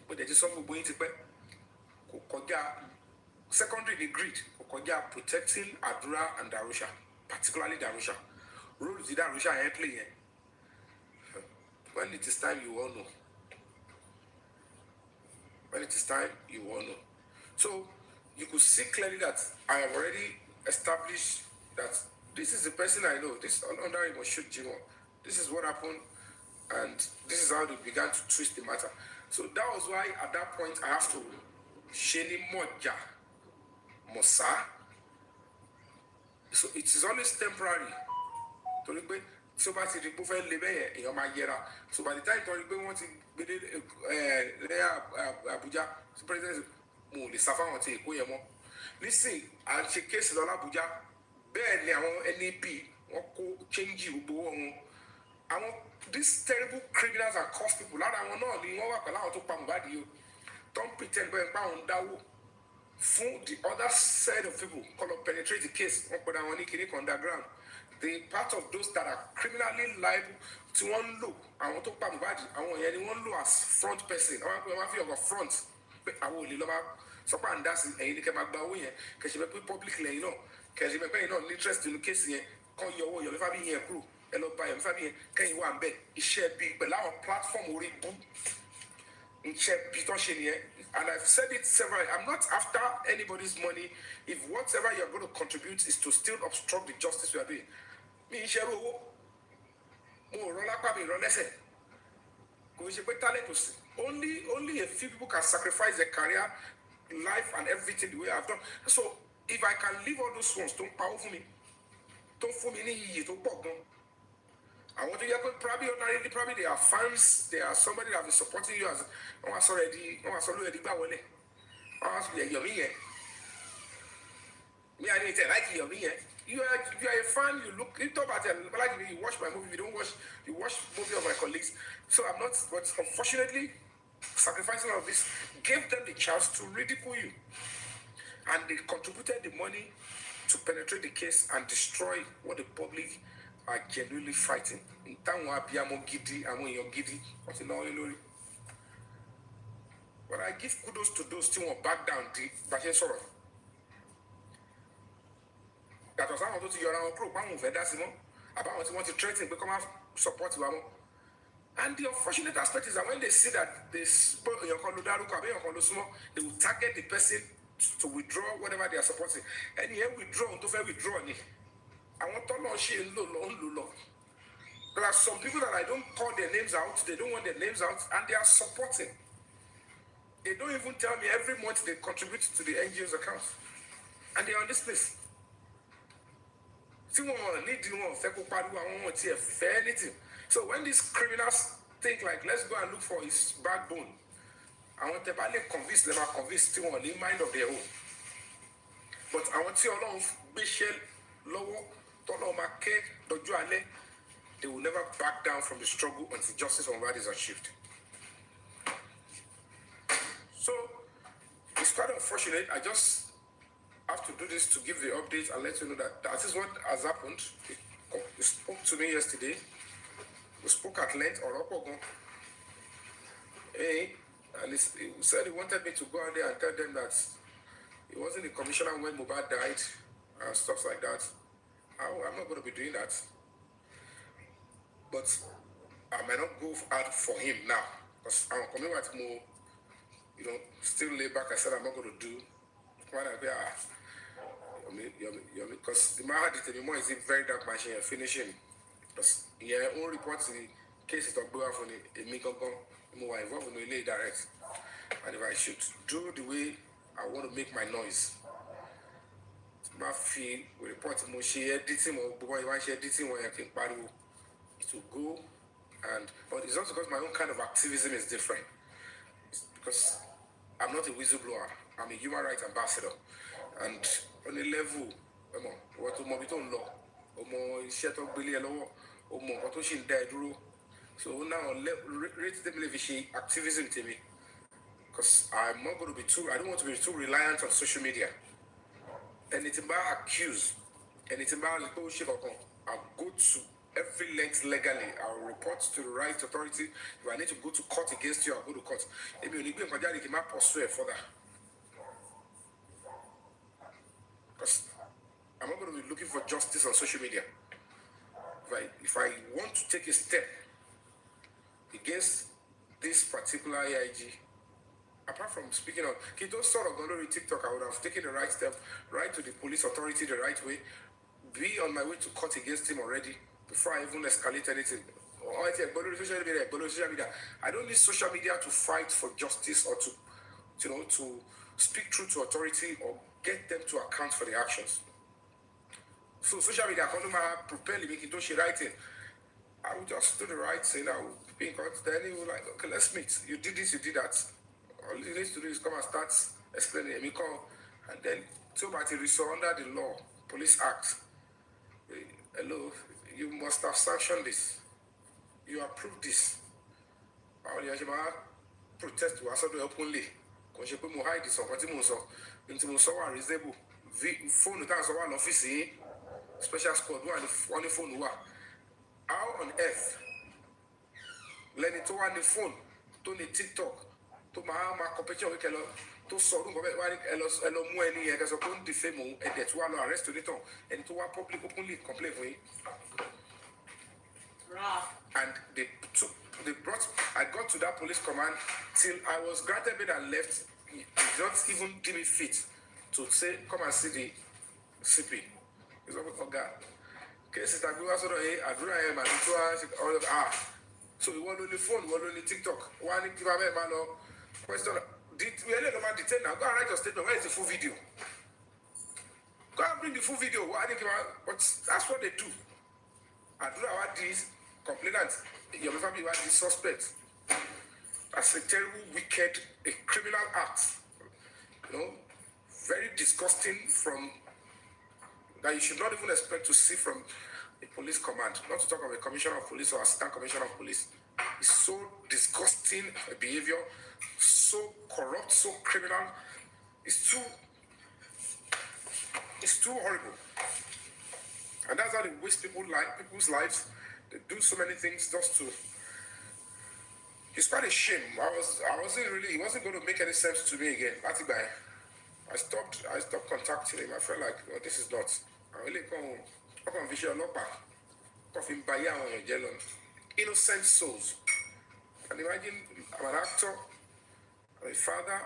But they just saw going to secondary degree, protecting Adura and Darusha, particularly Darusha. Rules did Darusha play. When it is time, you all know. When it is time, you all know. So you could see clearly that I have already established that this is the person I know. This under him was shoot Jimo. This is what happened, and this is how they began to twist the matter. So that was why at that point I have to Sheni Moja Mosa. So it is always temporary. So by the so by the time Toribe wants to be Abuja, the president the Safa on take listen, and she case in Abuja, barely NEP, or change you. I want these terrible criminals and cost people. I want not the work allowed to come back you. Don't pretend going down that for the other side of people, call up penetrate the case, underground. The part of those that are criminally liable to one look, I want to pay bad. I want anyone look as front person. I want to feel of a front. I will love so and that's it. You can make that way because you make publicly, you know, because you make interest in the case here. Call your Fabiyi here, crew. Aloba, Fabiyi, can you want bet? It share big, but our platform will boom. It share big here. And I've said it several. I'm not after anybody's money. If whatever you're going to contribute is to still obstruct the justice we are doing. Me share only a few people can sacrifice their career, life, and everything the way I've done. So if I can leave all those ones, don't power for me. Don't for me, don't bog them. I want to hear probably they are fans, they are somebody that has been supporting you as already Yomi. Me, I didn't like Yomi. You are a fan, you look, you talk about it, like you watch my movie, you watch movie of my colleagues. So I'm not, but unfortunately, sacrificing all of this gave them the chance to ridicule you. And they contributed the money to penetrate the case and destroy what the public are genuinely fighting. In time, but I give kudos to those who won't back down the Bashin Soro. That was how to your own group. I want to threaten become support you. And the unfortunate aspect is that when they see that this they will target the person to withdraw whatever they are supporting. And here withdraw. I want to know. There are some people that I don't call their names out, they don't want their names out, and they are supporting. They don't even tell me every month they contribute to the NGO's accounts. And they're on this place. So when these criminals think like, let's go and look for his backbone, I want to convince them, convince them on the mind of their own. But I want to see a lot of Bishel, Lowo, they will never back down from the struggle until justice on right is achieved. So it's quite unfortunate. I just have to do this to give the update and let you know that that is what has happened. He spoke to me yesterday. We spoke at length on Opogon. And he said he wanted me to go out there and tell them that he wasn't the commissioner when Mohbad died and stuff like that. I'm not going to be doing that. But I might not go out for him now because I'm coming with more, still lay back. I said I'm not going to do. Because the man had it anymore is a very dark machine finishing. Because own reports the cases of Boa for a Mikon, more involved in the lay direct. And if I should do the way I want to make my noise, my fee will report more she editing or boy she editing when I can battle to go but it's also because my own kind of activism is different. It's because I'm not a whistleblower, I'm a human rights ambassador. And on a level, what more we don't know, or more shut up Billy or more what she died. So now rate them level activism to me. Because I'm not going to be I don't want to be too reliant on social media. Anything about accuse, anything about bullshit, I'll go to every length legally. I'll report to the right authority. If I need to go to court against you, I'll go to court. If you need to pursue further. Because I'm not going to be looking for justice on social media. If I want to take a step against this particular AIG, apart from speaking on those sort of going to TikTok, I would have taken the right step, right to the police authority the right way, be on my way to court against him already before I even escalate anything. I don't need social media to fight for justice or to speak truth to authority or get them to account for the actions. So social media, prepare making those writing. I will just do the right thing. I will be in court. Then he will like, okay, let's meet. You did this, you did that. All he needs to do is come and start explaining. And then so much is under the law, Police Act. Hello, you must have sanctioned this. You approved this. Protest to us openly. Because you put more hide this or what you into Musawa reasonable. Phone that's one office, special squad one phone. How on earth? Let it to one the phone, to the TikTok, to my competition with to solve hello money as a con defame and that one arrest to the tongue and to one public openly complain for it. And I got to that police command till I was granted bail and left. He did not even give me fit to say, come and see the CP. He's like, oh God. Cases that go sort of Adura and so we want on the phone, we want on the TikTok. One give a man question. We are not about detain now. Go and write your statement. Where is the full video? Go and bring the full video. But that's what they do. Adura what these complainants, your family what these suspects. That's a terrible, wicked, a criminal act. Very disgusting that you should not even expect to see from a police command, not to talk of a commissioner of police or assistant commissioner of police. It's so disgusting a behavior, so corrupt, so criminal. It's too horrible. And that's how they waste people's lives. They do so many things just to. It's quite a shame. It wasn't going to make any sense to me again. I stopped contacting him. I felt like, oh, this is not. I really come vision Aloba. Coffee Baya on your jello. Innocent souls. And imagine I'm an actor, I'm a father,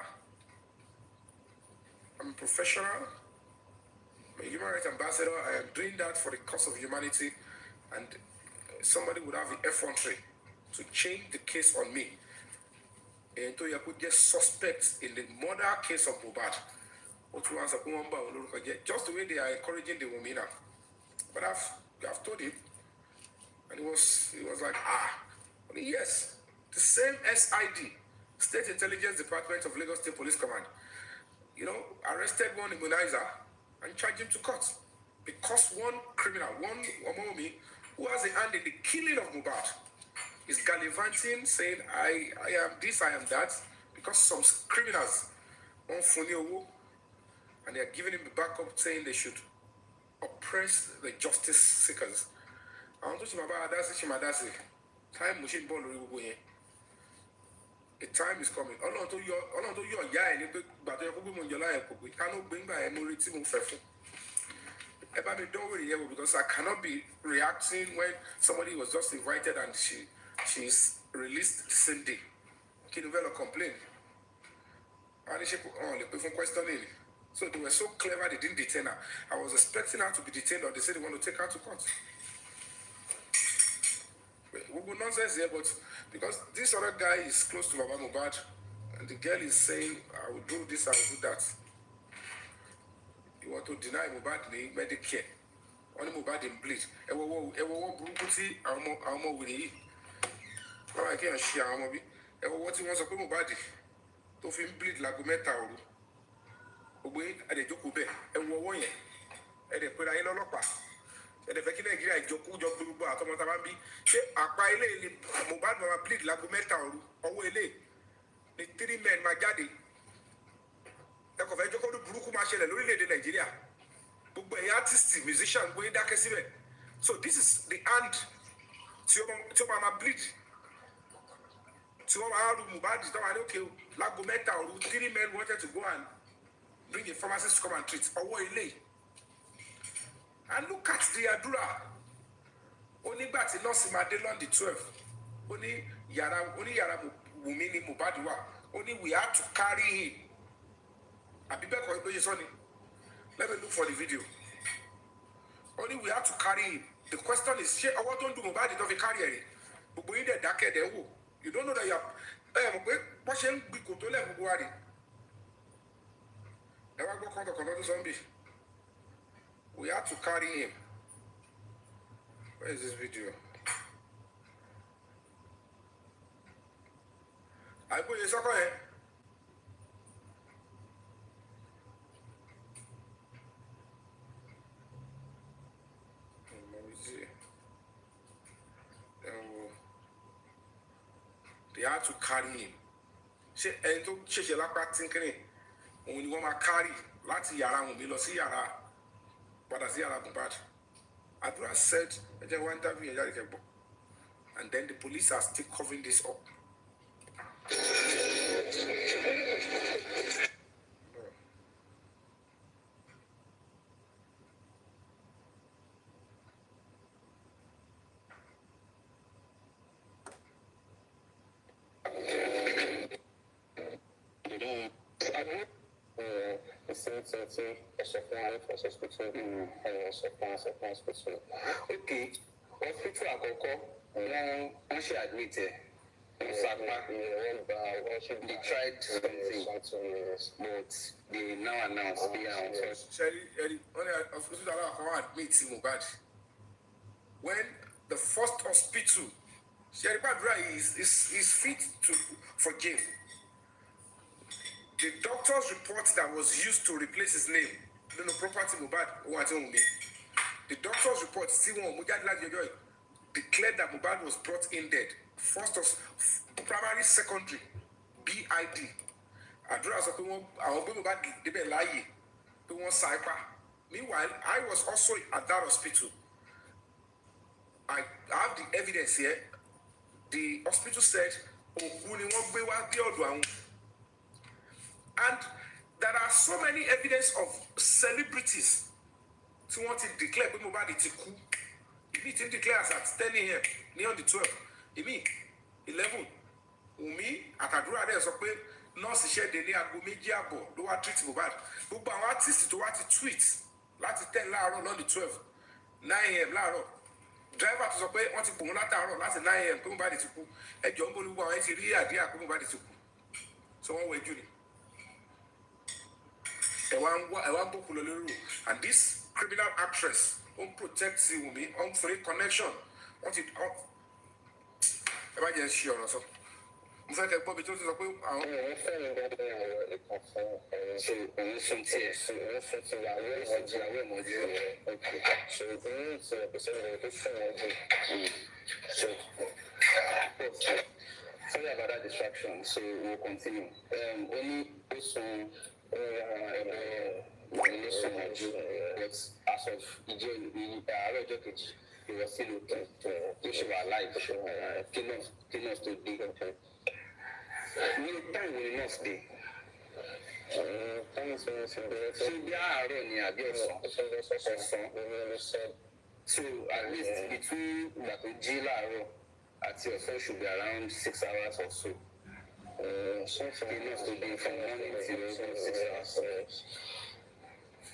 I'm a professional, I'm a human rights ambassador. I am doing that for the cause of humanity, and somebody would have the effrontery to change the case on me. And so you could get suspects in the murder case of Mohbad. Just the way they are encouraging the women now. But I've told him, and he was like, yes, the same SID, State Intelligence Department of Lagos State Police Command, arrested one immunizer and charged him to court because one criminal, one Omowummi, who has a hand in the killing of Mohbad, is gallivanting, saying, I am this, I am that, because some criminals on Funiowo, and they are giving him the backup saying they should oppress the justice seekers. I want to say, time machine ball. A time is coming. About me don't worry because I cannot be reacting when somebody was just invited and she's released the same day. Can you complain? And she put on the questioning. So they were so clever they didn't detain her. I was expecting her to be detained, or they said they want to take her to court. We nonsense here, but because this other guy is close to Baba Mohbad, and the girl is saying, I will do this, I will do that. You want to deny Mohbad the Medicare. Only Mohbad in bleed. Ewo Brukuti, Amo with it. I can't share Amobi. What he wants to put Mohbad to film bleed like Meta or Obey at the Jokube, and one year. And they put a yellow locker. And the Vekina Gira Joku Jokuba, Tomatambi, Akbaile, Mohbad bleed like Meta or Wele. The 3 men, my daddy. The Joko Bruku Marshall, and Nigeria. But artist, musician, going that so this is the end to my bleed. So Mohbad is not okay. Lagometa or 3 men wanted to go and bring a pharmacist to come and treat. And look at the Adura. Only but in Nosimadel on the 12th. Only Yara Wumini Mohbadwa. Only we had to carry him. Let me look for the video. Only we have to carry him. The question is, I want to do Mohbad of a carrier. But we need a darker there. You don't know that you have. We have to carry him. Where is this video? I put this okay. They had to carry him. She ento cheche la tinkering. When you want to carry, lati yara when we see yara, but as yara Mohbad. Adura said, and then the police are still covering this up. Okay, hospital àkọ́kọ́ wọ́n ṣe admit ẹ̀ they tried something but they now announced they are on first. When the first hospital, is fit for jail. The doctor's report that was used to replace his name, property Mohbad, the doctor's report declared that Mohbad was brought in dead. First of primary, secondary, BID. Adura Meanwhile, I was also at that hospital. I have the evidence here. The hospital said, and there are so many evidence of celebrities who want to declare Mohbad to coup. If it declares at 10 a.m. near on the 12th, it means 11. Umi at Adura there so nurse share the near Gomejabo, do what treat Mohbad. But our artists to what tweet, lati 10 on the 12th, 9 a.m. Laro. Driver to supply want to pull that out last 9 a.m. Mohbad to coup. A jumbo who want to read Mohbad to coup. So one way, Judy. And this criminal actress won't protect Yomi on free connection. What it emergency or so. In fact, I probably told you sorry about that distraction, so we'll continue. Only also but as of he was still okay. We should alive. Kill us to be okay. No time will not stay. Ṣé bí àárọ̀ ni àbí ọ̀sán? So at least between ìgbà tó jí láàárọ̀ àti ọ̀sán should be around 6 hours or so. It needs to be from morning till 6 hours.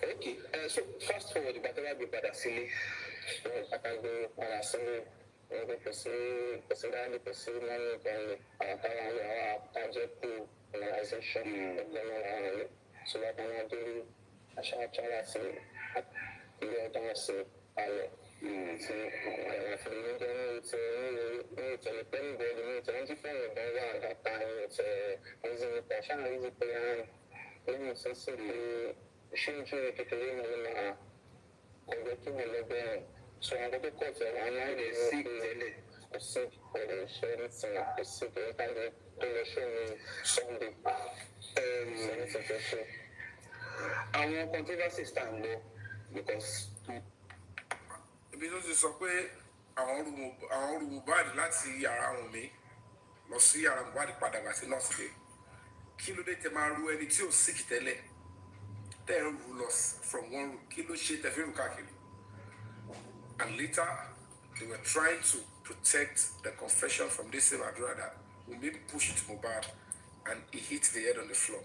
Okay, so fast forward ìgbà tó bá gbé padà sílé. Àtàgbé padà sílé. Personally, money can target to organization, so that I do a short chance to get down to all. So I'm going to call them online and seek the sick for the insurance and the sick and the donation Sunday. Àwọn controversies stand lọ because. Ibi tó ti sọ pé àwọn rú Mohbad láti yàrá Wùnmí lọ sí yàrá Mohbad padà wá sí nọ́ọ̀sì dé. Kí ló dé tẹ máa rú ẹni tí ò sick tẹ́lẹ̀? Tẹ́ ń rú lọ from one room. Kí ló ṣe tẹ fi rú káàkiri? And later, they were trying to protect the confession from this same Adura that Wunmi pushed Mohbad and he hit the head on the floor.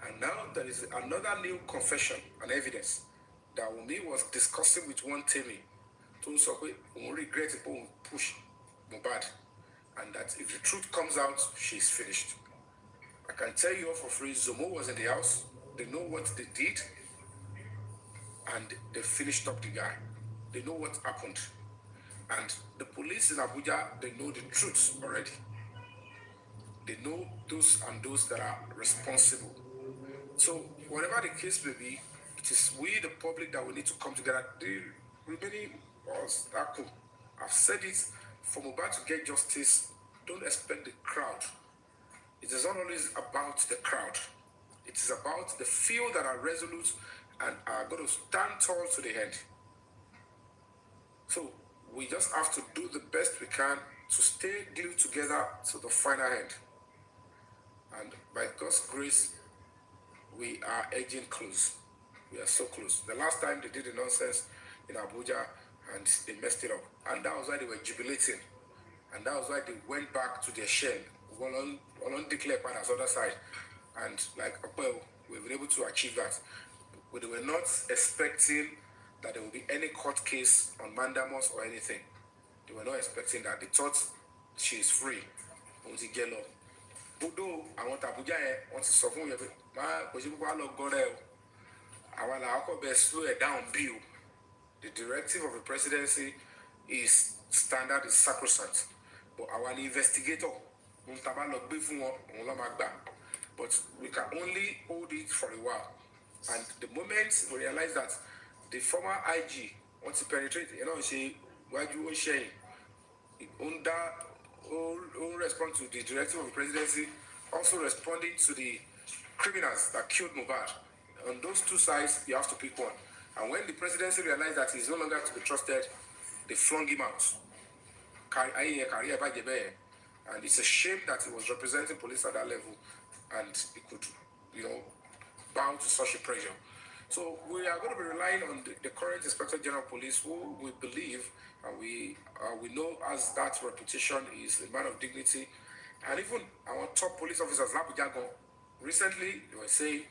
And now there is another new confession and evidence that Wunmi was discussing with one Temi to regret it, push Mohbad, and that if the truth comes out, she's finished. I can tell you all for free, Zomo was in the house, they know what they did, and they finished up the guy. They know what happened. And the police in Abuja, they know the truth already. They know those and those that are responsible. So whatever the case may be, it is we, the public, that we need to come together. The remaining was Aku. I've said it, for Mohbad to get justice, don't expect the crowd. It is not always about the crowd. It is about the few that are resolute and are going to stand tall to the end. So we just have to do the best we can to stay glued together to the final end. And by God's grace, we are edging close. We are so close. The last time they did the nonsense in Abuja and they messed it up. And that was why they were jubilating. And that was why they went back to their shell. One declared part as other side. And like, well, we were able to achieve that. But they were not expecting that there will be any court case on Mandamos or anything. They were not expecting that. They thought she is free. Although I want Abuja, want to suffer, I slow it down. Bill. The directive of the presidency is standard, is sacrosanct. But our investigator, but we can only hold it for a while. And the moment we realize that the former IG wants to penetrate, why do you share? Under all respond to the directive of the presidency, also responding to the criminals that killed Mohbad. On those two sides, you have to pick one. And when the presidency realized that he's no longer to be trusted, they flung him out. And it's a shame that he was representing police at that level and he could, bow to such a pressure. So we are going to be relying on the current Inspector General of Police, who we believe and we know as that reputation is a man of dignity. And even our top police officers, recently they were saying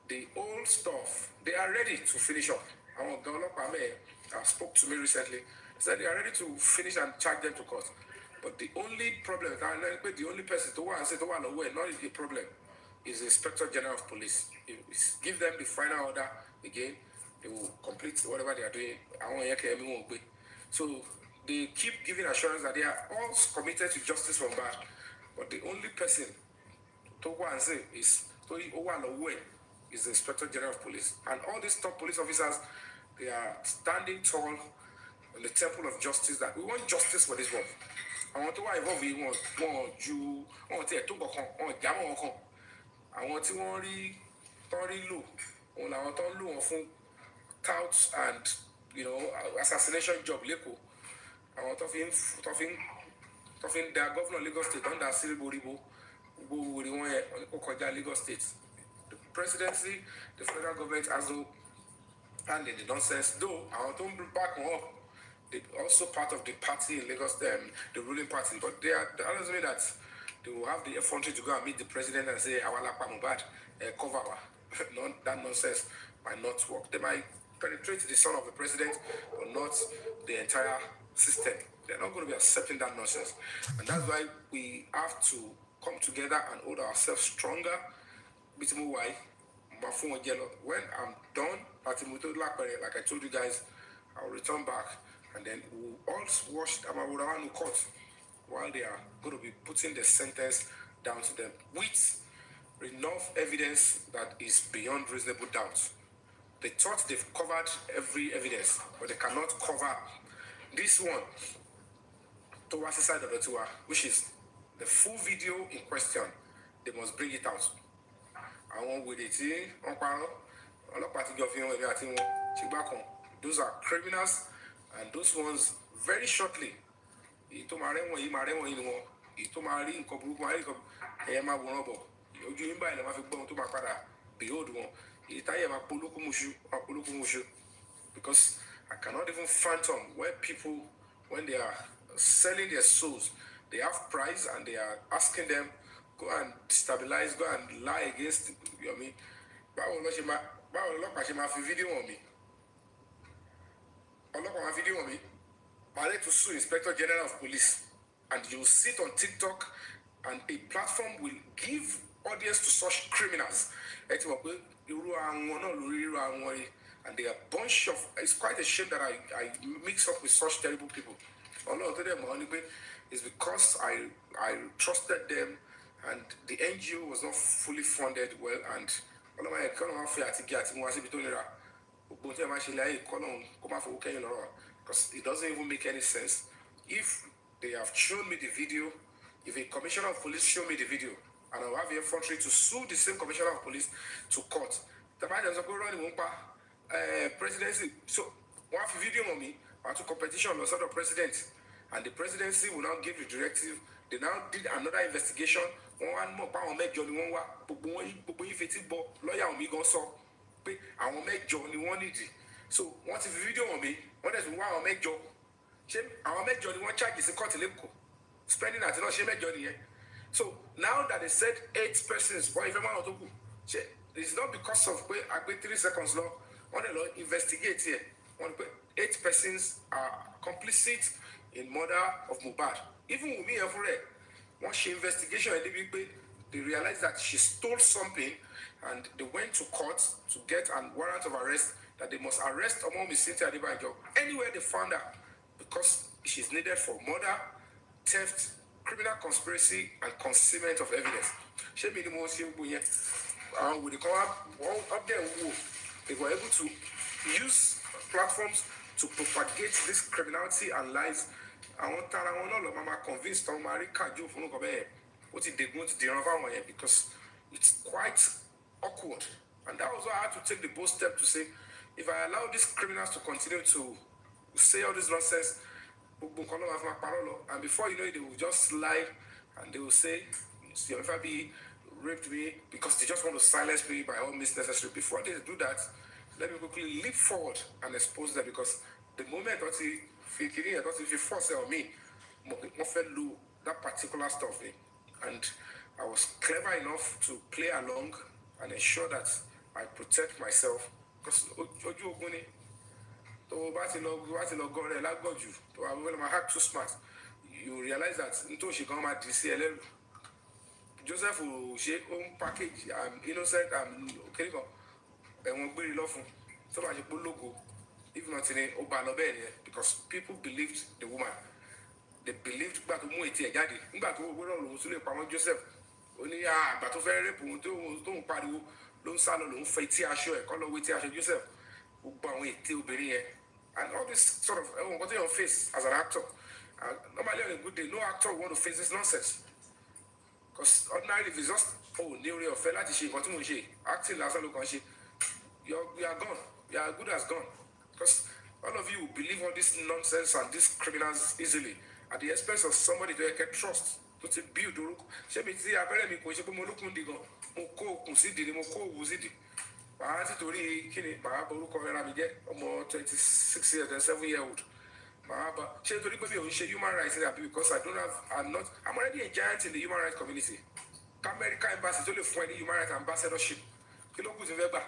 the old stuff, they are ready to finish up. Our governor spoke to me recently, said they are ready to finish and charge them to court. But the only problem, the only person to want to say, not the problem, is the Inspector General of Police. Give them the final order again, they will complete whatever they are doing. So they keep giving assurance that they are all committed to justice from that. But the only person to go and say is the Inspector General of Police. And all these top police officers, they are standing tall in the temple of justice, that we want justice for this world. I want to involve you, I want to touts and assassination job I want to their governor of Lagos State under Siriboribo, Lagos State. presidency, the federal government has no hand in the nonsense. Though I don't bring back more. They're also part of the party in Lagos, the ruling party. But that doesn't mean that they will have the effrontery to go and meet the president and say, "Our lapa mubad, cover our." That nonsense might not work. They might penetrate the son of the president, but not the entire system. They're not going to be accepting that nonsense. And that's why we have to come together and hold ourselves stronger. When I'm done, like I told you guys, I'll return back and then we'll all watch Amawurawan court while they are going to be putting the sentence down to them with enough evidence that is beyond reasonable doubt. They thought they've covered every evidence, but they cannot cover this one towards the side of the tour, which is the full video in question. They must bring it out. I want with it. Those are criminals, and those ones very shortly. Because I cannot even fathom where people, when they are selling their souls, they have price and they are asking them, go and stabilize, go and lie against Yomi. Video on me. Video on me. To sue Inspector General of Police, and you sit on TikTok, and a platform will give audience to such criminals. And they are a bunch of. It's quite a shame that I mix up with such terrible people. It's because I trusted them, and the NGO was not fully funded well, and because it doesn't even make any sense. If they have shown me the video, if a commissioner of police show me the video, and I'll have the effrontery to sue the same commissioner of police to court, the man doesn't go running presidency. So one have a video on me, or to competition on the side of president, and the presidency will now give the directive. They now did another investigation. One more power make Johnny one wa, lawyer on me go so. I will make Johnny one it. So once the video on me, what is why I'll make Joe? I'll make Johnny one charge is a court spending at no shame Johnny. So now that they said 8 persons, why everyone out of it's not because of where I wait 3 seconds law. When the law investigate here, 8 persons are complicit in murder of Mohbad. Even with me every once she investigation they realized that she stole something, and they went to court to get a warrant of arrest that they must arrest Omowummi anywhere they found her, because she's needed for murder, theft, criminal conspiracy, and concealment of evidence. She made the most with the cover up there, they were able to use platforms to propagate this criminality and lies. I want to convince Tom Marie Kajo for what they go to the because it's quite awkward. And that was why I had to take the bold step to say, if I allow these criminals to continue to say all this nonsense, and before you know it, they will just lie and they will say, Fabiyi raped me, because they just want to silence me by all means necessary. Before they do that, let me quickly leap forward and expose them, because the moment that if you force it on me, that particular stuff. And I was clever enough to play along and ensure that I protect myself. Because my heart too smart. You realize that until she come at DCL, Joseph will shake home package. I'm innocent, I'm okay. I won't be lawful. So I should logo. If not in Obalobel, because people believed the woman. They believed back to Moiti Daddy. Back to Joseph. Only but to very don't party, don't salon, don't fight show, color with Joseph. And all this sort of what on your face as an actor. Normally on a good day, no actor want to face this nonsense. Because ordinarily if it's just Neri or fella acting last look on she, you are gone. You are good as gone. Because all of you believe all this nonsense and these criminals easily at the expense of somebody to get trust. tó ti build orúkọ ṣé mi tí abẹ́rẹ́ mi kò ṣe pé mo lókun di gan mo kó okùn sídìí ni mo kó òwú sídìí màá títorí kí ni màá bọ orúkọ ara mi jẹ́ ọmọ 26 years and 7 year old màá bá ṣé nítorí pé mi ò ń ṣe human rights àbí because I'm already a giant in the human rights community American embassy tó lè fún ẹ ní human rights ambassadorship kí ló kù tí fẹ́ gbà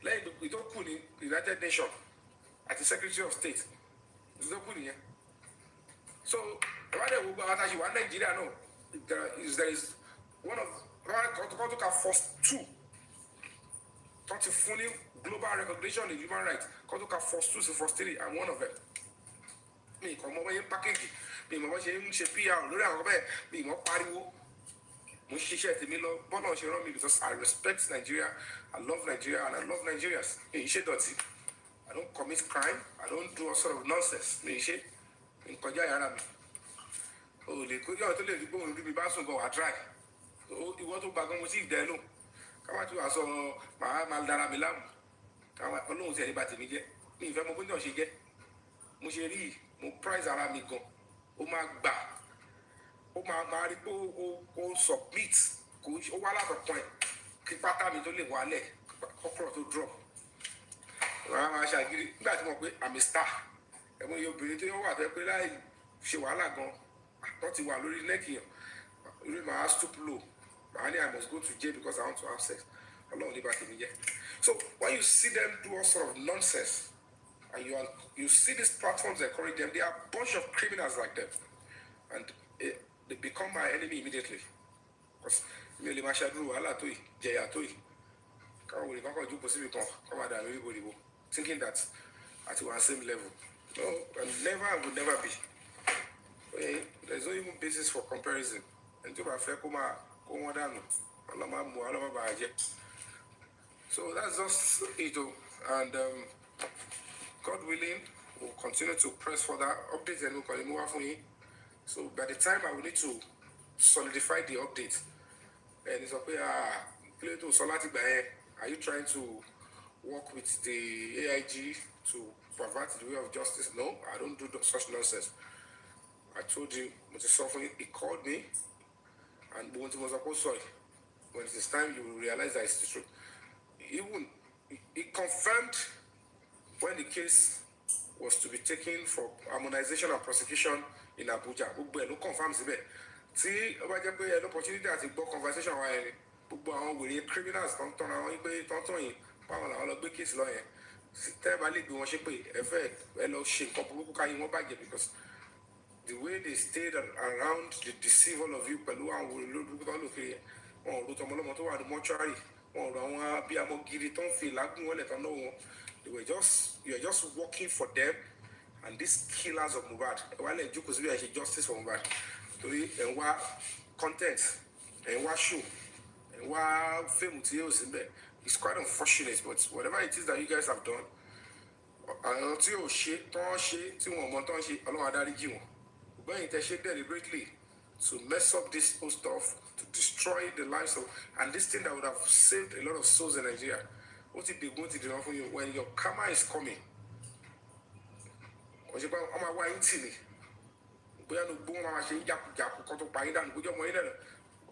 lẹ́yìn ìtókù ní United Nations àti Secretary of State ìtókù nìyẹn so ìwádìí gbogbo àwọn àtàṣe wà Nàìjíríà náà there is one of kọ́ńtùkà first two tó ti fún ní global recognition in human rights kọ́ńtùkà first two to first three I'm one of them mi kàn mọ bẹ́ẹ̀ pákéjì mi mọ bọ́ ṣe ń ṣe PR lórí àwọn bẹ́ẹ̀ mi mọ pariwo mo ṣiṣẹ́ tèmi lọ bọ́lá ṣe rán mi because I respect Nigeria I love Nigeria and I love Nigerians èyí ṣe dọ̀tí I don't commit crime I don't do all sort of nonsense mi ṣe nkọjá yàrá mi o lè kó yàrá tó lè fi gbóhùn rí mi bá sùn gan wà dry ìwọ tó gba gan mo sì dẹ lò káwá tó wà sọ màá dára mi láàmú káwá Ọlọ́run ti ẹ̀ nígbà tèmi jẹ́ mi ìfẹ́ mo bó náà ṣe jẹ́ mo ṣe rí mo price ara mi gan ó máa gbà ó máa rí pé ó submit kò ó wá látọ̀pọ̀ ẹ̀ kí pátá mi tó lè wálẹ̀ kọ́kọ́rọ̀ tó drop wàá máa ṣàgírí nígbà tí mo pé àmì star ẹ̀mọ́ iye obìnrin tó wà tó pé láì ṣe wàhálà gan wọ́n ti wà lórí nẹ́ẹ̀kì yàn lórí màá stoop low màá ní I must go to jail because I want to have sex Ọlọ́run ní bá tèmi jẹ́ so when you see them do all sort of nonsense and you see these platforms encourage them they are a bunch of criminals like them and they become my enemy immediately because mi ò lè máa ṣàdúró wàhálà tó yìí jẹyà tó yìí káwọn wòlé kọ́kọ́ jókòó síbi kan kọ́ máa dà lórí ìbòdìbò thinking that at our same level no and never and will never be there is no even basis for comparison ẹni tó bá fẹ́ kó wọ́n dànù ọlọ́mọ mú ọlọ́mọ bàá jẹ́ so that's just it and God willing we'll continue to press for that update and we'll continue move for you. So by the time I will need to solidify the update, and it's okay. Play to Solati Bae. Are you trying to work with the AIG to pervert the way of justice? No, I don't do such nonsense. I told you, Mr. Suffering, he called me, and when it is time, you will realize that it's the truth. He confirmed when the case was to be taken for harmonization and prosecution in Abuja. Gbogbo ẹ̀ ló confirm síbẹ̀. Tí ó bá jẹ́ pé ẹ ní opportunity àti gbọ́ conversation wa yẹn gbogbo àwọn wèrè criminals tó ń tọ́ra wọn pé tó ń tọ́ yìí báwọn làwọn lọ gbé case lọ yẹn. Tẹ́ ẹ bá lè gbé wọn ṣe pé ẹ fẹ́ ẹ lọ ṣe nǹkan burúkú káyé wọn bàjẹ́ because the way they stayed around the deceive all of you pẹ̀lú àwọn wèrè lórúkọ tó ń lò kiri yẹn wọn ò ro tọmọlọmọ tó wà ní mortuary wọn ò ro àwọn abiyamọ gidi tó ń fi ìlágùn wọlé tán náà wọn. You were just working for them and these killers of Mohbad. While you could see justice for Mohbad. Torí ẹ wá content, ẹ wá show, ẹ wá fame tí yóò sí bẹ́ẹ̀. It's quite unfortunate, but whatever it is that you guys have done, àwọn tí yóò ṣe, tán ṣe, tí wọn mọ tán ṣe, Ọlọ́run adáríjì wọn. But you ṣe deliberately to mess up this whole stuff, to destroy the lives of, and this thing that would have saved a lot of souls in Nigeria. What if they go to do for you when your karma is coming? Because you I'm a wine tea. We are no boom, I say, Jack, cut up by that, good your money.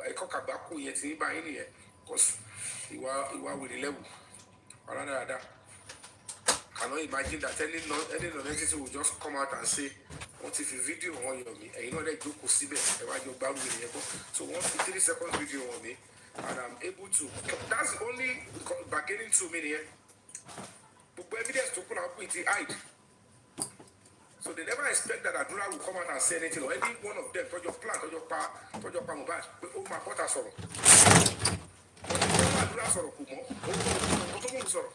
I cock a back yet in by any because you are with the level. Another cannot imagine that any non-entity will just come out and say, what if a video on Yomi? And you know that you could see it about your bad with you. So 1 seconds video on me. And I'm able to. That's only bargaining to me here. But evidence to put up with the hide. So they never expect that Adura will come out and say anything or any one of them touch your plant, touch your power, touch your palm back. But oh my God, that's all. Adura sọ̀rọ̀ kù mọ́. Ó tó mú sọ̀rọ̀.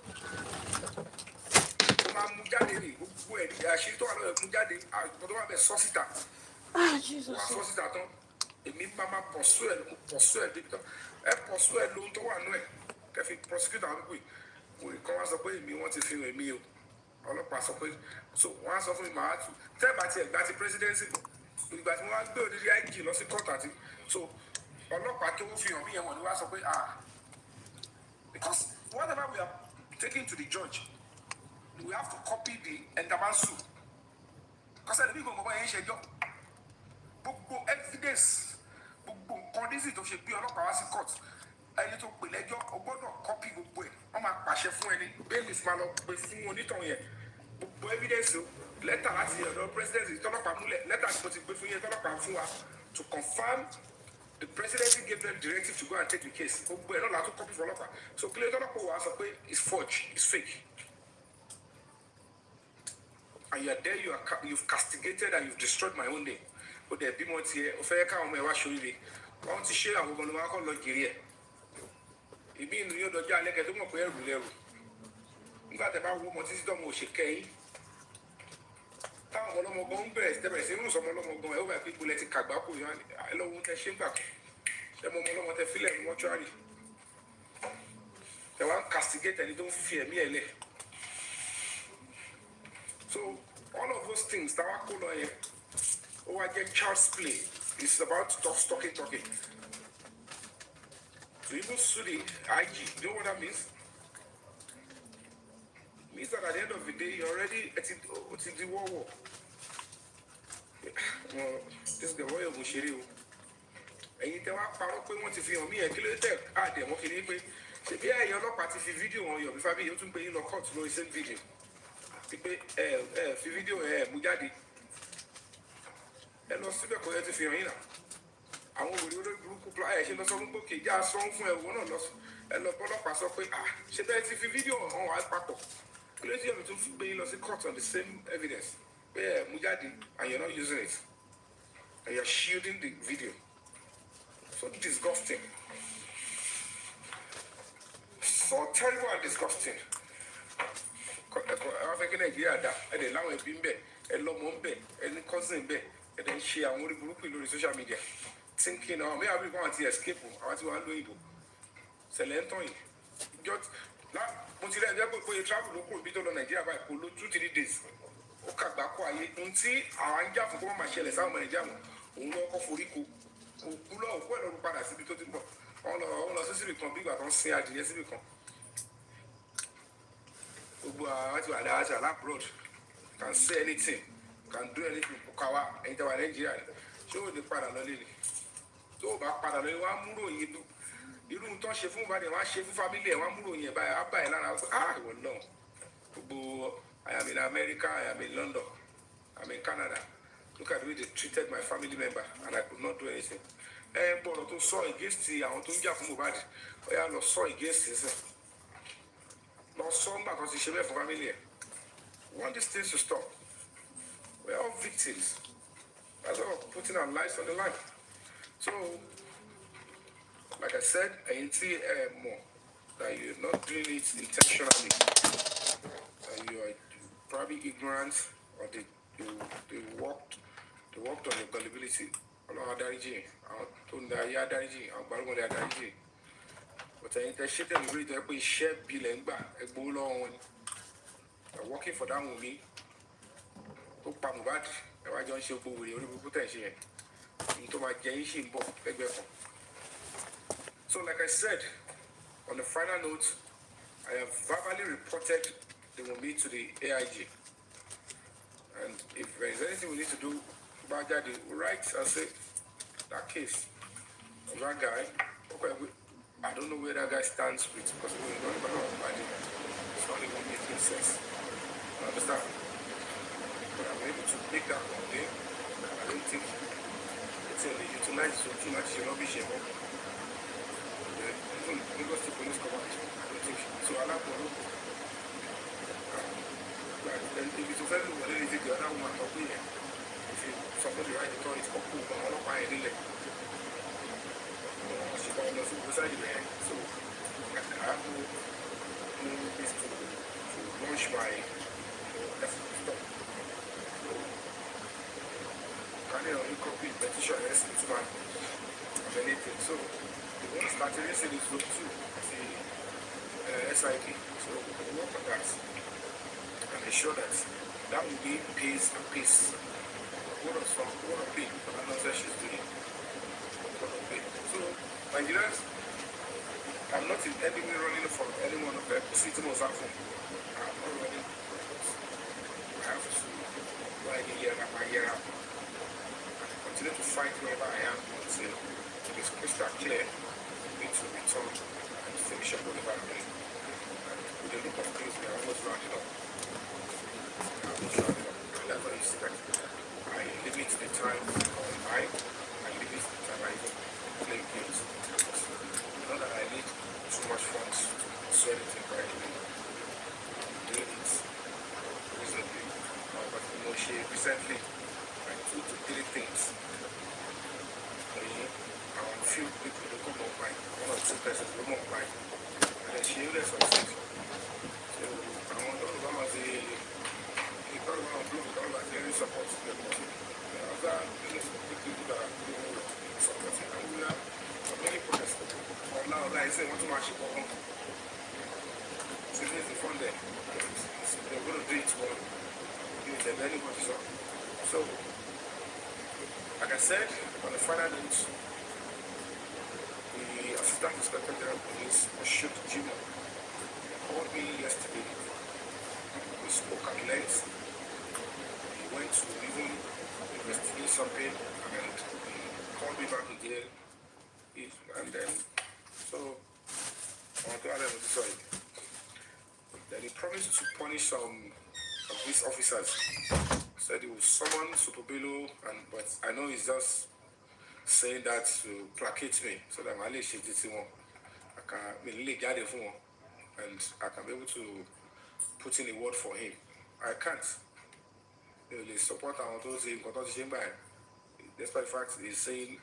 Ó máa mú jáde ní gbogbo ẹ̀ àṣírí tó wà lọ́yọ̀ mú jáde àgbọ̀dọ̀ wà bẹ̀ sọ́sítà. Wà sọ́sítà tán. Èmi máa pọ̀sú ẹ̀ débi tán. Ẹ pọ̀sú ẹ̀ lóhun tó wà nú ẹ̀. Kẹfì prosecute àwọn pípé. Wòlé kan wá sọ pé èmi wọ́n ti fi hàn èmi o. Ọlọ́pàá sọ pé so wọ́n á sọ fún mi màá tù. Tẹ́ẹ̀bà tiẹ̀ gba ti presidency. Ìgbà tí wọ́n wá gbé òdìrí IG lọ sí court àti so ọlọ́pàá tó fi hàn mí yẹn wọ́n ni wá sọ pé because whatever we are taking to the judge we have to copy the endamansu. Because ẹni bí gbogbo yẹn ń ṣẹjọ́ gbogbo evidence kan dísì tó ṣe gbé ọlọ́pàá wá sí court ẹni tó pè lẹ́jọ́ ó gbọ́dọ̀ kọ́pì gbogbo ẹ̀ wọ́n máa pàṣẹ fún ẹni bẹ́ẹ̀lì máa lọ gbé fún onítàn yẹn gbogbo evidence o lẹ́tà láti ọ̀dọ̀ president tọ́lọ́pàá múlẹ̀ lẹ́tà tí mo ti gbé fún yẹn tọ́lọ́pàá fún wa to confirm the presidency gave them directive to go and take the case gbogbo ẹ̀ náà látún copy fún ọlọ́pàá so kílẹ̀ tọ́lọ́pàá wà á sọ pé it's forged it's fake and you are there you've castigated and you've destroyed my own name o dẹ̀ bímọ tiẹ̀ o fẹ́ káwọn ọmọ ẹ̀ wá ṣoríire wọ́n ti ṣe àwọn ọmọ ọlọ́mọ akọ́ lọ jèrè ẹ̀ ìbí ìlú yóò dọjọ́ alẹ́ kẹ́ tó mọ̀ pé ẹrù lẹ́rù nígbà tẹ́ bá wo ọmọ títí tọ́mọ òṣè kẹ́yìn táwọn ọmọ ọlọ́mọ gan ń bẹ̀rẹ̀ tẹ́bẹ̀rẹ̀ sí irun sọmọ ọlọ́mọ gan ẹ̀ ó bá pé gbolẹ̀ ti kàgbá kò yọ ẹ lọ́wọ́ tẹ́ ṣé ń gbà ẹ mọ ọmọ ọlọ́mọ tẹ́ fílẹ̀ ní mọ́ṣúárì ẹ wá ń castigate ẹni tó ń fi ẹ̀mí ẹ̀ lẹ̀ so all of those things táwa kó lọ yẹn ó wá jẹ́ child's play it's about talking to even sue the IG you know what that means? It means that at the end of the day you're already at the war. This guy wọ́n yóò mú ṣeré o ẹ̀yin tẹ́ wá parọ́ pé wọ́n ti fi hàn mí ẹ̀ kí ló tẹ̀ àdẹ̀ wọ́n fi ní pé ṣèbí ẹ̀yin ọlọ́pàá ti fi fídíò wọn Yomi Fabiyi ó tún gbé yín lọ court lórí same video pé ẹ fi fídíò ẹ mú jáde ẹ lọ síbẹ̀ kó yẹ ti fi hàn yín náà àwọn òwúrọ̀ olórí burúkú pọ̀ ẹ ṣe lọ sọ fún gbòkè já sọ fún ẹ̀wọ̀n náà ẹ lọ bọ́lọ́pàá sọ pé ṣe bẹ́ẹ̀ ti fi fídíò hàn wá papọ̀ kí ló ti Yomi tún gbé yín lọ sí court on the same evidence pé ẹ mú jáde and you're not using it and you're shielding the video so disgusting so terrible and disgusting. Àwọn afẹ́kẹ́ Nàìjíríà dá ẹ̀dẹ̀ láwọn ẹbí ń bẹ̀ ẹ lọ́mọ ń bẹ̀ ẹni cousin ń bẹ̀ ẹ̀dẹ̀ ń ṣe àwọn orí burúkú lórí social media thinking àwọn mẹ́wàá bí wọ́n ti escape àwọn tí wọ́n á lóyìnbó ṣẹlẹ̀ ń tàn yìí mo ti rẹ̀ ẹ́ jẹ́ pé travel ló kúrò bí tó lọ Nàìjíríà báyìí kò ló 2-3 days ó kàgbá kó ayé ohun tí àwọn ń jà fún kó má máa ṣẹlẹ̀ sáwọn ọmọ Nàìjíríà mọ̀ òun lọ́kọ́ forí ko òkú òkú ẹ̀ lọ́rùn padà síbi tó ti bọ̀ wọ́n lọ sí síbì kan bí ìgbà tó ń sin adìyẹ síbì kan gbogbo àwọn ti wà dáhà sí abroad can say anything can do anything kò káwa ẹ̀yin tẹ́ wà Nàìjíríà ni ṣé o lè padà lọ lélẹ̀ tó o bá padà lọ wá múrò yín irú tó ń ṣe fún ìbàdàn wá ṣe fún fámílì ẹ̀ wá múrò yín ẹ̀ báyìí á báyìí lára ìwọ náà gbogbo I am in America I am in London I am in Canada look at the way they treated my family member and I could not do anything ẹ gbọ́dọ̀ tó sọ against àwọn tó ń jà fún Mohbad ó yà lọ sọ against ẹsẹ̀ lọ sọ ńgbà kan ti ṣe bẹ́ẹ̀ fún family ẹ̀ we want these things to stop we are all victims that's all putting our lives on the line so like I said ẹ̀yin tí ẹ mọ̀ that you are not doing it intentionally and you are probably ignorant or they worked on your gullibility ọlọ́run adáríjì àwọn tó ń da ayé adáríjì àwọn gbárùmọ̀lẹ̀ adáríjì but ẹ̀yin tẹ́ ṣé tẹ̀lé lórí tẹ́ pé iṣẹ́ bilẹ̀ ń gbà ẹgbó lọ́wọ́ wọn ni they are working for that Wunmi tó pa Mohbad ẹ wá jọ ń ṣe gbogbo wèrè orí gbogbo tẹ̀ ṣe yẹn ní tó máa jẹ yín ṣì ń bọ̀ lẹ́gbẹ̀ẹ́ kan. So like I said on the final note I have verbally reported the Wunmi to the AIG and if there is anything we need to do about that, write and say that case of that guy. Okay, I don't know where that guy stands with because we don't even know about it. It's not even making sense. You understand? But I'm able to make that complaint. I don't think it's utilized so too much. You're not be sure. Even Lagos State Police Command, I don't think so. I like to look. Then if it's offended, what is it? The other one talking here. If you somebody write the it's called cool, but I don't buy any. She got us beside the man, so I have no this to launch my stuff. Can you only copy petition to my anything? So the one started this is group 2, the SID. So we work on that and ensure that that will be pace and pace. What of pay for the nonsense she's doing? What of pay? So Nigerians, I'm not in any way running from any one of them. City was happening. I'm not running. I have to ride a year after year. Continue to fight wherever I am until it's crystal clear for me to return and finish up whatever I'm doing. And with the look of things, we are almost rounding up. And that's why you see that I limit the time online. I limit the time I even play games. Because not that I need too much funds to pursue anything right away. I'm doing it reasonably. But you know, she recently like 2 to 3 things. Around few people who come online, 1 or 2 persons who come online, and then she will succeed. So I want all of them as a because one of them because like any support to the person. And other people that are supporting and we have many projects. Or now I say want to match it for home. So it's the fun there. They're going to do it well. And anybody so like I said on the final note, the Assistant Inspector General of Police Ashok Jimo called me yesterday. We spoke at length. He went to even investigate something and he called me back again. And then so I want to add this sorry. Then he promised to punish some of these officers. Said he will summon Supobelo, but I know he's just saying that to placate me so that my shift it I can really get it for him and I can be able to put in a word for him. I can't. The support I want to say despite the fact he's saying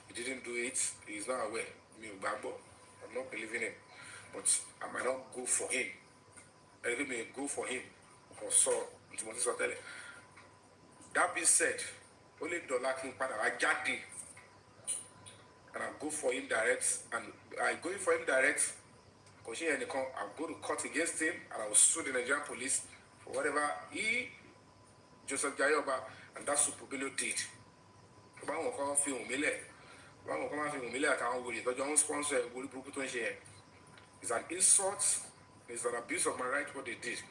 he didn't do it, he's not aware. I'm not believing him. But I might not go for him. I may go for him or so. That being said, only dollar king partner I jadi and I'll go for him direct and I going for him direct because I'll go to court against him and I will sue the Nigerian police for whatever he Joseph Jayoba and that Supobelo did. It's an insult, it's an abuse of my right what they did.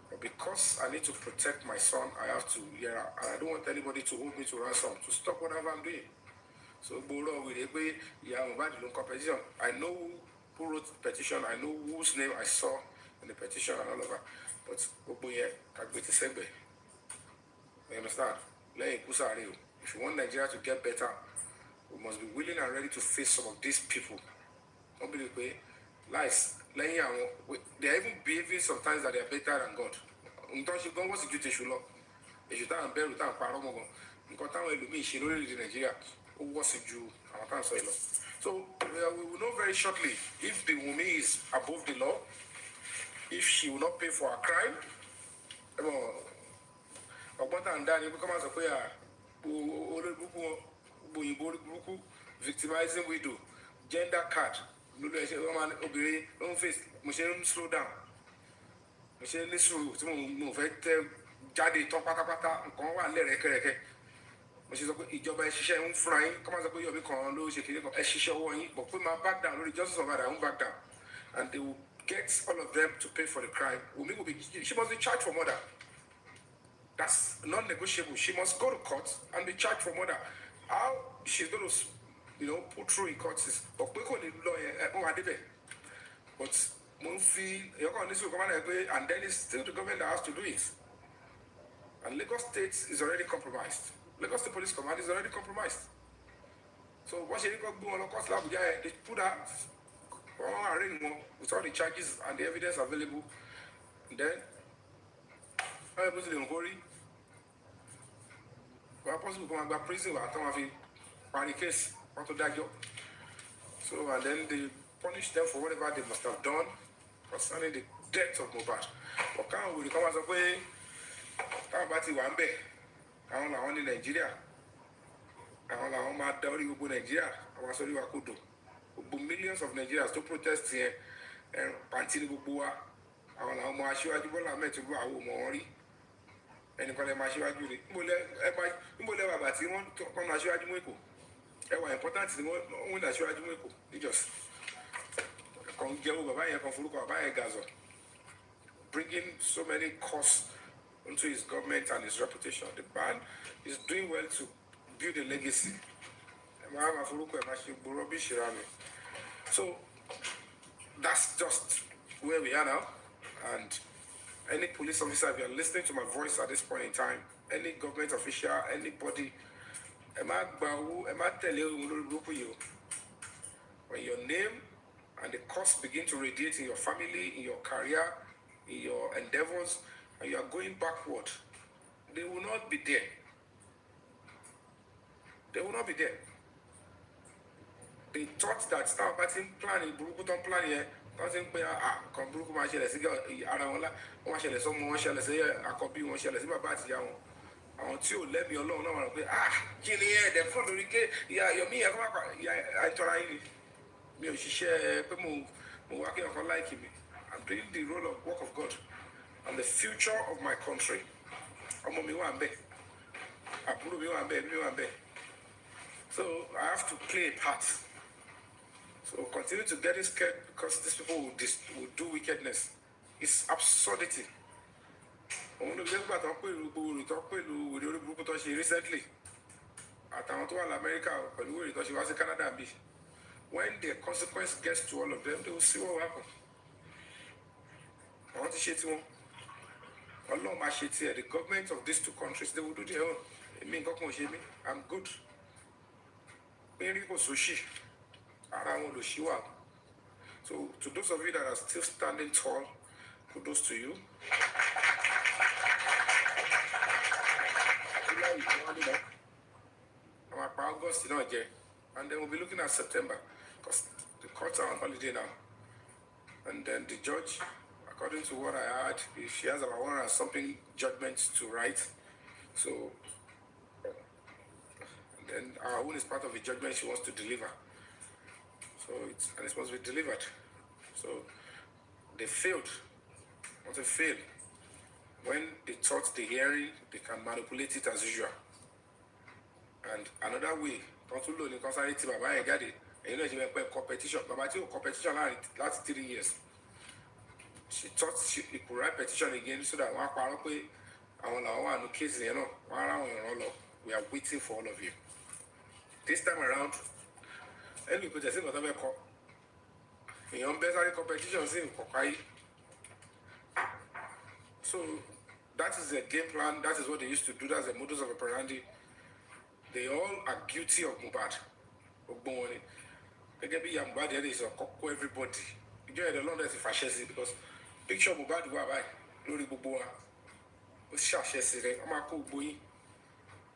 But because I need to protect my son, I have to, I don't want anybody to hold me to ransom, to stop whatever I'm doing. So, I know who wrote the petition, I know whose name I saw in the petition and all of that. But, you understand? If you want Nigeria to get better, we must be willing and ready to face some of these people. Don't believe me. Lies. They are even behaving sometimes that they are better than God. What's the duty? They should and bear with Paramogo. Nigeria. What's the Jew? So we will know very shortly if the woman is above the law, if she will not pay for a crime. Victimizing widow, gender card. Don't face. Slow down. Jadi pata. Ìjọba ẹ̀ṣiṣẹ́ ń fúnra yín kọ́ máa sọ pé Yomi kan ló ṣe kiri kan ẹ̀ṣiṣẹ́ owó yín but pé máa back down lórí justice of I won't back down and they will get all of them to pay for the crime. She must be charged for murder. That's non-negotiable. She must go to court and be charged for murder. How she's going to, put through in court is but and then it's still the government that has to do it. And Lagos State is already compromised. Lagos State Police Command is already compromised. So what should they do on the court lab? They put that with all the charges and the evidence available. And then I'm able to worry. We're possible to go to prison or the case or to that job. So and then they punish them for whatever they must have done concerning the death of Mohbad. But can't we come as a way? Can't bat one bay. I don't know in Nigeria. I don't know my daughter will go Nigeria. I was sorry I could do. Millions of Nigerians to protest here and Pantini Bua. I don't know my show. I met to go out more. And if I am sure I do it, Mole about you want to come and show you. It was important when I show you. Just come get over by a Confuka by a Gaza. Bringing so many costs into his government and his reputation. The man is doing well to build a legacy. So that's just where we are now. And any police officer, if you're listening to my voice at this point in time, any government official, anybody, when your name and the cost begin to radiate in your family, in your career, in your endeavors, and you are going backward, they will not be there. They will not be there. They thought that start batting planning, Burukuton plan here, nothing come Buruku Machel, Araola, one shall someone shall say, I copy one shall say about Yao. I want you let me alone. No, Gilly, the following, yeah, Yomi, I try me, she share, working on like me. I'm doing the role of work of God. I'm the future of my country. I'm on me one bed. I put me one bed. So I have to play a part. So continue to get scared because these people will do wickedness. It's absurdity. Recently, at America, Canada, when the consequence gets to all of them, they will see what will happen. I want to share to them. The government of these two countries, they will do their own. I'm good. So to those of you that are still standing tall, kudos to you. August, and then we'll be looking at September because the courts are on holiday now. And then the judge, according to what I heard, she has about 100 and something judgments to write. So, and then our own is part of the judgment she wants to deliver. So it's supposed to be delivered. So they failed. What they failed. When they thought the hearing, they can manipulate it as usual. And another way, competition. Last 3 years. She thought she could write petition again so that we are waiting for all of you. This time around, any competition so that is the game plan. That is what they used to do. That's the modus operandi. They all are guilty of Mubad. Everybody. You know the London is fascist because picture Mubad Lori Buboa.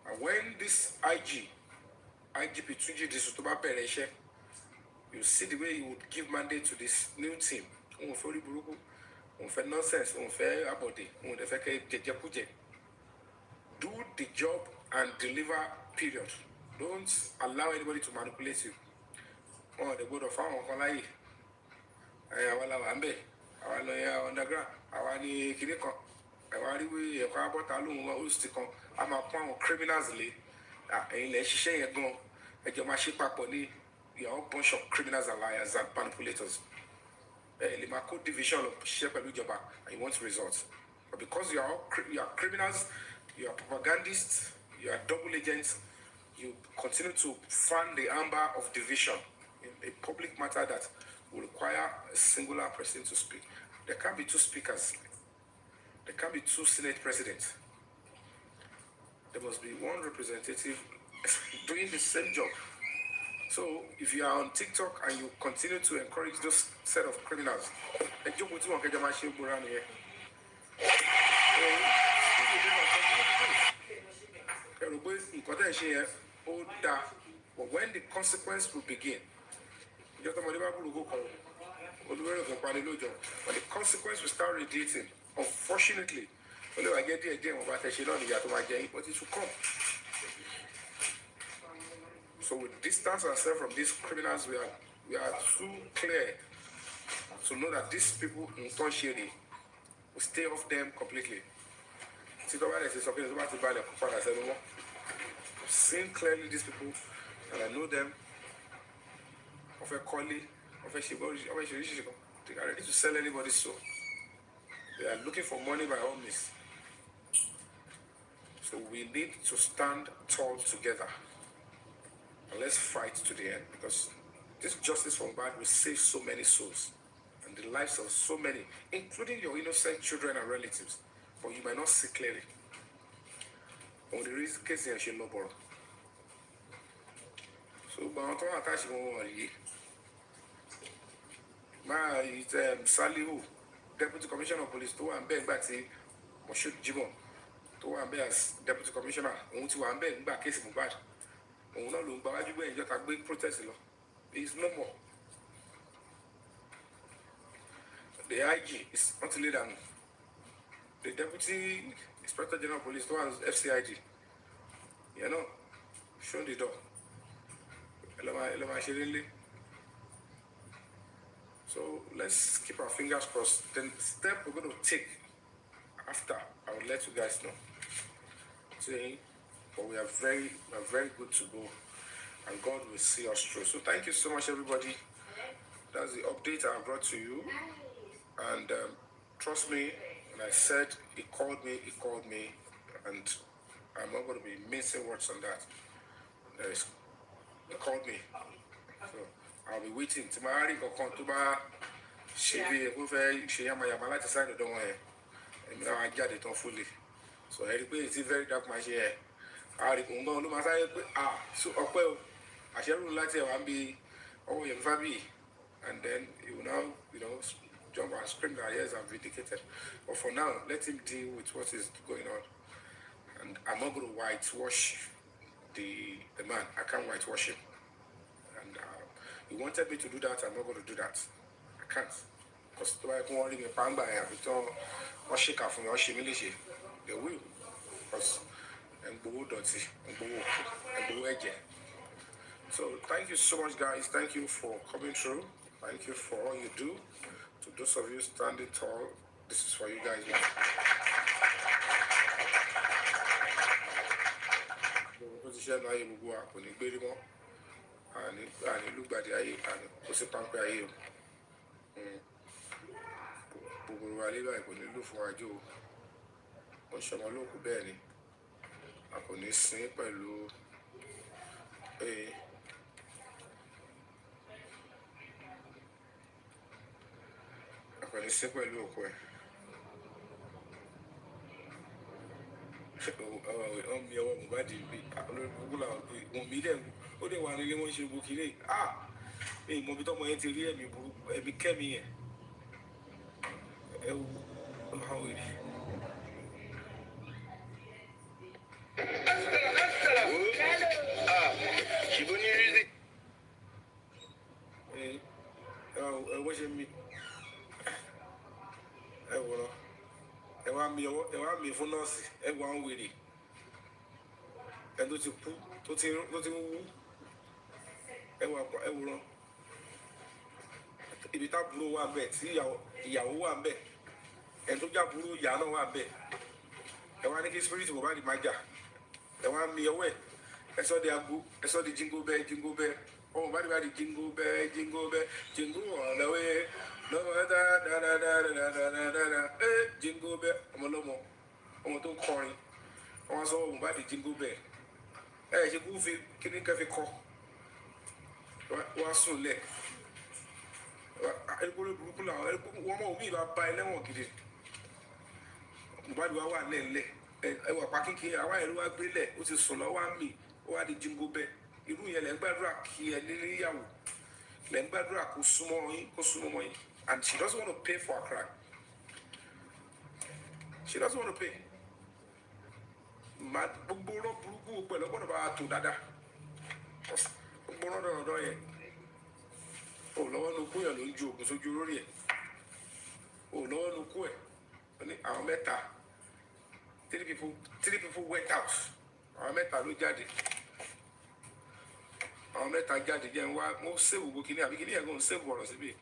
And when this IGP Tunji Disutuba Pereshe, you see the way he would give mandate to this new team. Nonsense, do the job and deliver, period. Don't allow anybody to manipulate you. Oh, the board of farm on Kolai. I underground. I want criminals. You're all bunch of criminals and liars and manipulators. Limako division of Shepherd Ujoba, and you want results. But because you are criminals, you are propagandists, you are double agents, you continue to fan the amber of division in a public matter that will require a singular person to speak. There can't be two speakers. There can't be two Senate presidents. There must be one representative doing the same job. So if you are on TikTok and you continue to encourage those set of criminals, and you put on here. But when the consequence will begin, when the consequence will start radiating, unfortunately, but it will come. So we distance ourselves from these criminals. We are too clear to know that these people in Tonshiri will stay off them completely. I've seen clearly these people, and I know them. Of a colleague, of a they are ready to sell anybody's soul. They are looking for money by all means. So we need to stand tall together. And let's fight to the end, because this justice from God will save so many souls and the lives of so many, including your innocent children and relatives, but you might not see clearly. On the reason case here, she no borrow. So, but I'm talking about Salihu, Deputy Commissioner of Police, to one beg back say, Moshood Jimon, to one beg as Deputy Commissioner, on to one beg back case of bad. On no look, but you just a big protest. It's no more. The IG is not leader. The Deputy Inspector General of Police, to one FCIG. You know, show the door. So let's keep our fingers crossed. The step we're going to take after, I will let you guys know. See, but we are very good to go, and God will see us through. So thank you so much, everybody. That's the update I brought to you, and trust me, when I said he called me, and I'm not going to be missing words on that. He called me, so I'll be waiting. Tomorrow, I'll come to my Shivi, she my Yamala side of the way. And now I get it on fully. So it's very dark, my share. I go no matter. So well, I shall like to be Fabiyi, and then you will now, jump and scream that yes, I'm vindicated. But for now, let him deal with what is going on. And I'm not going to whitewash the man. I can't whitewash him. And he wanted me to do that. I'm not going to do that. I can't. Because the way I can only be pamba and or shake off from your shimilishi, they will. Because and go dirty and go edge. So thank you so much, guys. Thank you for coming through. Thank you for all you do. To those of you standing tall, this is for you guys. Position I will go up when you bury more. And you look at the eye and what's a pump I hear. When you look for a Joe, on Shamalo Benny, I couldn't say by Lou. I couldn't say by Lou. Me for nurse, everyone with it. And to put to everyone. If you tap blue one bed, see your one bed, and to get blue yano one bed. The one that is spiritual body, my God. The one me away. I saw the jingle bell. Oh, what about the jingle bell, jingle all the way. No, jingle bell, I'm a lomo. I'm a don't call. I was all about the jingle bell. Hey, you move it, can you get a call? What's so late? I go to Brooklyn, Omowummi buy lemon kid. But I want lay. I was packing here, I want to agree, which is so low on me. What did jingle bell? You know, you're bad rock here, Lily Yaw. Lembad rock, Kusumo, and she doesn't want to pay for a crime. She doesn't want to pay. Mad Buburo, what about to Dada? Oh, Lord, no queer, no joke, so you're oh, Lord, no queer. Our meta. Three people went out. Our meta, no daddy. Our meta gaddy again. Why most civil booking here? Beginning, I'm going to save what I say.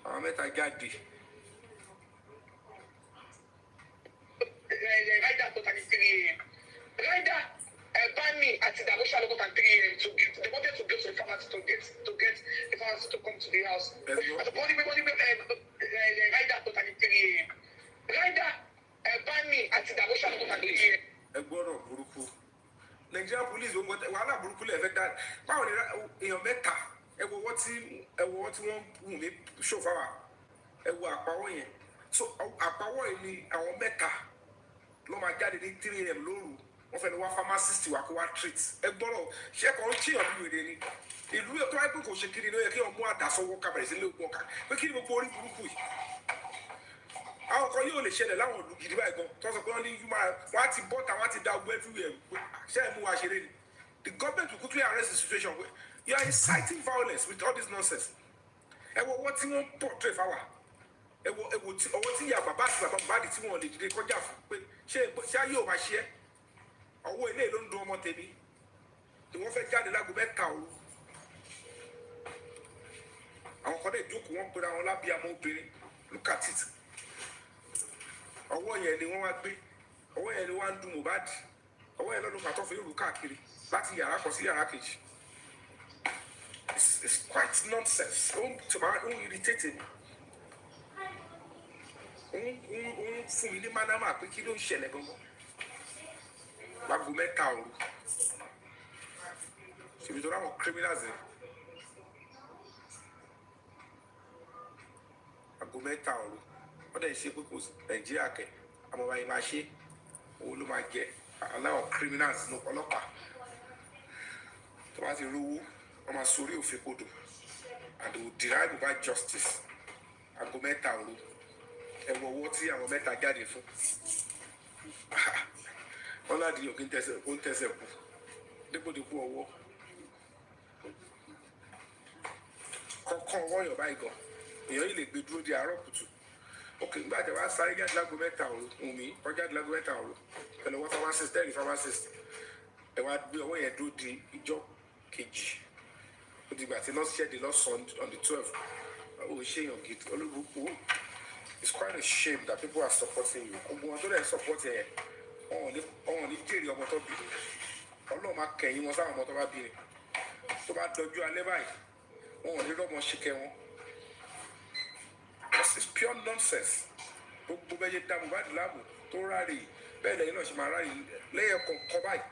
Our meta gaddy. Rider, ban me at the Adura local and 3 a.m. to get. They wanted to go to the pharmacy to get the pharmacy to come to the house. Rider, totally 3 a.m. Rider, ban me at the Adura local and 3 a.m. Nigerian police wàhálà burúkú lè fẹ́ dá báwo ni èèyàn mẹ́ta ẹ wo wọ́n tí wọ́n wù mí ṣòfà wà ẹ wo àpawọ́ yẹn so àpawọ́ yìí ni àwọn mẹ́ta ló máa jáde ní 3 AM lóru wọ́n fẹ́ ni wá pharmacist wá kó wá treat ẹ gbọ́dọ̀ ṣé kàn ń tíyàn bí wèrè ni ìlú tó wáyé pé kò ṣe kiri ló yẹ kí wọ́n mú àdásọ́wọ́ kábẹ̀rẹ̀ sí ilé òkú ọ̀ka pé kí ni gbogbo orí burúkú yìí àwọn kan yóò lè ṣẹlẹ̀ láwọn ìlú gidi báyìí gan tó sọ pé wọ́n ní wọ́n á ti bọ́ta wọ́n á ti da ogun everywhere ṣé ẹ̀ mú wa ṣeré ni the government will quickly arrest the situation you are inciting violence with all this nonsense ẹ wo owó tí wọ́n portray fáwa ẹ wo owó tí ìyá bàbá àti bàbá bàbá tí wọ́n lè dìde kọjá fún pé ṣé ayé ò máa ṣe é ọwọ́ ilé ló ń dun ọmọ tèmi tí wọ́n fẹ́ jáde lágbo mẹ́ta òru àwọn kan lè jókòó wọn pera wọn lábíàmọ́ obìnrin look at it ọwọ́ yẹn ni wọ́n wá gbé ọwọ́ yẹn ni wọ́n á ń dun Mohbad ọwọ́ yẹn lọ́dún pàtó fún ìlú káàkiri láti yàrá kan sí yàrá kejì it's quite nonsense ó ń irritate mi ó ń fún mi ní manama pé kí ló ń ṣẹlẹ̀ gangan lágbo mẹ́ta òru ṣèbí tó ráwọn criminals ẹ̀ lágbo mẹ́ta òru wọ́n dẹ̀ ṣe pé kò Nàìjíríà kẹ̀ àmọ́ báyìí máa ṣe owó ló máa jẹ aláwọ̀ criminals ní ọlọ́pàá tó bá ti rówó wọ́n máa sórí òfin kodò and they will derive over justice àgọ́ mẹ́ta òru ẹ wọ owó tí àwọn mẹ́ta jáde fún wọ́n láti yàn kí n tẹ̀sẹ̀ kù dípòdípò ọwọ́ kọ̀ọ̀kan ọwọ́ yàn báyìí gan èèyàn yìí lè gbé dúró di àárọ̀ kùtù ok nígbà tí wàá sáré jáde lágbo mẹ́ta òru Wùnmí wọ́n jáde lágbo mẹ́ta òru pẹ̀lú ọwọ́ pharmacist tẹ́lẹ̀ pharmacist ẹ̀ wá gbé ọwọ́ yẹn dúró di ìjọ kejì ó di ìgbà tí nọ́ọ̀sì ṣẹ́ẹ̀dì lọ́sàn-án on the 12th ó ṣe èèyàn gidi olúburúkú it's quite a shame that people are supporting you ogun wọn tó dẹ̀ support yẹn wọn ò ní jèrè ọmọ tó bí Ọlọ́run máa kẹ̀yìn wọn sáwọn ọmọ tó bá bí ni tó bá dọjú alẹ́ báyìí wọn ò ní rọ́mọ ṣìkẹ́ wọn it's pure nonsense gbogbo bẹ́ẹ̀ yẹ dá Mohbad láàbò tó ráre bẹ́ẹ̀ lẹ́yìn náà ṣe máa ráre lẹ́yìn kọ̀ọ̀kan báyìí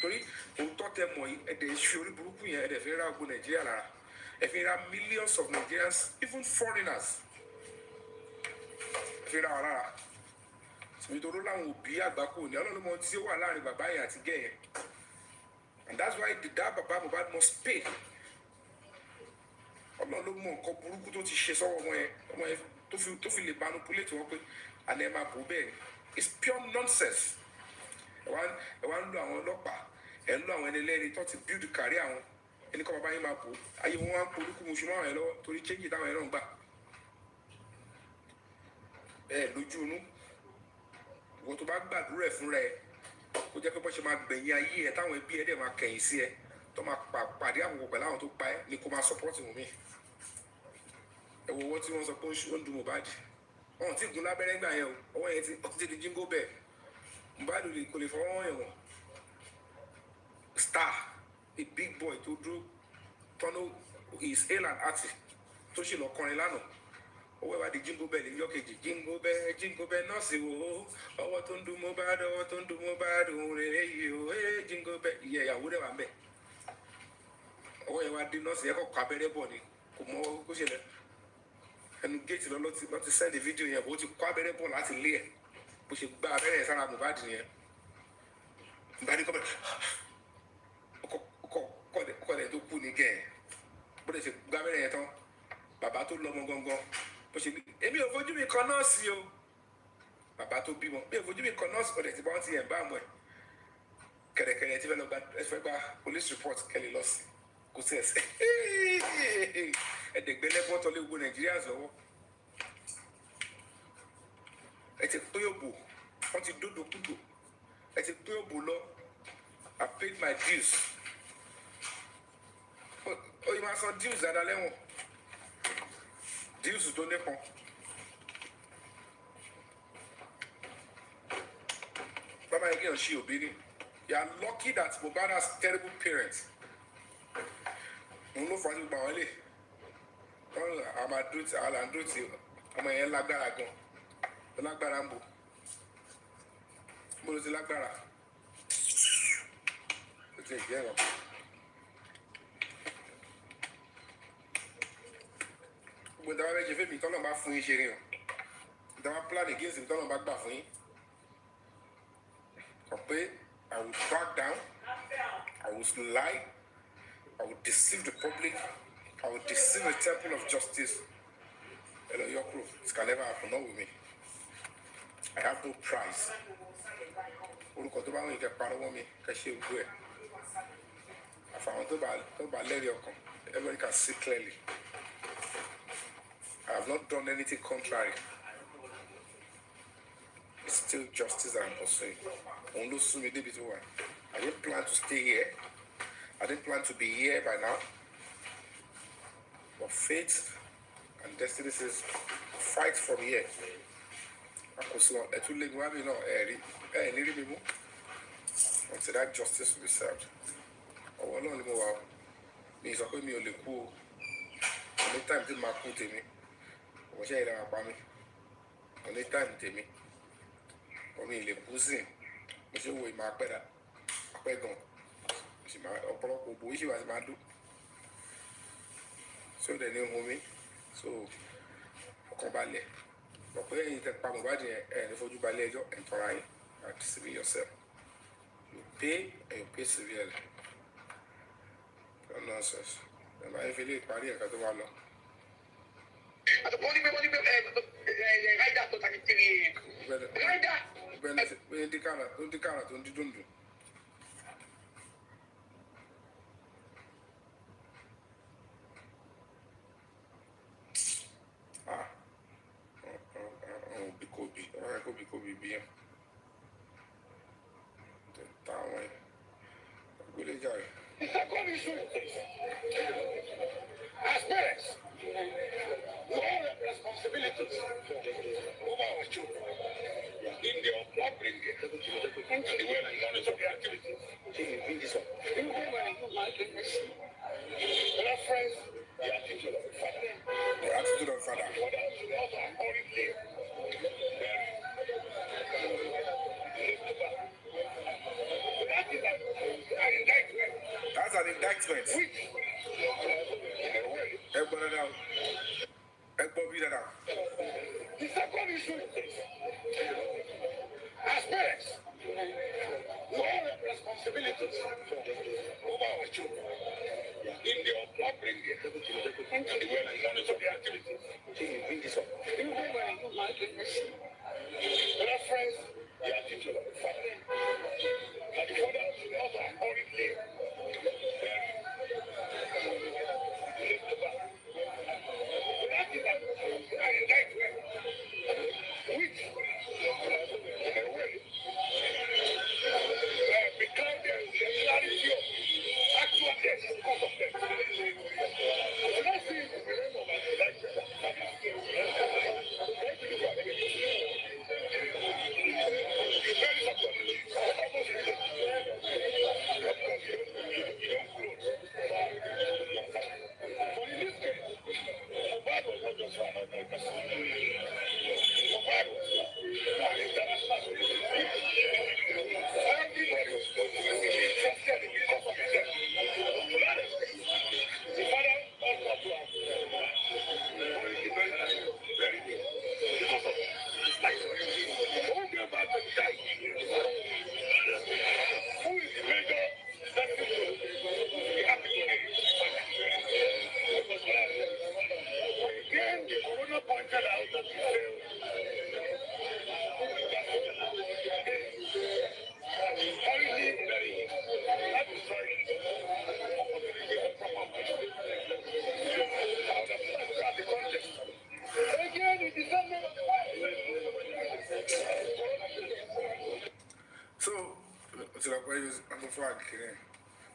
torí òótọ́ tẹ mọ̀ yìí ẹ̀dẹ̀ ìṣe orí burúkú yẹn ẹ̀dẹ̀ fi ra gbogbo Nàìjíríà lára ẹ̀ fi ra millions of Nigerians even foreigners fi ra wà lára nítorí láwọn òbí àgbákò ní Ọlọ́run mọ tí ó wà láàrin bàbá yẹn àti gẹ̀ yẹn and that's why the dad bàbá Mohbad must pay Ọlọ́run ló mọ nǹkan burúkú tó ti ṣe sọ́wọ́ ọmọ yẹn tó fi lè manipulate wọn pé àná ẹ máa bò bẹ́ẹ̀ it's pure nonsense ẹ wá ń lo àwọn ọlọ́pàá ẹ ń lo àwọn ẹni lẹ́ni tó ti build career àwọn ẹni kọ́ bàbá yẹn máa bò ayé wọn wá ń polúkú musu máwọn yẹn lọ́wọ́ torí change táwọn yẹn náà ń gbà ẹ lójú inú ìwọ tó bá gbàdúrà ẹ fúnra ẹ kó jẹ́ pé bọ́ ṣe máa gbẹ̀yìn ayé ẹ táwọn ẹbí ẹ dẹ̀ máa kẹ̀yìn sí ẹ tó máa pàdé àpòpọ̀ pẹ̀lú àwọn tó pa ẹ ní kó máa support Wùnmí ẹ wo owó tí wọ́n sọ pé ó ń dun Mohbad wọn ti gun lábẹ́rẹ́ gbà yẹn o ọwọ́ yẹn ti di jingle bell Mohbad kò lè fọwọ́ yẹn wọ̀n star a big boy tó dúró tọ́nú his hail and hearty tó ṣe lọ kọrin lánàá owó ẹ wá di jingle bell ní yọkejì jingle bell nọ́ọ̀sì wo ọwọ́ tó ń dun Mohbad ọwọ́ tó ń dun Mohbad òun rèé yìí o jingle bell ìyẹ ìyàwó rẹ̀ wà ń bẹ̀ ọwọ́ yẹn wá di nọ́ọ̀sì yẹn kọ́ kọ́ abẹ́rẹ́ bọ̀ ni kò mọ kó ṣẹlẹ̀ ẹnu géètì lọ lọ́ti sẹ́ndì fídíò yẹn bó ti kọ́ abẹ́rẹ́ bọ̀ láti lé ẹ̀ bó ṣe gbá abẹ́rẹ́ yẹn sára Mohbad yẹn Mohbad kọ́ bẹ́ẹ̀ ọkọ̀ lẹ́yìn tó kú ní gẹ̀ẹ́ bó lè ṣe gbá abẹ́rẹ́ yẹn tán bàbá tó lọ́mọ gangan bó ṣe èmi ò fojú mi kan nọ́ọ̀sì o bàbá tó bímọ mi ò fojú mi kan nọ́ọ̀sì ọ̀dẹ̀ tí wọ́n ti yẹn bá mọ̀ ẹ̀ kẹ̀rẹ̀kẹ̀rẹ̀ tí fẹ́ gba police report kẹ́lẹ́ lọ sí kò sí ẹsẹ̀ ẹ̀ẹ́dẹ̀gbẹ́lẹ́gbọ́n tọ́lé gbogbo Nàìjíríà lọ́wọ́ ẹ ti pín òbò wọ́n ti dódò kúdò ẹ ti pín òbò lọ I paid my dues oye máa san dues dáadáa lẹ́wọ̀n dues tó nípọn bàbá yẹn kí n ṣe òbí ni you are lucky that Mohbad has terrible parents. Òun ló fàájú gbà wọ́n lè àmàdó tí ọmọ yẹn lágbára gan lágbára ń bò mo ló ti lágbára take care of. But I will be talking about free sharing. The plan against him talking about free. Okay, I will back down. I will lie. I will deceive the public. I will deceive the temple of justice. Hello, your crew. This can never happen, not with me. I have no price. Orúkọ tó bá wọn ìkẹ́ parọ́ wọ́n mi kẹ́ ṣe ògbó ẹ̀. Àfàwọn tó bá lẹ́rìí ọkàn, everybody can see clearly. I have not done anything contrary. It's still justice that I'm pursuing. Òun ló sún mi débi tó wà. I didn't plan to stay here. I didn't plan to be here by now. But fate and destiny says, fight from here. Until that justice will be served. Or no more means I me only cool. Only time to my cool to me. Or share that about me. Only time to me. Or me, the pussy. Which way my better. I beg on. She might open she was my do. So they knew me. So I come back there. But when you take part of it, and if you buy leisure and try and deceive yourself, you pay and you pay severely. No nonsense. And I feel it, Paris, I don't want to. Kobe bien. Tá, mãe. Good guy. As parents, we all have responsibilities over our children in their upbringing and the way they monitor their activities. But our friends, the attitude of the father. The attitude of father. That's an indictment. The second issue is, as parents, we all have responsibilities over our children in their upbringing and the way they monitor their activities. But our friends, the attitude of the father. And the father should also horribly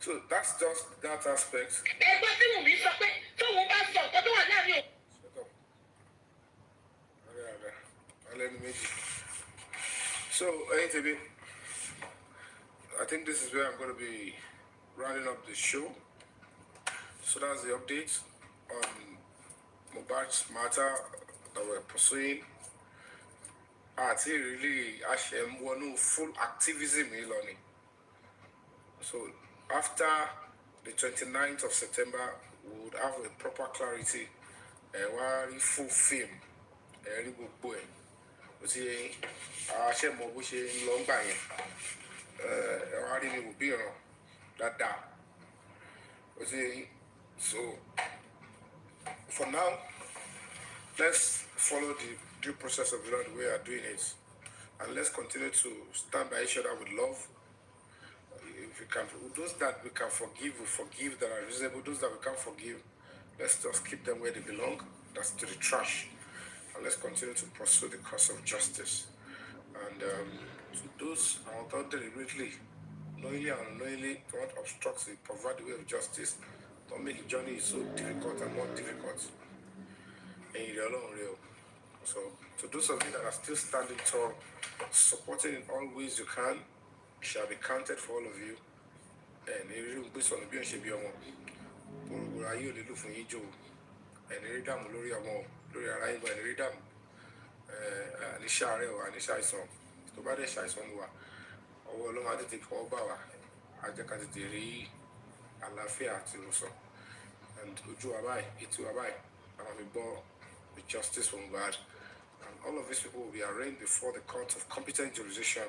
So that's just that aspect. Shut up. So, I think this is where I'm going to be rounding up the show. So that's the update on Mohbad's matter that we're pursuing. I think really, actually, one full activism, so after the 29th of September, we would have a proper clarity. Full film. Boy. You see, I share more bush in long by it. Will be on that. You see, so for now, let's follow the due process of the Lord. We are doing it, and let's continue to stand by each other with love. If we can, those that we can forgive, we forgive. That are reasonable. Those that we can't forgive, let's just keep them where they belong. That's to the trash. And let's continue to pursue the cause of justice. And to those who are deliberately, knowingly and unknowingly, don't obstruct the provide the way of justice. Don't make the journey so difficult and more difficult. And you're alone, real. So, to those of you that are still standing tall, supporting in all ways you can, shall be counted for all of you. And you will be on the being should be on. Are you the look for you, Joe? And the redam, Lori Amo, Lori Arrival, and the redam, and the Share and the Shy song. To buy the Shy song, or long as it all Bawa, I just can't re Alafia to so. And Uju Abai, Itu Abai, and I will bore with justice from God. And all of these people will be arraigned before the court of competent jurisdiction,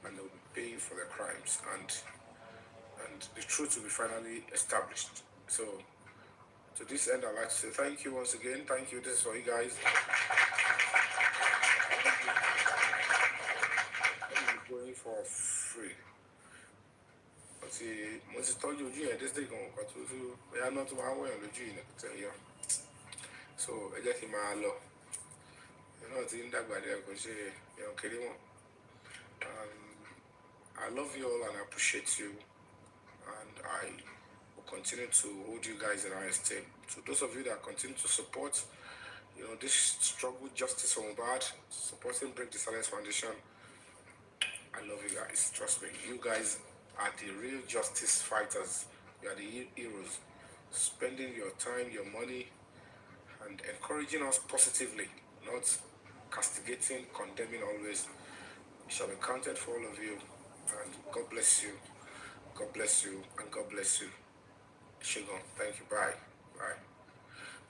and they will be paying for their crimes, and the truth will be finally established. So, to this end, I'd like to say thank you once again. Thank you. This is for you guys. I'm going for free. But see, once I told you, this day going to we are not one way on the G. So, I just came out. You know, it's in that by there because you know, kidding. I love you all and I appreciate you, and I will continue to hold you guys in high esteem. So those of you that continue to support, you know, this struggle, justice for Mohbad, supporting Break the Silence Foundation, I love you guys. Trust me, you guys are the real justice fighters. You are the heroes, spending your time, your money, and encouraging us positively, not castigating, condemning always. It shall be counted for all of you. And God bless you. God bless you. And God bless you. Shigon. Thank you. Bye. Bye.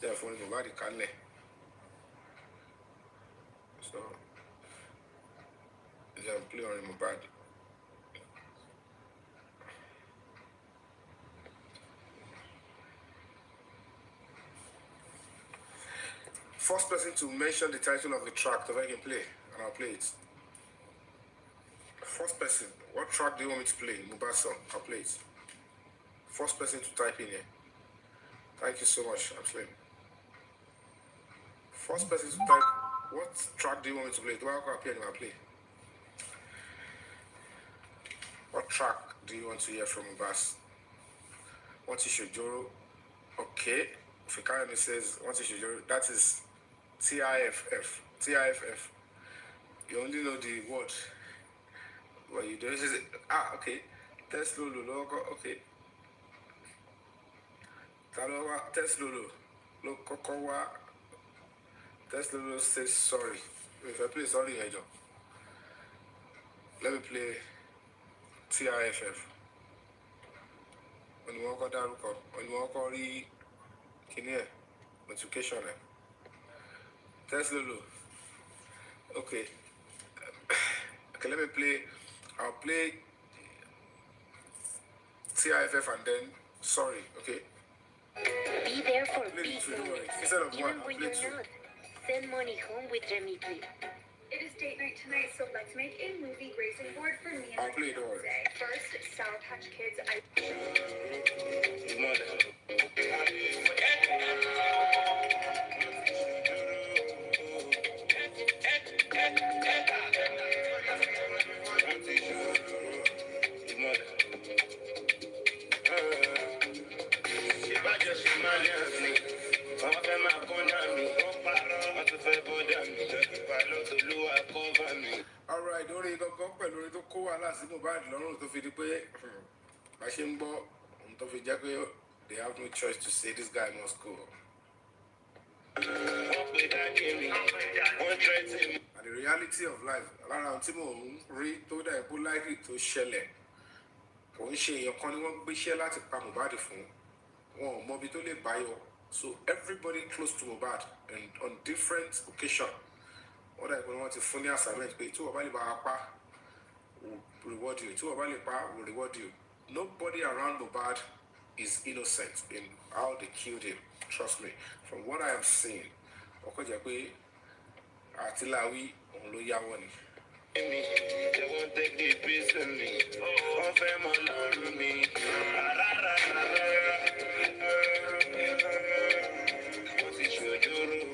Therefore, nobody can let. So, they'll play on my bad. First person to mention the title of the track that I can play, and I'll play it. First person, what track do you want me to play? Mohbad song, I'll play it. First person to type in here. Thank you so much, I'm Slim. First person to type, what track do you want me to play? Do I have appear and I'll play? What track do you want to hear from Mohbad? What is Shojoro? Okay. Fikayemi says, what is Shojoro? That is TIFF. TIFF. You only know the word. What you do is, okay. Test Lulu, okay. Talowa, test Lulu. Lokokowa. Test Lulu says sorry. If I play sorry, I don't. Let me play TIFF. When you walk down, when you walk on the notification. Test Lulu. Okay. Okay, let me play. I'll play TIFF and then sorry, okay? Be there for big moments, even when you're not. Send money home with Remitly. It is date night tonight, so let's make a movie grazing board for me and I'll my play it all. fiance. First, Sour Patch Kids. Alright, only go pẹ̀lú tó kó wà láti Mohbad lọ́rùn tó fi di pé bá ṣe ń gbọ́ ohun tó fi jẹ́ pé they have no choice to say this guy must go. And the reality of life, lára ohun tí mò ń rí tó dà ipò likely tó ṣẹlẹ̀ kò ń ṣe èèyàn kan ni wọ́n gbéṣẹ́ láti pa Mohbad fún wọn ò mọ ibi tó lè báyọ̀ so everybody close to Mohbad and on different occasion wọ́n dà pé wọ́n ti fún ní assignment pé tí wọ́n bá lè bá wa pa will reward you tí wọ́n bá lè pa will reward you nobody around Mohbad is innocent in how they killed him trust me from what I have seen ọkọ̀ jẹ́ pé àtìláwí òun ló yáwọ́ ni. They won't take the piece of me. Oh, fame on me. What is your duro?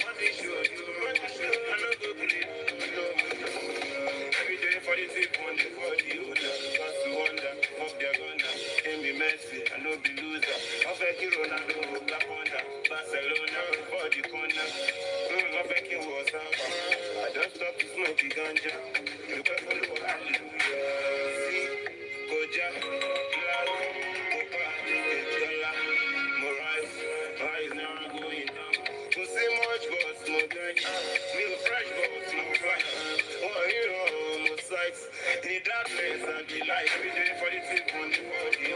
What is your duro? I know go believe. Every day for the tip on the body. Cause to wonder, fuck their gunner. Ain't be messy, I know be loser. I fake you Ronaldo, Black Wonder, Barcelona, for the corner. I fake you was I don't stop to smoke the ganja. You can follow hallelujah. See, Koja, Lalo, Copa, Dollar, Morais, eyes now going down. To say much, but no ganja. Real fresh, but no fly. Oh, hero, no sights. In the darkness and the light, we do it for the tip on the body.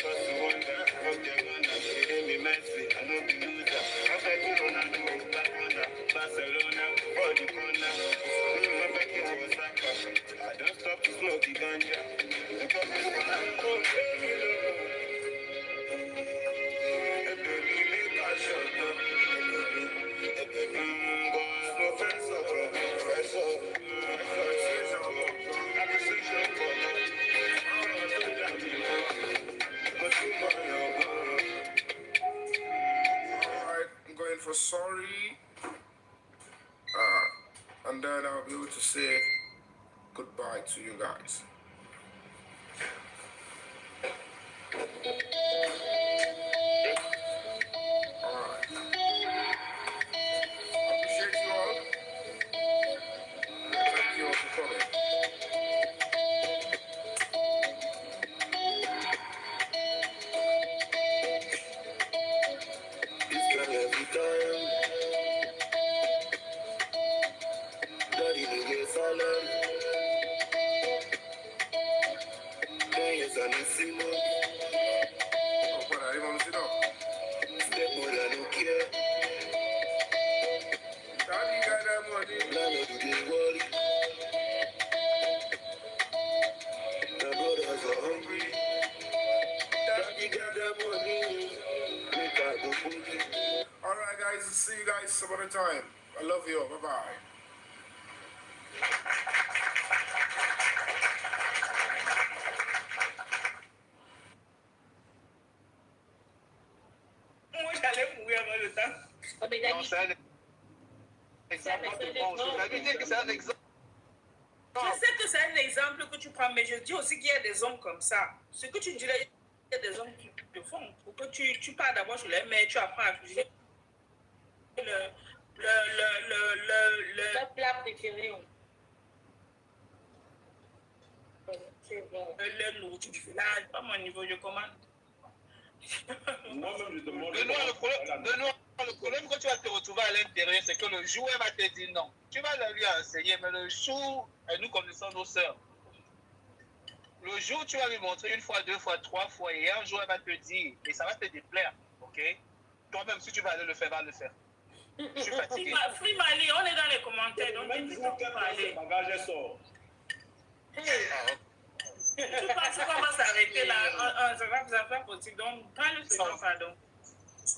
Cause to wonder, fuck their gunner. Ain't be messy, I know be loser. I fake you Ronaldo, Black Wonder, Barcelona, for the corner. I fake you Osaka. I don't stop to smoke the ganja. Because it's when I'm cold, baby, love. Baby, make a shot up. Boys, no friends up. Friends up. Appreciation for love. Alright, I'm going for sorry. And then I'll be able to say goodbye to you guys. Alright. Appreciate you all. Thank you all for coming. This girl every time. Daddy, the way silent. Yes, I need see more. Oh, but I didn't sit up. Step more than no care. Daddy got that money. Now no do they worry. My brothers are hungry. Daddy got that money. Make I go boogie. Alright, guys, see you guys some other time. I love you all. Bye bye. Moi, j'allais mourir avant le temps. Non, c'est un exemple. C'est un exemple. Je sais que c'est un exemple que tu prends, mais je dis aussi qu'il y a des hommes comme ça. Ce que tu dis là, il y a des hommes qui te font. Pour que tu pars d'abord sur les mains, tu apprends à cuisiner Le plat préféré. C'est bon. le nourriture du village. Pas mon niveau, je commande. Moi-même, je te demande. Benoît, le problème que tu vas te retrouver à l'intérieur, c'est que le jour où elle va te dire non, tu vas le lui enseigner, mais le jour, et nous connaissons nos sœurs, le jour où tu vas lui montrer une fois, deux fois, trois fois, et un jour elle va te dire, et ça va te déplaire, ok? Toi-même, si tu vas aller le faire, va le faire. Je suis fatigué. Free Mali, on est dans les commentaires, donc Même tu jour peux qu'elle parler. prend son bagage, elle sort. Tu penses qu'on va s'arrêter là, ça va vous faire possible. Donc, prends le second, pardon.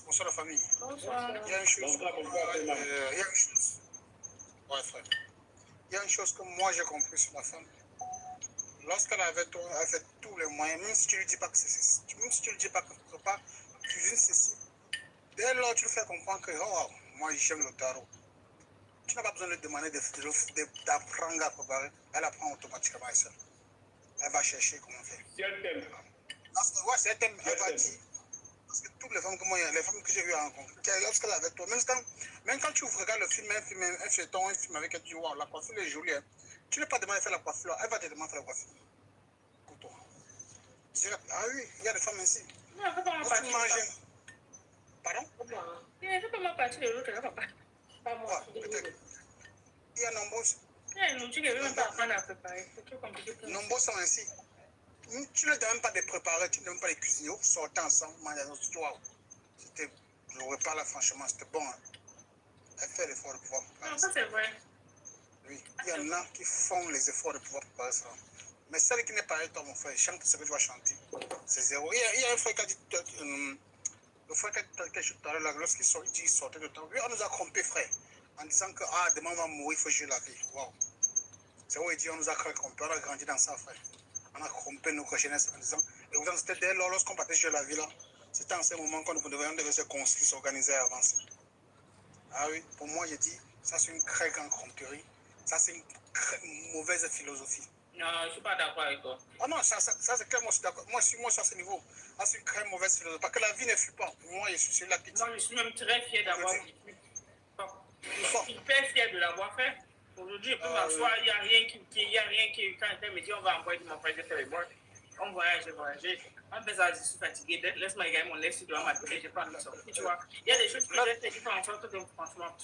Bonsoir la famille. Bonsoir. Il y a une chose. Donc là, pourquoi Il y a une chose. Ouais, frère. Il y a une chose que moi j'ai compris sur la femme. Lorsqu'elle avait toi, elle fait tous les moyens, même si tu lui dis pas que c'est, même si tu lui dis pas que tu ne pas cuisiner ceci. Dès lors, tu lui fais comprendre que oh, moi j'aime le tarot. Tu n'as pas besoin de demander d'apprendre à préparer. Elle apprend automatiquement elle seule. Elle va chercher comment faire. Si elle t'aime. Ouais, c'est un thème, elle va dire. Parce que toutes les femmes que moi, les femmes que j'ai eu à rencontrer, lorsqu'elle est avec toi, même quand tu regardes le film, un feuilleton, un film avec elle, tu dis, wow, la coiffure est jolie. Hein. Tu n'as pas demandé de faire la coiffure, elle va te demander de faire la coiffure. Pour toi. Tu dirais, ah oui, il y a des femmes ainsi. Non, il faut pas m'en partir. Pardon? Il faut pas m'en partir de l'autre, là, papa. Pas moi. Ouais, peut-être. Il y a nombreux. Non, tu ne veux même pas apprendre à préparer. C'est trop compliqué. Nombreux sont ainsi. Tu ne leur donnes même pas de préparer, tu ne donnes même pas les cuisiner. Vous sortez ensemble, manger dans notre histoire. C'était le repas là, franchement, c'était bon. Hein. Elle fait l'effort de pouvoir préparer. Non, ça c'est vrai. Oui, il y en a qui font les efforts de pouvoir préparer ça. Mais celle qui n'est pas avec toi, mon frère, chante ce que tu vas chanter. C'est zéro. Il y a un frère qui a dit, le frère qui a dit tout à l'heure, lorsqu'il sortait de temps, on nous a trompé, frère, en disant que, demain on va mourir, il faut jouer la vie. Waouh. C'est où il dit, on nous a trompé, on a grandi dans ça, frère. On a trompé notre jeunesse en disant, et vous c'était dès lors, lorsqu'on partait jouer la vie là, c'était en ce moment qu'on devait se construire, s'organiser et avancer. Ah oui, pour moi, j'ai dit, ça c'est une très grande tromperie. Ça, c'est une mauvaise philosophie. Non, je ne suis pas d'accord avec toi. Ah non, ça c'est clair, moi je suis d'accord. Moi, je suis à ce niveau. Ça, c'est une très mauvaise philosophie. Parce que la vie ne fuit pas. Pour moi, je suis celui-là qui dit. Moi, je suis même très fier d'avoir vécu. Je suis hyper fier de l'avoir fait. Aujourd'hui, je peux m'asseoir, il n'y a rien qui, quand elle me dit, on va envoyer mon frère de faire les boîtes. On voyage. En faisant, je suis fatigué. Laisse-moi gagner mon laisse, tu dois m'appeler, je n'ai pas envie de sortir. Tu vois, il y a des choses que j'ai fait qui font en sorte que, franchement.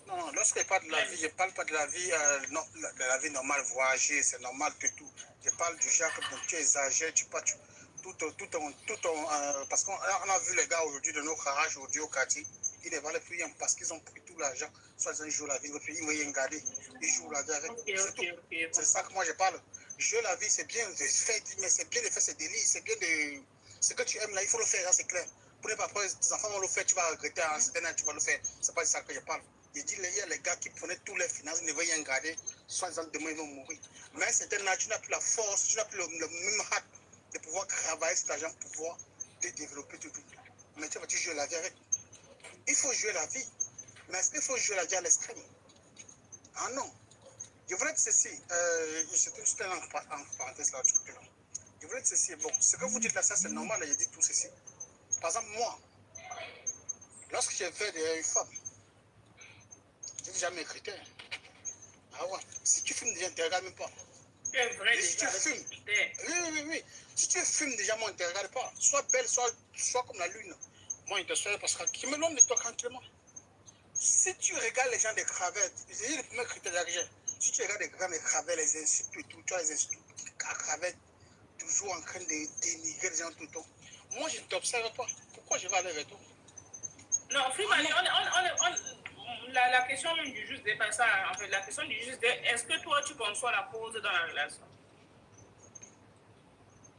Non, lorsque je parle de la vie, je ne parle pas de la vie, de la vie normale, voyager, c'est normal que tout. Je parle du genre que tu exagères, parce qu'on a vu les gars aujourd'hui de nos garages aujourd'hui au quartier, ils ne valent plus rien parce qu'ils ont pris tout l'argent, soit ils jouent la vie, puis ils ne veulent rien garder, ils jouent la vie avec. C'est tout. C'est ça que moi je parle. Jouer la vie, c'est bien de faire, mais c'est bien de faire ses délits, c'est bien de. Ce que tu aimes là, il faut le faire, c'est clair. Pour ne pas après, tes enfants vont le faire, tu vas regretter, en certain âge, tu vas le faire. C'est pas de ça que je parle. Je dis, il y a les gars qui prenaient tous les finances, ils ne veulent rien garder, soit demain ils vont mourir. Mais c'est un âge, tu n'as plus la force, tu n'as plus le même hâte de pouvoir travailler cet argent pour pouvoir te développer tout. Mais tu vas jouer la vie avec. Il faut jouer la vie. Mais est-ce qu'il faut jouer la vie à l'extrême? Ah non. Je voulais dire ceci, c'était juste en parenthèse là, je voulais dire ceci, bon, ce que vous dites là, ça c'est normal, je dis tout ceci. Par exemple, moi, lorsque j'ai fait une femme, j'ai déjà mes critères. Ah ouais, si tu fumes déjà, ne te regarde même pas. C'est vrai, et si tu fumes, oui. Si tu fumes déjà, moi, ne te regarde pas. Sois belle, sois comme la lune. Moi, il te soigne parce que je me donne de toi tranquillement. Si tu regardes les gens des cravates, j'ai le premier critère d'argent. Si tu regardes les grands des cravates, les instituts et tout, tu as les instituts à cravates, toujours en train de dénigrer les gens tout le temps. Moi, je ne t'observe pas. Pourquoi je vais aller vers toi? Non, Fabiyi, la question même du juge, c'est pas ça. En fait, la question du juge, c'est est-ce que toi, tu conçois la pause dans la relation?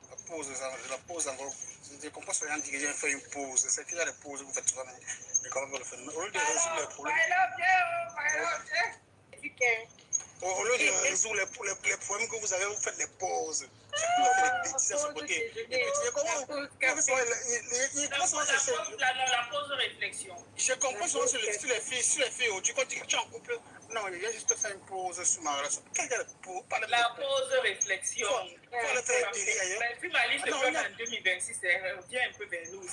La pause, je la pose encore. Je comprends ce que les gens disent, fait une pause. C'est qu'il y a des pauses que vous faites souvent. Mais comment vous le faites? Au lieu de résoudre les problèmes. Au lieu de résoudre les problèmes que vous avez, vous faites des pauses. Chacun va faire des bêtises à son côté. La pause de réflexion. Je comprends souvent sur les filles, tu quand tu es en couple. Non, il y a juste fait une pause sur ma relation. La pause de réflexion. Faut le faire délire ailleurs. Mais puis ma liste de femmes en 2026, elle revient un peu vers nous.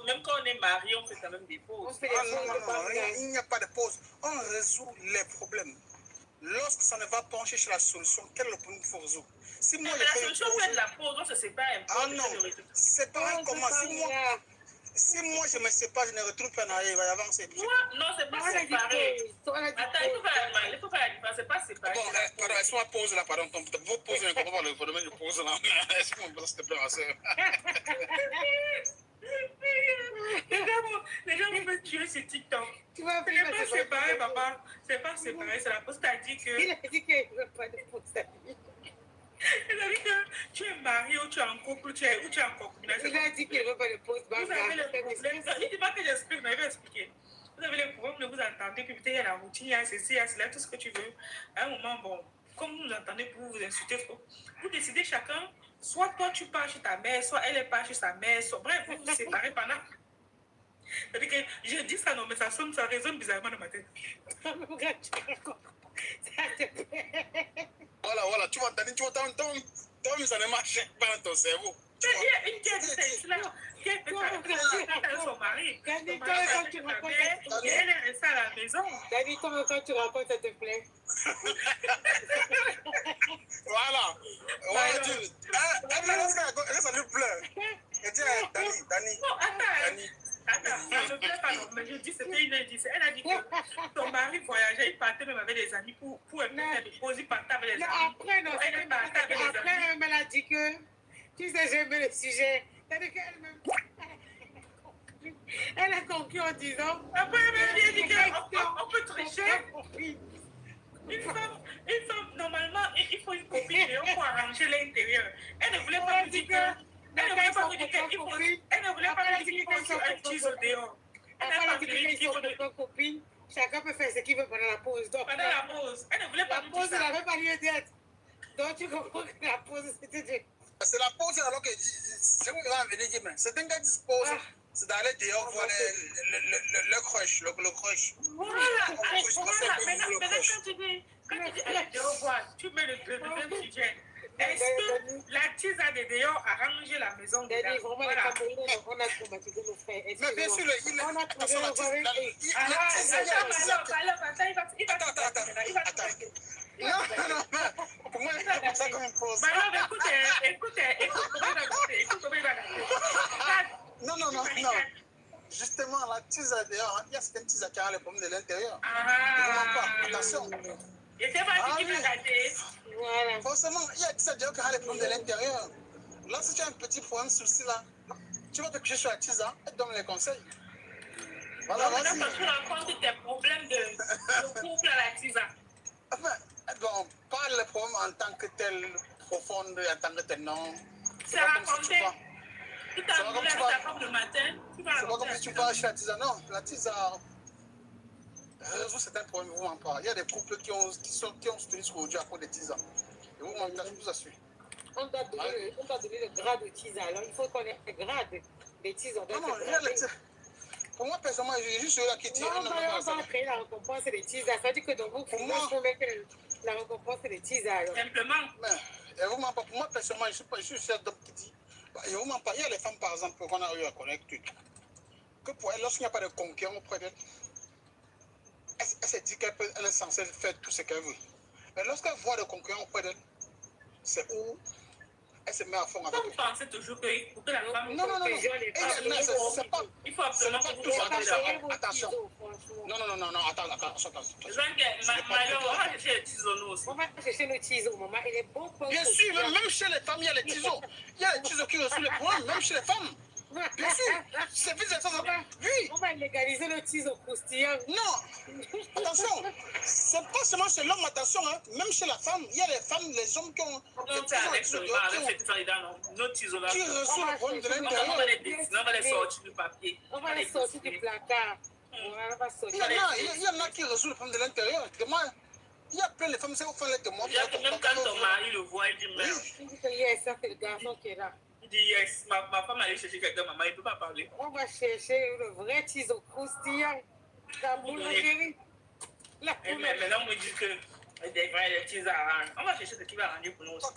Même quand on est marié, on fait quand même des pauses. Non, il n'y a pas de pause. On résout les problèmes. Lorsque ça ne va pas, on cherche la solution. Quel est le problème qu'il faut résoudre? Si moi, la solution, on fait de la pause, on se sépare un peu. Ah non, c'est pas comment. Si moi je me sépare, je ne retrouve pas en arrière, il va y avancer. Non, c'est pas séparé. Attends, il faut pas la différence, c'est pas séparé. Bon, pardon, est-ce pause là, pardon. Vous posez un combat, le phénomène de pause là. Est-ce qu'on peut s'il te plaît, ma soeur? Les gens vont me tuer sur TikTok. Tu vas pas séparé, papa. C'est pas séparé, c'est la pause. T'as dit que. Il a dit qu'il ne veut pas de pause. Il a dit que tu es marié ou tu es en couple ou tu es en concubinage. Il a dit qu'il ne veut pas de pause. Vous avez le problème. Il ne dit pas que j'explique, mais il va expliquer. Vous avez le problème de vous entendre, que peut-être il y a la routine, il y a ceci, il y a cela, tout ce que tu veux. À un moment, bon, comme vous entendez pour vous insulter, vous décidez chacun, soit toi tu pars chez ta mère, soit elle part chez sa mère, soit... bref, vous vous séparez pendant. C'est-à-dire que je dis ça, non, mais ça résonne bizarrement dans ma tête. Voilà, tu vois, ça ne marche pas dans ton cerveau. Il y a une qui a dit cela, qui a fait son mari. Elle est restée à la maison. Dani, quand tu racontes, ça te plaît. Voilà, ça lui plaît. Dani. Non, attends. Attends, elle ne voulait pas, non, mais je dis, c'était une indice. Elle a dit que ton mari voyageait, il partait même avec des amis pour un peu faire des pauses, il partait avec les Non, amis. après, non, Elle partait avec les amis. après, elle a dit que, tu sais, j'ai aimé le sujet. C'est-à-dire qu'elle-même, elle a conclu en disant. Après, elle a dit qu'on peut tricher. Une femme, normalement, il faut une copine et on peut arranger l'intérieur. Elle ne voulait pas me dire que. Elle ne voulait pas me dire qu'il faut. Elle ne voulait pas me dire qu'il faut sur un tease au dehors. Elle n'a pas dit qu'il faut de copine. Chacun peut faire ce qu'il veut pendant la pause. Donc, pendant la pause. Elle ne voulait pas me dire ça. La pause n'avait pas lieu d'être. Donc, tu comprends que la pause, c'était. C'est la pause alors que c'est où il va venir dire, mais c'est un gars qui se pose. C'est d'aller dehors voir le crush, le crush. Voilà, maintenant quand tu dis aller dehors voir, tu mets le deuxième sujet. Est-ce que la tease à des dehors a rangé la maison de la Vraiment, les Camerounais, on a traumatisé nos frères. Mais bien sûr, il on a trouvé attends. Non, pour moi, il est comme ça comme une pause. Écoute, comment il va Non. Justement, la tease à dehors, il y a certaines teases qui ont les problèmes de l'intérieur. Attention. Et c'est pas qui va gâter. Voilà. Forcément, il y a des teases à dehors qui ont les problèmes de l'intérieur. Là, si tu as un petit problème, souci là, tu vas te coucher sur la tease, elle donne les conseils. Voilà, vas-y. Quand tu rencontres tes problèmes de couple à la tease. Enfin, bon, pas le problème en tant que tel, profond, en tant que tel, non. C'est raconté. Tu t'as voulu avec ta femme le matin, tu vas c'est pas comme si tu vas chez la tisa. Non, la tisa résout certains problèmes, vous m'en parlez. Il y a des couples qui ont soutenu sur Audio à cause des tisas. Et vous m'en parlez, je vous assure. On t'a donné le grade de tisa. Alors, il faut connaître le grade des tisas. Non, pour moi, personnellement, j'ai juste ceux-là qui tirent. Non, on va créer la récompense des tisas. Ça veut dire que dans vos pour moi, il faut mettre la récompense des tisas. Simplement. Mais vous m'en parlez, pour moi, personnellement, je suis chef d'homme qui dit. Il y a les femmes, par exemple, qu'on a eu à connaître toutes. Que pour elles, lorsqu'il n'y a pas de concurrent auprès d'elle, elle s'est dit qu'elle est censée faire tout ce qu'elle veut. Mais lorsqu'elle voit le concurrent auprès d'elle, c'est où elle se met à fond avec. Vous pensez toujours que pour que la femme. Non. C'est pas. Il faut absolument que tout ça. Attention. Non, attention. Maïlo, on va chercher les ciseaux nous aussi. On va chercher le ciseau, maman. Il est bon pour. Bien sûr, même chez les femmes, il y a les ciseaux. Il y a les ciseaux qui reçoivent les problèmes, même chez les femmes. Bien sûr, c'est plus intéressant. Oui. On va légaliser le ciseau croustillant. Non, attention, c'est pas seulement chez l'homme, attention, hein. Même chez la femme, il y a les femmes, les hommes qui ont. Non, c'est avec notre ciseau là. Qui reçoivent le problème de l'intérieur. On va les sortir du papier. On va les sortir du placard. Il y en a qui reçoivent le problème de l'intérieur. Il y a plein de femmes, c'est au fond les témoins. Même quand ton mari le voit, il dit merde. Il dit que yes, ça c'est le garçon qui est là. Il dit yes, ma femme allait chercher quelqu'un, maman, il ne peut pas parler. On va chercher le vrai ciseau croustillant. La boule, chérie. Mais maintenant, on me dit que des vrais ciseaux arrangent. On va chercher ce qui va arranger pour nous aussi.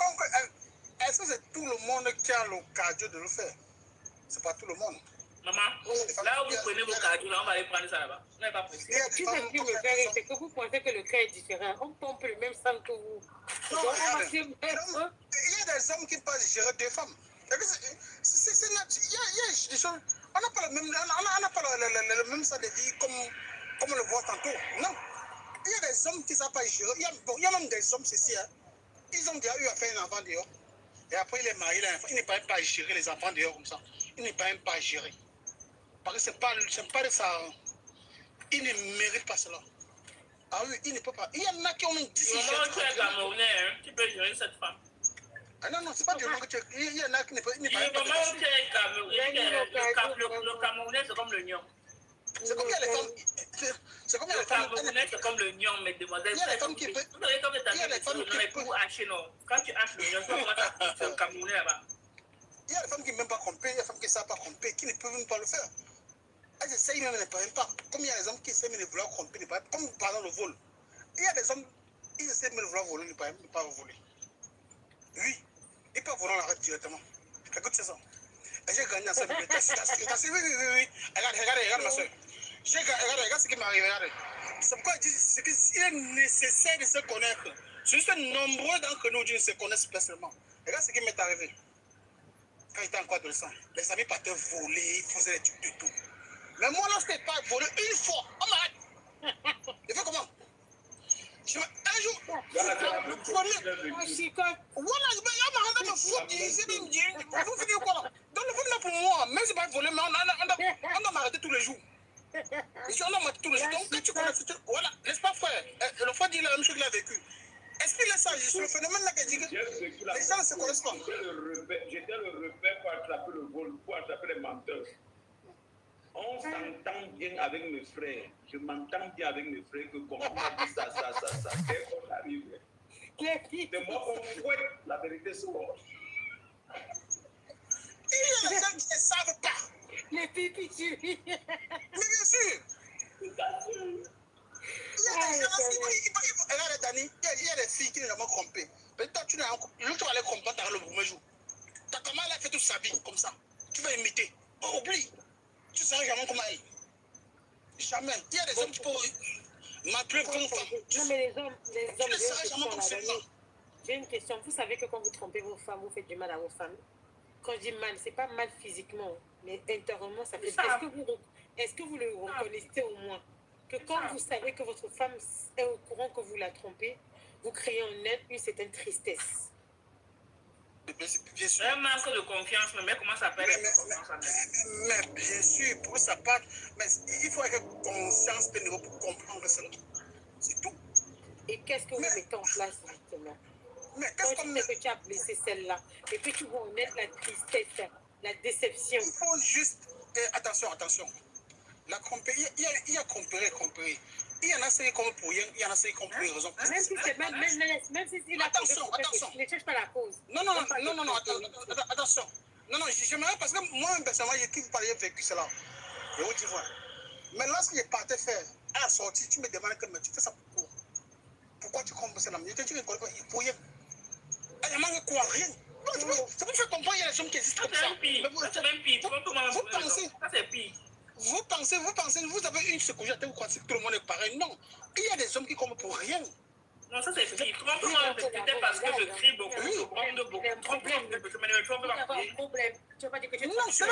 Est-ce que c'est tout le monde qui a le cardio de le faire? C'est pas tout le monde. Maman, là où vous prenez vos cardio, là, on va aller prendre ça là-bas. On n'est pas possible. Ce qui me fait rire, c'est que vous pensez que le cas est différent. On pompe le même sang que vous. Non, il y a des hommes qui peuvent gérer deux femmes. Il y a des choses. On n'a pas le même sang de vie comme on le voit tantôt. Non. Il y a des hommes qui ne savent pas gérer. Il y a même des hommes, ceci. Ils ont déjà eu à faire un enfant dehors. Et après, il est marié, il n'est pas à gérer les enfants dehors comme ça. Il n'est pas même pas à gérer. Parce que c'est pas de ça. Il ne mérite pas cela. Ah oui, il ne peut pas. Il y en a qui ont une décision. Maman, tu es Camerounais, tu peux gérer cette femme. Ah non, c'est pas du monde que tu es. Il y en a qui ne peuvent pas. Maman, tu es Camerounais. Le Camerounais, c'est comme le nion. C'est comme il y a les femmes. C'est comme il y a les femmes. Le Camerounais, c'est comme le nion, mesdemoiselles. Il y a les femmes qui peuvent. Vous savez, comme il y a les femmes qui peuvent. Pour hacher, non. Quand tu haches le nion, c'est le Camerounais là-bas. Il y a des femmes qui ne même pas compter, il y a des femmes qui ne savent pas compter, qui ne peuvent même pas le faire. Elles essayent même, ne peuvent pas. Comme il y a des hommes qui essaient même de vouloir compter, comme par exemple le vol. Il y a des hommes, ils essaient même de vouloir voler, ne peuvent pas voler. Oui, ils peuvent voler la rate directement. Écoute, c'est ça. Et j'ai gagné à ça. Oui. Regarde ma soeur. Regarde ce qui m'arrive, regarde. C'est pourquoi je dis qu'il est nécessaire de se connaître. C'est juste nombreux d'entre nous qui ne se connaissent pas seulement. Regarde ce qui m'est arrivé. Quand j'étais encore adolescent, les amis partaient voler, ils faisaient des trucs de tout. Mais moi, lorsque je parle volé une fois, on m'arrête. Je fais comment? Un jour, le premier. Voilà, on m'a foutu, vous finissez quoi là? Donc le problème là pour moi, même si c'est pas volé, mais on doit m'arrêter tous les jours. Et si on doit m'arrêter tous les jours, donc quand tu connais, voilà, n'est-ce pas frère? Le frère dit la même chose qu'il a vécu. Explique ça, c'est le phénomène là qui dit que les gens ne se connaissent pas. J'étais le repère pour attraper le vol, pour attraper les menteurs. On s'entend bien avec mes frères. Je m'entends bien avec mes frères que comme on a dit ça. Dès qu'on arrive, c'est moi qu'on fouette, la vérité sort. Il y a des gens qui ne savent pas. Les pipis, tu ris. Mais bien sûr. Il y a des filles qui ne l'ont pas trompé. Peut-être tu n'as l'autre va aller comprendre dans le premier jour. Ta maman elle a fait toute sa vie comme ça. Tu vas imiter. Oh, oublie. Tu ne sauras jamais comment elle. Jamais. Il y a des hommes qui peuvent m'appeler comme femme. Non, mais les hommes, tu ne sauras jamais comme c'est. J'ai une question. Vous savez que quand vous trompez vos femmes, vous faites du mal à vos femmes. Quand je dis mal, c'est pas mal physiquement, mais intérieurement, ça fait. Est-ce que vous le reconnaissez au moins? Que quand vous savez que votre femme est au courant que vous la trompez, vous créez en elle une certaine tristesse. Bien sûr. Un manque de confiance, mais comment ça s'appelle? Mais bien sûr, pour ça part. Mais il faut avoir conscience de niveau pour comprendre cela. C'est tout. Et qu'est-ce que vous mettez en place justement? Mais quand tu sais que tu as blessé celle-là, et puis tu vois en elle la tristesse, la déception. Il faut juste. Attention. La compagnie, il y a compéré. Il y en a ceux qui comptent pour rien, il y en a ceux qui comptent pour une raison. Même si c'est même si il a attention. Ne cherche pas la cause. Non, attention. Non, j'aimerais parce que moi, personnellement, qui vous parliez vécu cela. Je vous dis voilà. Mais lorsque je partais faire à la sortie, tu me demandes que tu fais ça pourquoi? Pourquoi tu comptes cela? Je te dis que pour rien. Il y a manque quoi? Rien. C'est pour faire comprendre qu'il y a des choses qui existent comme ça. C'est même pire. Vous pensez. Ça c'est pire. Vous pensez, vous avez une seconde, vous croyez que tout le monde est pareil. Non, il y a des hommes qui comptent pour rien. Non, ça c'est pire. Trompe-moi, peut-être parce que je crie beaucoup, je bronde beaucoup. Trompe-moi, je me trompe pas. Tu vas pas dire que tu non, ce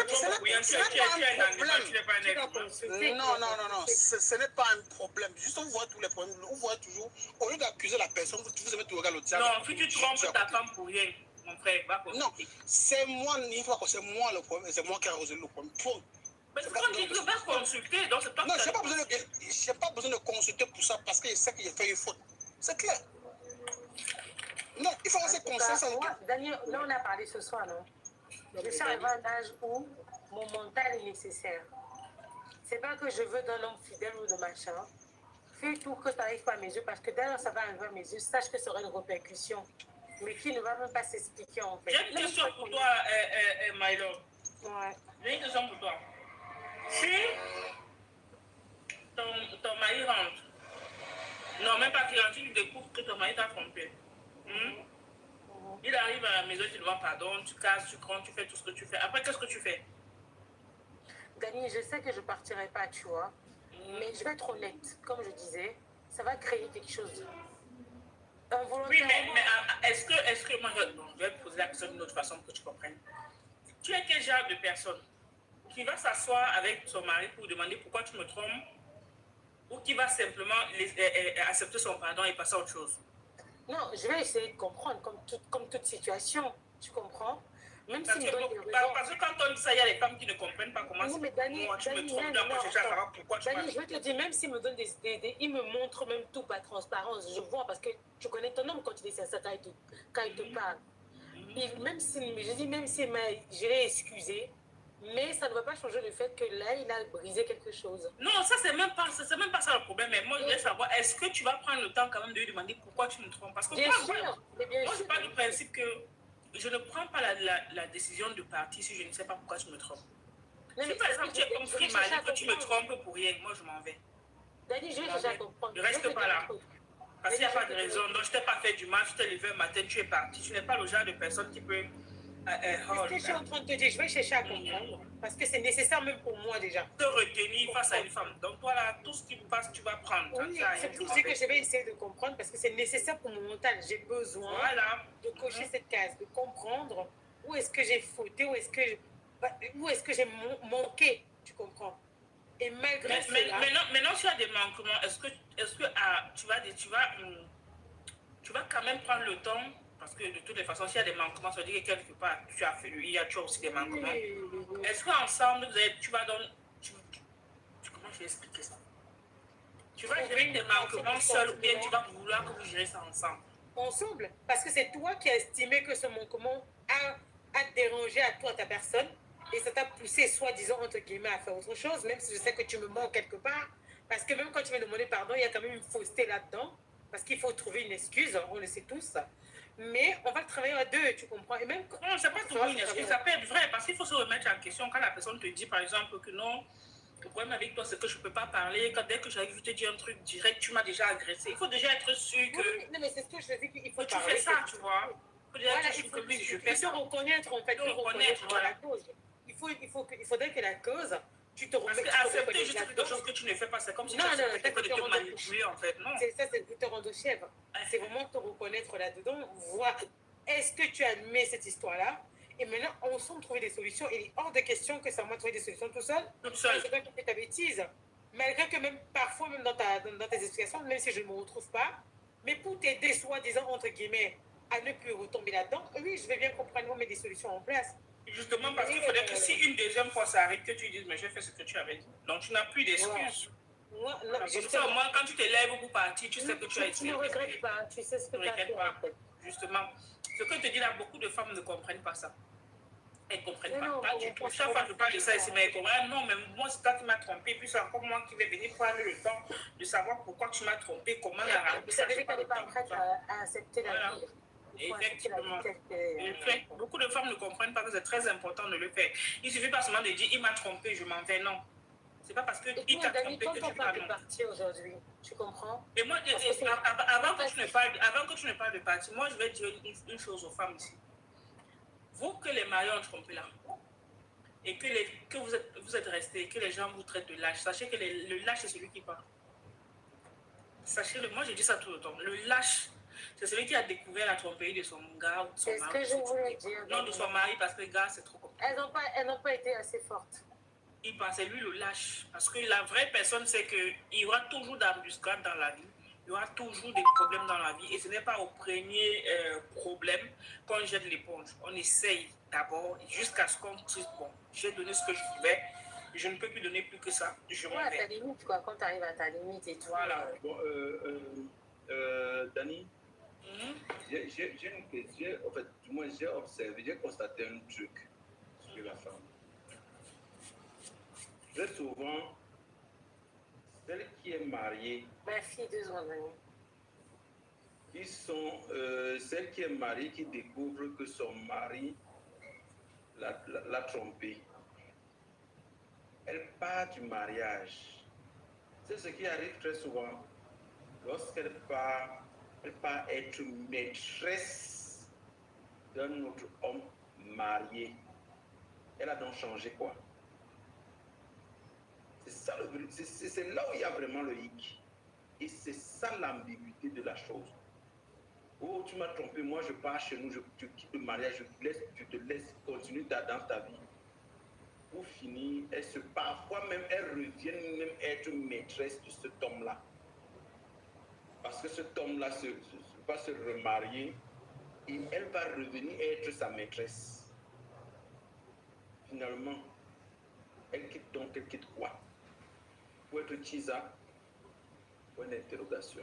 n'est pas un problème. Juste on voit tous les problèmes, on voit toujours, au lieu d'accuser la personne, vous aimez tout regarder le diable. Non, si tu trompes ta femme pour rien, mon frère, va pour non, c'est moi, c'est moi le problème, c'est moi qui ai résolu le problème. Mais c'est quand tu vas consulter, donc c'est pas. Non, je n'ai pas besoin de consulter pour ça parce que je sais que j'ai fait une faute. C'est clair. Non, il faut rester conscient. Daniel, là on a parlé ce soir, non? Je suis arrivé à un âge où mon mental est nécessaire. C'est pas que je veux d'un homme fidèle ou de machin. Fais tout que ça n'arrive pas à mes yeux parce que dès lors ça va arriver à mes yeux, sache que ça aura une répercussion. Mais qui ne va même pas s'expliquer en fait. J'ai une question pour toi, Milo. Ouais. J'ai une question pour toi. Si ton mari rentre, non, même pas qu'il rentre, tu découvres que ton mari t'a trompé. Il arrive à la maison, tu demandes pardon, tu casses, tu crains, tu fais tout ce que tu fais. Après, qu'est-ce que tu fais? Dani, je sais que je ne partirai pas, tu vois. Mais je vais être honnête. Comme je disais, ça va créer quelque chose. Oui, mais est-ce que moi, je vais te poser la question d'une autre façon pour que tu comprennes. Tu es quel genre de personne qui va s'asseoir avec son mari pour demander pourquoi tu me trompes ou qui va simplement accepter son pardon et passer à autre chose? Non, je vais essayer de comprendre comme toute situation. Tu comprends? Même parce, si que, parce que quand on dit ça, il y a des femmes qui ne comprennent pas comment oui, mais Dani, tu me trompes, après je cherche à savoir pourquoi tu Dani, je vais te dire, même s'il me donne des idées, il me montre même tout par transparence. Je vois, parce que tu connais ton homme quand il est sincère, quand il te parle. Même si je l'ai excusé, mais ça ne va pas changer le fait que là, il a brisé quelque chose. Non, ça, c'est même pas ça le problème. Mais moi, je voulais savoir, est-ce que tu vas prendre le temps quand même de lui demander pourquoi tu me trompes? Parce que bien moi, sûr, je pars du principe que je ne prends pas la décision de partir si je ne sais pas pourquoi tu me trompes. Si par exemple, tu es comme Frima, que tu me trompes pour rien, moi, je m'en vais. Dani, je vais déjà comprendre. Ne reste pas là. Parce qu'il n'y a pas de raison. Donc, je t'ai pas fait du mal, je t'ai levé un matin, tu es parti. Tu n'es pas le genre de personne qui peut... ce que je suis en train de te dire, je vais chercher à comprendre. Parce que c'est nécessaire même pour moi déjà. Te retenir face à une femme. Donc, toi là, tout ce qui passe, tu vas prendre. Oui, c'est pour ça que je vais essayer de comprendre parce que c'est nécessaire pour mon mental. J'ai besoin de cocher cette case, de comprendre où est-ce que j'ai fauté, où est-ce que j'ai manqué. Tu comprends? Et malgré cela... Maintenant, tu as des manquements. Est-ce que tu vas quand même prendre le temps, parce que de toutes les façons, s'il y a des manquements, ça veut dire que quelque part, tu as fait tu as aussi des manquements. Est-ce qu'ensemble, tu vas donc... Comment je vais expliquer ça? Tu vas gérer tes manquements seul ou bien tu vas vouloir que vous gérez ça ensemble? Ensemble, parce que c'est toi qui as estimé que ce manquement a dérangé à toi, ta personne, et ça t'a poussé, soi-disant, entre guillemets, à faire autre chose, même si je sais que tu me mens quelque part, parce que même quand tu m'as demandé pardon, il y a quand même une fausseté là-dedans, parce qu'il faut trouver une excuse, on le sait tous, mais on va travailler à deux, tu comprends? Et même non, c'est pas trouver une excuse, ça peut être vrai, parce qu'il faut se remettre en question quand la personne te dit, par exemple, que non, le problème avec toi, c'est que je ne peux pas parler. Dès que j'arrive, je te dis un truc direct, tu m'as déjà agressé. Il faut déjà être sûr que... Oui, non, mais c'est ce que je te dis qu'il faut que tu fais ça, tu vois. Voilà, il faut que je fais ça. Reconnaître, en fait, reconnaître la cause. Il faudrait que la cause, tu te remettes... Parce que accepter juste quelque chose que tu ne fais pas, c'est comme si tu acceptais de te manipuler, en fait, non. C'est ça, c'est te rendre chèvre. C'est vraiment te reconnaître là-dedans, voir est-ce que tu admets cette histoire-là. Et maintenant, ensemble, trouver des solutions. Il est hors de question que ça m'a trouvé des solutions tout seul. C'est toi qui fais ta bêtise. Malgré que même parfois, même dans tes explications, même si je ne me retrouve pas, mais pour t'aider, soi-disant, entre guillemets, à ne plus retomber là-dedans, oui, je vais bien comprendre, on met des solutions en place. Justement, parce qu'il faudrait que si une deuxième fois ça arrive, que tu dises, mais j'ai fait ce que tu avais dit. Donc, tu n'as plus d'excuses. Moi, non, comme ça, au moins, quand tu te lèves pour partir, tu sais que tu as été... Tu ne regrettes pas, tu sais ce que tu as fait. Justement. Ce que je te dis là, beaucoup de femmes ne comprennent pas ça. Elles ne comprennent pas du tout. Chaque fois que je parle de ça ici, mais elles comprennent. Non, mais moi, c'est toi qui m'as trompé. Puis c'est encore moi qui vais venir prendre le temps de savoir pourquoi tu m'as trompé, comment l'arranger. Ça veut dire qu'elle n'est pas prête à accepter la vie. Effectivement. Beaucoup de femmes ne comprennent pas que c'est très important de le faire. Il suffit pas seulement de dire il m'a trompé, je m'en vais. Non. C'est pas parce qu'il t'a trompé que tu parles de partir aujourd'hui. Tu comprends? Et moi, avant que tu ne parles de partir, moi, je vais dire une chose aux femmes ici. Vous que les mariés ont trompé là, et que vous êtes restés, que les gens vous traitent de lâche, sachez que le lâche, c'est celui qui part. Sachez-le, moi je dis ça tout le temps. Le lâche, c'est celui qui a découvert la tromperie de son gars ou de son mari. C'est ce que je voulais dire. Non, de son mari, parce que le gars, c'est trop compliqué. Elles n'ont pas été assez fortes. Il pensait lui le lâche. Parce que la vraie personne, c'est qu'il y aura toujours d'embuscades dans la vie. Il y aura toujours des problèmes dans la vie. Et ce n'est pas au premier problème qu'on jette l'éponge. On essaye d'abord jusqu'à ce qu'on dise, bon, j'ai donné ce que je pouvais. Je ne peux plus donner plus que ça. Je m'en vais. À ta limite, quoi. Quand tu arrives à ta limite et tout. Voilà. Bon, Dani, j'ai une question. En fait, du moins, j'ai observé, j'ai constaté un truc sur la femme. Très souvent, celle qui est mariée. Ma fille, 2 secondes, Dani. Ils sont celle qui est mariée qui découvre que son mari l'a trompée. Elle part du mariage. C'est ce qui arrive très souvent. Lorsqu'elle part être maîtresse d'un autre homme marié. Elle a donc changé quoi? C'est là où il y a vraiment le hic. Et c'est ça l'ambiguïté de la chose. Oh, tu m'as trompé, moi je pars chez nous, je quitte le mariage, je te laisse continuer dans ta vie. Pour finir, parfois même, elle revient même être maîtresse de cet homme-là. Parce que cet homme-là va se remarier et elle va revenir être sa maîtresse. Finalement, elle quitte quoi? Pour être Chisa? Point d'interrogation.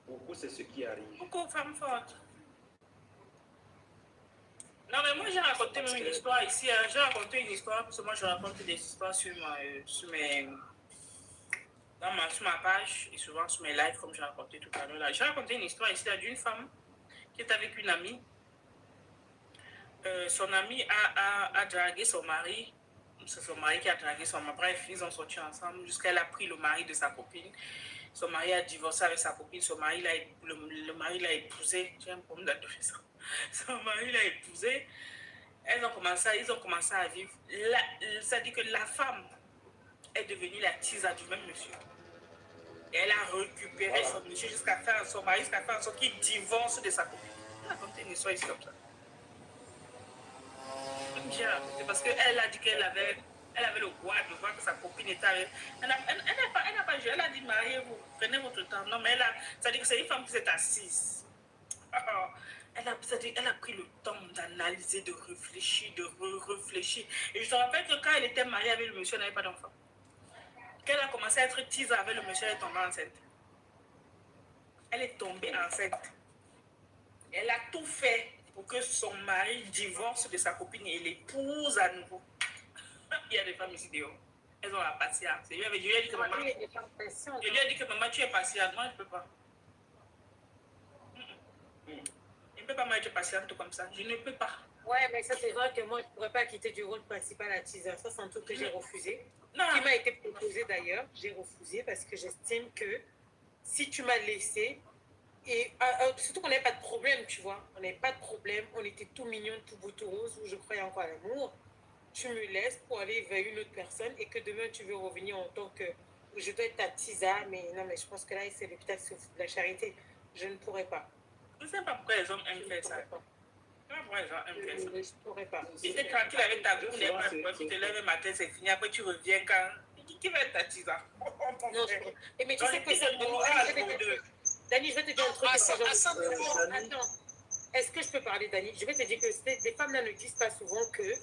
Beaucoup, c'est ce qui arrive. Beaucoup, femme forte. Non, mais moi, j'ai raconté même une histoire ici. Hein. J'ai raconté une histoire, parce que moi, je raconte des histoires sur ma page et souvent sur mes lives, comme j'ai raconté tout à l'heure. J'ai raconté une histoire ici d'une femme qui est avec une amie. Son amie a dragué son mari. C'est son mari qui a dragué son mari. Bref, ils ont sorti ensemble jusqu'à elle a pris le mari de sa copine. Son mari a divorcé avec sa copine. Son mari le mari l'a épousé. J'ai un problème d'adolescent. Son mari l'a épousé. Ils ont commencé à vivre. Ça dit que la femme est devenue la tisa du même monsieur. Et elle a récupéré son monsieur son mari jusqu'à faire en sorte qu'il divorce de sa copine. Elle a raconté une histoire ici comme ça. J'ai raconté parce qu'elle a dit qu'elle Elle avait le droit de voir que sa copine était avec. Elle n'a pas joué. Elle a dit mariez-vous, prenez votre temps. Non, mais ça dit que c'est une femme qui s'est assise. Elle a pris le temps d'analyser, de réfléchir, de réfléchir. Et je te rappelle que quand elle était mariée avec le monsieur, elle n'avait pas d'enfant. Quand elle a commencé à être 10 ans avec le monsieur, elle est tombée enceinte. Elle est tombée enceinte. Elle a tout fait pour que son mari divorce de sa copine et l'épouse à nouveau. Il y a des femmes ici dehors. Elles ont la patience. Je lui ai dit que maman, tu es patiente. Moi, je ne peux pas. Je ne peux pas être patiente comme ça. Je ne peux pas. Ouais, mais ça, c'est vrai que moi, je ne pourrais pas quitter du rôle principal à teaser. Ça, c'est un truc que j'ai refusé. Non. Qui m'a été proposé d'ailleurs. J'ai refusé parce que j'estime que si tu m'as laissé, et surtout qu'on n'avait pas de problème, tu vois. On n'avait pas de problème. On était tout mignons, tout beau, tout rose, où je croyais encore à l'amour. Tu me laisses pour aller vers une autre personne et que demain, tu veux revenir en tant que... Je dois être ta tisa, mais non, mais je pense que là, c'est l'hôpital de la charité. Je ne pourrais pas. Je ne sais pas pourquoi les hommes aiment faire ça. Je ne pourrais pas. Tu étais tranquille avec ta goût, tu te lèves le matin, c'est fini. Après, tu reviens quand... Qui va être ta tisa? Non, je pourrais. Mais tu sais que ça... Dani, je vais te dire un truc. Attends. Est-ce que je peux parler, Dani? Je vais te dire que les femmes là ne disent pas souvent que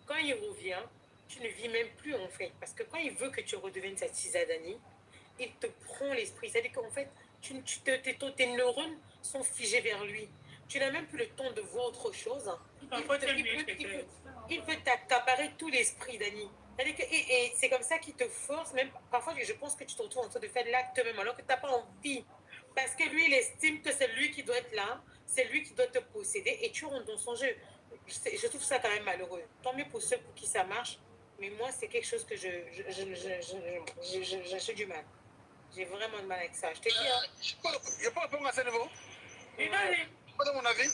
quand il revient, tu ne vis même plus en fait. Parce que quand il veut que tu redeviennes sa tisa, Dani, il te prend l'esprit. C'est-à-dire qu'en fait, tes neurones sont figés vers lui. Tu n'as même plus le temps de voir autre chose. Il peut t'accaparer tout l'esprit, Dani. Et c'est comme ça qu'il te force, même parfois je pense que tu te retrouves en train de faire l'acte même alors que tu n'as pas envie. Parce que lui, il estime que c'est lui qui doit être là, c'est lui qui doit te posséder et tu rentres dans son jeu. Je trouve ça quand même malheureux. Tant mieux pour ceux pour qui ça marche, mais moi, c'est quelque chose que j'ai du mal. J'ai vraiment de mal avec ça. Je te dis, hein. Je peux répondre à ce niveau? Oui. Pas de mon avis?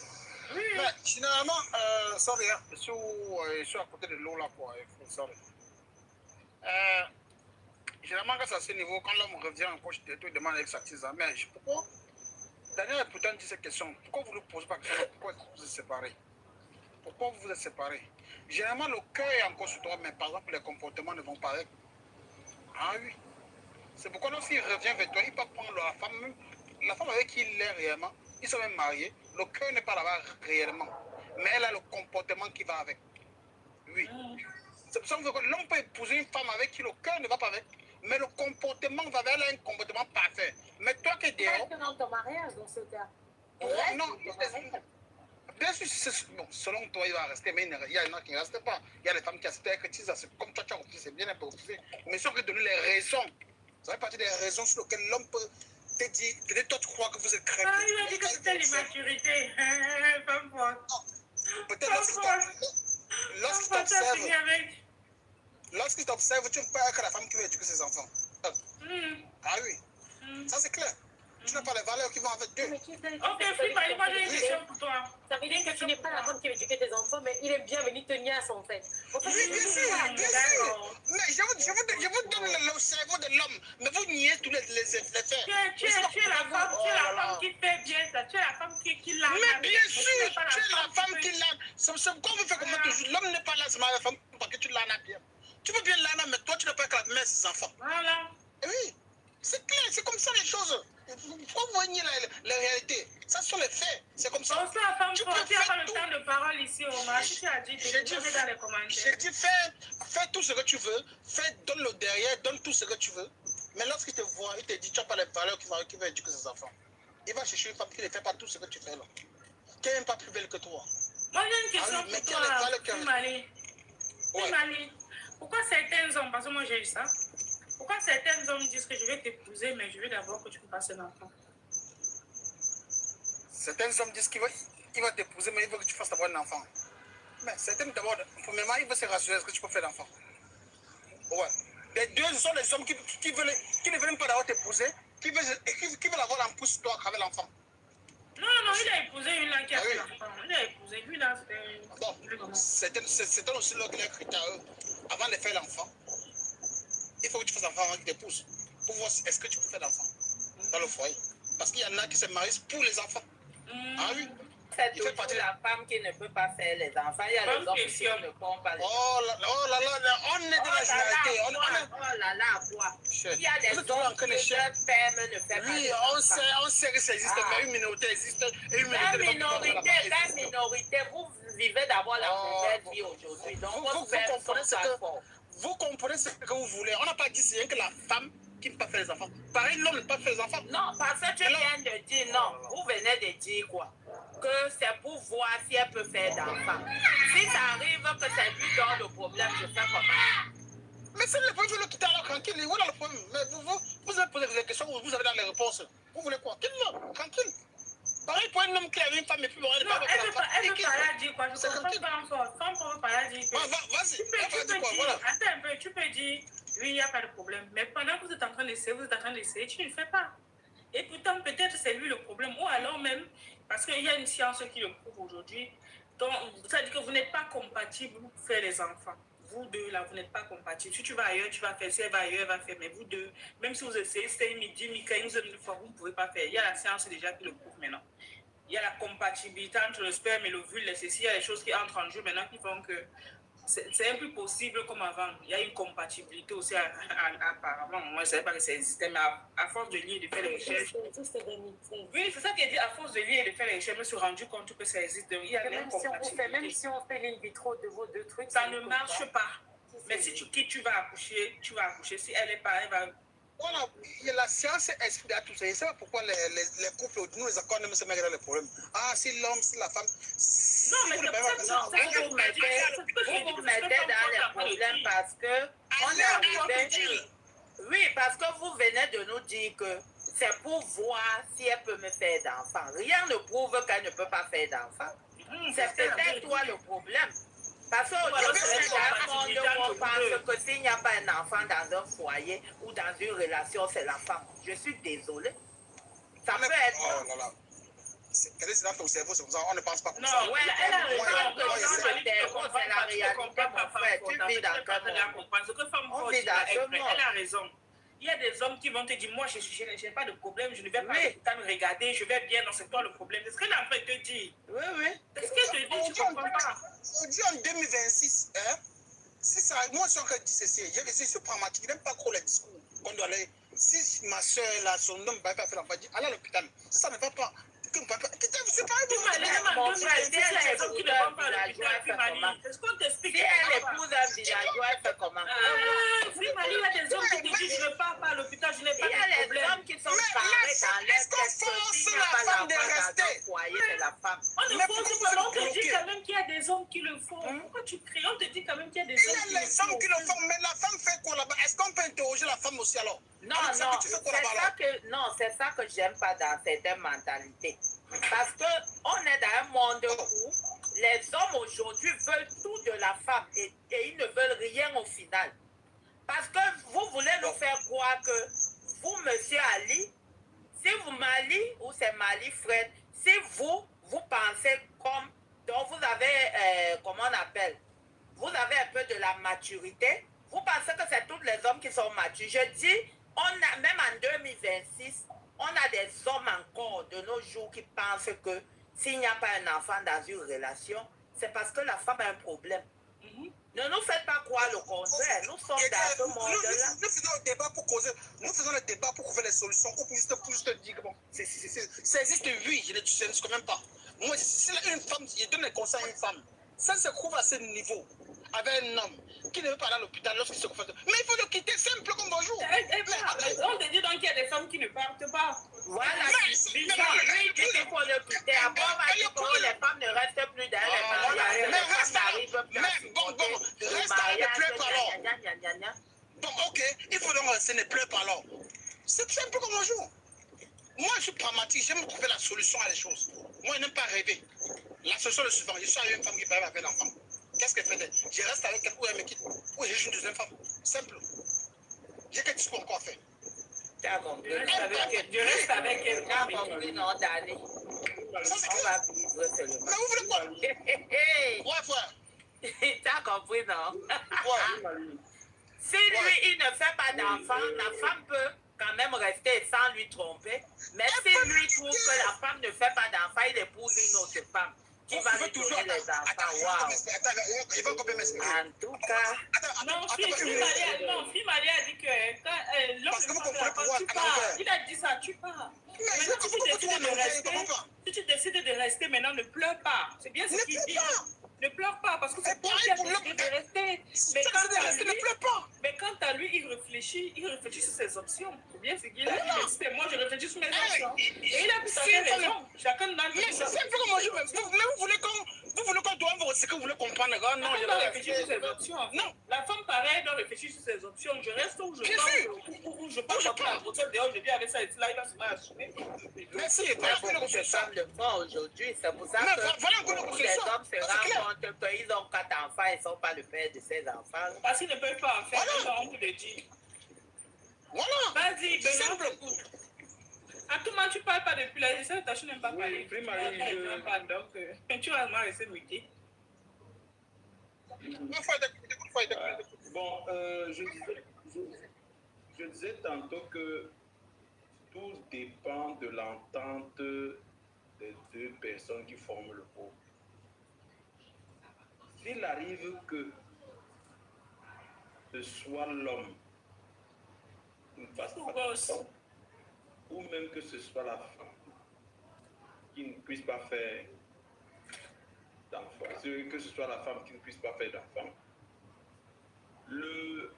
Oui. Mais généralement, sorry, je suis à côté de l'eau là, quoi. Sorry. Généralement, quand c'est à ce niveau, quand l'homme revient en poche, il demande avec sa tisa. Mais pourquoi Daniel a pourtant dit cette question. Pourquoi vous ne posez pas la question? Pourquoi vous êtes séparés? Pourquoi vous êtes séparés? Généralement, le cœur est encore sur toi, mais par exemple, les comportements ne vont pas avec. Ah oui. C'est pourquoi lorsqu'il revient vers toi, il peut prendre la femme avec qui il est réellement. Ils sont même mariés. Le cœur n'est pas là-bas réellement. Mais elle a le comportement qui va avec. Oui. C'est pour ça que l'homme peut épouser une femme avec qui le cœur ne va pas avec. Mais le comportement va vers elle, a un comportement parfait. Mais toi qui es dehors... Reste dans ton mariage dans ce cas. Non, bien sûr, bon, selon toi, il va rester, mais il y en a qui ne restent pas. Il y a les femmes qui acceptent avec ça, c'est comme toi, tu as refusé, c'est bien un peu refusé. Mais si on peut donner les raisons, ça fait partie des raisons sur lesquelles l'homme peut te dire, peut-être toi tu crois que vous êtes chrétien. Ah, il a dit que c'était l'immaturité. Femme forte. Peut-être lorsqu'il t'observe, tu ne peux pas être la femme qui veut éduquer ses enfants. Ah oui, ça c'est clair. Tu n'as pas les valeurs qui vont avec deux. Ok, Flip, allez, moi j'ai une question pour toi. Ça veut dire que tu n'es pas la femme qui veut éduquer tes enfants, mais il est bien venu te niasse en fait. Oui, bien sûr. Mais je vous donne le cerveau de l'homme, mais vous niez tous les faits. Tu es la femme qui fait bien ça. Tu es la femme qui l'a. Mais bien sûr, tu es la femme qui l'a. C'est comme vous faites comme toujours. L'homme n'est pas là, c'est ma femme, parce que tu l'en as bien. Tu peux bien l'en mais toi tu n'as pas que la mère ses enfants. Voilà. Oui, c'est clair, c'est comme ça les choses. Pourquoi vous voyez la réalité? Ça sont les faits, c'est comme ça. Tu n'as pas le temps de parole ici, Omar. Tu as dit, j'ai dit, dans les commentaires. J'ai dit, fais tout ce que tu veux, donne le derrière, donne tout ce que tu veux. Mais lorsqu'il te voit, il te dit, tu n'as pas les valeurs qui vont éduquer ses enfants. Il va chercher une femme qui ne fait pas tout ce que tu fais là. Qui n'est même pas plus belle que toi. Moi j'ai une question pour toi, Mali. Pourquoi certains hommes, parce que moi j'ai eu ça, pourquoi certains hommes disent que je vais t'épouser, mais je veux d'abord que tu me fasses un enfant? Certains hommes disent qu'il va t'épouser, mais il veut que tu fasses d'abord un enfant. Mais certains d'abord, premièrement, il veut se rassurer, est-ce que tu peux faire l'enfant? Ouais. Les deux sont les hommes qui ne veulent pas d'abord t'épouser, qui veulent avoir en pouce toi avec l'enfant. Non, il a épousé une là qui a fait l'enfant. Il a épousé lui là, c'était... Bon, c'est aussi leur critère à eux. Avant de faire l'enfant, il faut que tu fasses l'enfant avant qu'il t'épouse. Pour voir est-ce que tu peux faire l'enfant dans le foyer. Parce qu'il y en a qui se marient pour les enfants. Ah oui. c'est toujours la femme qui ne peut pas faire les enfants. Il y a les hommes qui ne font pas les enfants. Oh là là, on est de la généralité. Oh là là, quoi. Il y a des hommes qui leur permettent de faire oui, on sait que ça existe, mais une minorité existe. Et une minorité, vous vivez d'abord la nouvelle vie aujourd'hui. Donc, vous comprenez ce que vous voulez. On n'a pas dit c'est rien que la femme qui ne peut pas faire les enfants. Pareil, l'homme ne peut pas faire les enfants. Non, parce que tu viens de dire non. Vous venez de dire quoi? Que c'est pour voir si elle peut faire d'enfants. Si ça arrive que c'est lui dans le problème, je fais comment? Mais c'est le problème, vous le quittez alors tranquille. Voilà le problème. Mais vous avez posé des questions, vous avez dans les réponses. Vous voulez quoi? Tranquille. Pareil pour un homme qui avait une femme et puis elle pas elle veut pas la dire quoi. Je comprends pas encore. Femme veut pas la dire. Vas-y. Attends un peu, tu peux dire oui, il n'y a pas de problème. Mais pendant que vous êtes en train d'essayer, tu ne le fais pas. Et pourtant, peut-être c'est lui le problème. Ou alors même, parce qu'il y a une science qui le prouve aujourd'hui. Donc, ça veut dire que vous n'êtes pas compatibles pour faire les enfants. Vous deux, là, vous n'êtes pas compatibles. Si tu vas ailleurs, tu vas faire. Si elle va ailleurs, elle va faire. Mais vous deux, même si vous essayez, c'est midi, une fois, vous ne pouvez pas faire. Il y a la science déjà qui le prouve maintenant. Il y a la compatibilité entre le sperme et l'ovule, il y a des choses qui entrent en jeu maintenant qui font que c'est un peu possible comme avant. Il y a une compatibilité aussi, apparemment. Moi, je ne savais pas que ça existait, mais à force de lire et de faire les recherches. Oui, c'est ça qui est dit. À force de lire et de faire les recherches, je me suis rendu compte que ça existe. Il y a une compatibilité. Même si on fait l'in vitro de vos deux trucs, ça ne marche pas. Mais si tu vas accoucher, tu vas accoucher. Si elle n'est pas, elle va. Voilà, la science explique à tout ça. Je ne sais pas pourquoi les couples, nous les accords ne se mettent dans les problèmes. Ah, si l'homme, si la femme. Non, mais c'est ça que vous mettez dans les problèmes parce que on est arrivé. Oui, parce que vous venez de nous dire que c'est pour voir si elle peut me faire d'enfants. Rien ne prouve qu'elle ne peut pas faire d'enfants. C'est peut-être toi le problème. Parce qu'aujourd'hui, on pense que s'il n'y a pas un enfant dans un foyer ou dans une relation, c'est la femme. Je suis désolée. Ça peut être. Oh là là. C'est dans ton cerveau, c'est comme ça, on ne pense pas comme non, ça. Non, ouais, elle a raison. C'est la réalité, mon frère. Tu vis dans quel monde? On vit dans ce monde. Elle a raison. Il y a des hommes qui vont te dire, moi, je n'ai pas de problème, je ne vais pas me regarder, je vais bien, non, c'est toi le problème. C'est ce qu'elle est en train de te dire. Oui, oui. C'est ce qu'elle te dit, tu ne comprends pas. On dit en 2026, hein, c'est ça, moi, je suis je suis pragmatique, je n'aime pas trop les discours. On doit aller, si ma soeur, là, son homme ne va pas faire l'enfant, allez à l'hôpital. Ça ne va pas. C'est pareil pour mon frère, si elle épouse un villageois, elle fait comment? C'est ce qu'on t'explique. Si elle épouse un villageois, elle fait comment? Oui, Marie, il y a des hommes qui te disent, je ne pars pas à l'hôpital, je n'ai pas de problème. Il y a les hommes qui sont parés dans leur tête que s'il n'y a pas d'enfant dans un foyer, c'est la femme. On ne force pas, on te dit quand même qu'il y a des hommes qui le font. Pourquoi tu cries? On te dit quand même qu'il y a des hommes qui le font. Il y a les hommes qui le font, mais la femme fait quoi là-bas? Est-ce qu'on peut interroger la femme aussi alors? Non, c'est ça que j'aime pas dans certaines mentalités. Parce qu'on est dans un monde où les hommes aujourd'hui veulent tout de la femme et ils ne veulent rien au final. Parce que vous voulez nous faire croire que vous, monsieur Ali, si vous Mali ou c'est Mali Fred, si vous pensez comme, donc vous avez, comment on appelle, vous avez un peu de la maturité, vous pensez que c'est tous les hommes qui sont matures. Je dis, même en 2026, on a des hommes encore de nos jours qui pensent que s'il n'y a pas un enfant dans une relation, c'est parce que la femme a un problème. Ne nous faites pas croire le contraire. Nous sommes dans ce monde-là. Nous faisons le débat pour causer. Nous faisons le débat pour trouver les solutions. Pour juste dire que bon, ça existe, oui, je ne dis quand même pas. Moi, si une femme, je donne des conseils à une femme, ça se trouve à ce niveau. Avec un homme qui ne veut pas aller à l'hôpital lorsqu'il se confronte. Mais il faut le quitter simple comme bonjour. On te dit donc qu'il y a des femmes qui ne partent pas. Voilà. Lui, il faut le quitter. Après, on va dire que les femmes ne restent plus dans les mariages. Mais reste à ne pleure pas alors. Bon, ok, il faut donc rester ne pleure pas alors. C'est simple comme bonjour. Moi, je suis pragmatique, j'aime trouver la solution à les choses. Moi, je n'aime pas rêver. La solution est le suivant. Je suis avec une femme qui parle avec l'enfant. Qu'est-ce qu'elle fait? Je reste avec elle ou elle me quitte. Ou je joue une deuxième femme. Simple. J'ai quel discours encore à faire? Tu as compris. Je reste avec elle. Tu as compris, non, Dani. On va vivre seulement. Mais vous voulez quoi? Ouais, frère. Tu as compris, non? Ouais. Si lui, il ne fait pas d'enfant, la femme peut quand même rester sans lui tromper. Mais si lui trouve que la femme ne fait pas d'enfant, il épouse une autre femme qui va lui donner les enfants. Waouh! En tout cas... Non, fille Maria a dit que quand l'homme tu pars. Il a dit ça, tu pars. Maintenant, si tu décides de rester, maintenant, ne pleure pas. C'est bien ce qu'il dit. Ne pleure pas, parce que c'est toi qui as décidé de rester. Mais quant à lui, il réfléchit sur ses options. C'est bien ce qu'il a dit. Moi, je réfléchis sur mes options. Et il a tout à fait raison. Chacun dans le... Mais c'est simple que moi, vous voulez qu'on doive voir ce que vous voulez comprendre. Non, je dois réfléchir sur ses options. Non, la femme, pareil, doit réfléchir sur ses options. Je reste où je pars. Je pars. Dehors, je viens avec ça et là, il va se assumer. Merci. Beaucoup de femmes le font aujourd'hui. C'est pour ça que les hommes se rendent compte qu'ils ont 4 enfants et ne sont pas le père de ces enfants. Parce qu'ils ne peuvent pas en faire, on te le dit. Voilà. Vas-y, Benoît, écoute. À tout moment, tu ne parles pas depuis la gestion, tu n'aimes pas parler. Donc, tu vas mal rester muté. Bon, je disais tantôt que tout dépend de l'entente des deux personnes qui forment le couple. S'il arrive que ce soit l'homme qui ne fasse pas d'enfant, ou même que ce soit la femme qui ne puisse pas faire d'enfant, que ce soit la femme qui ne puisse pas faire d'enfant, le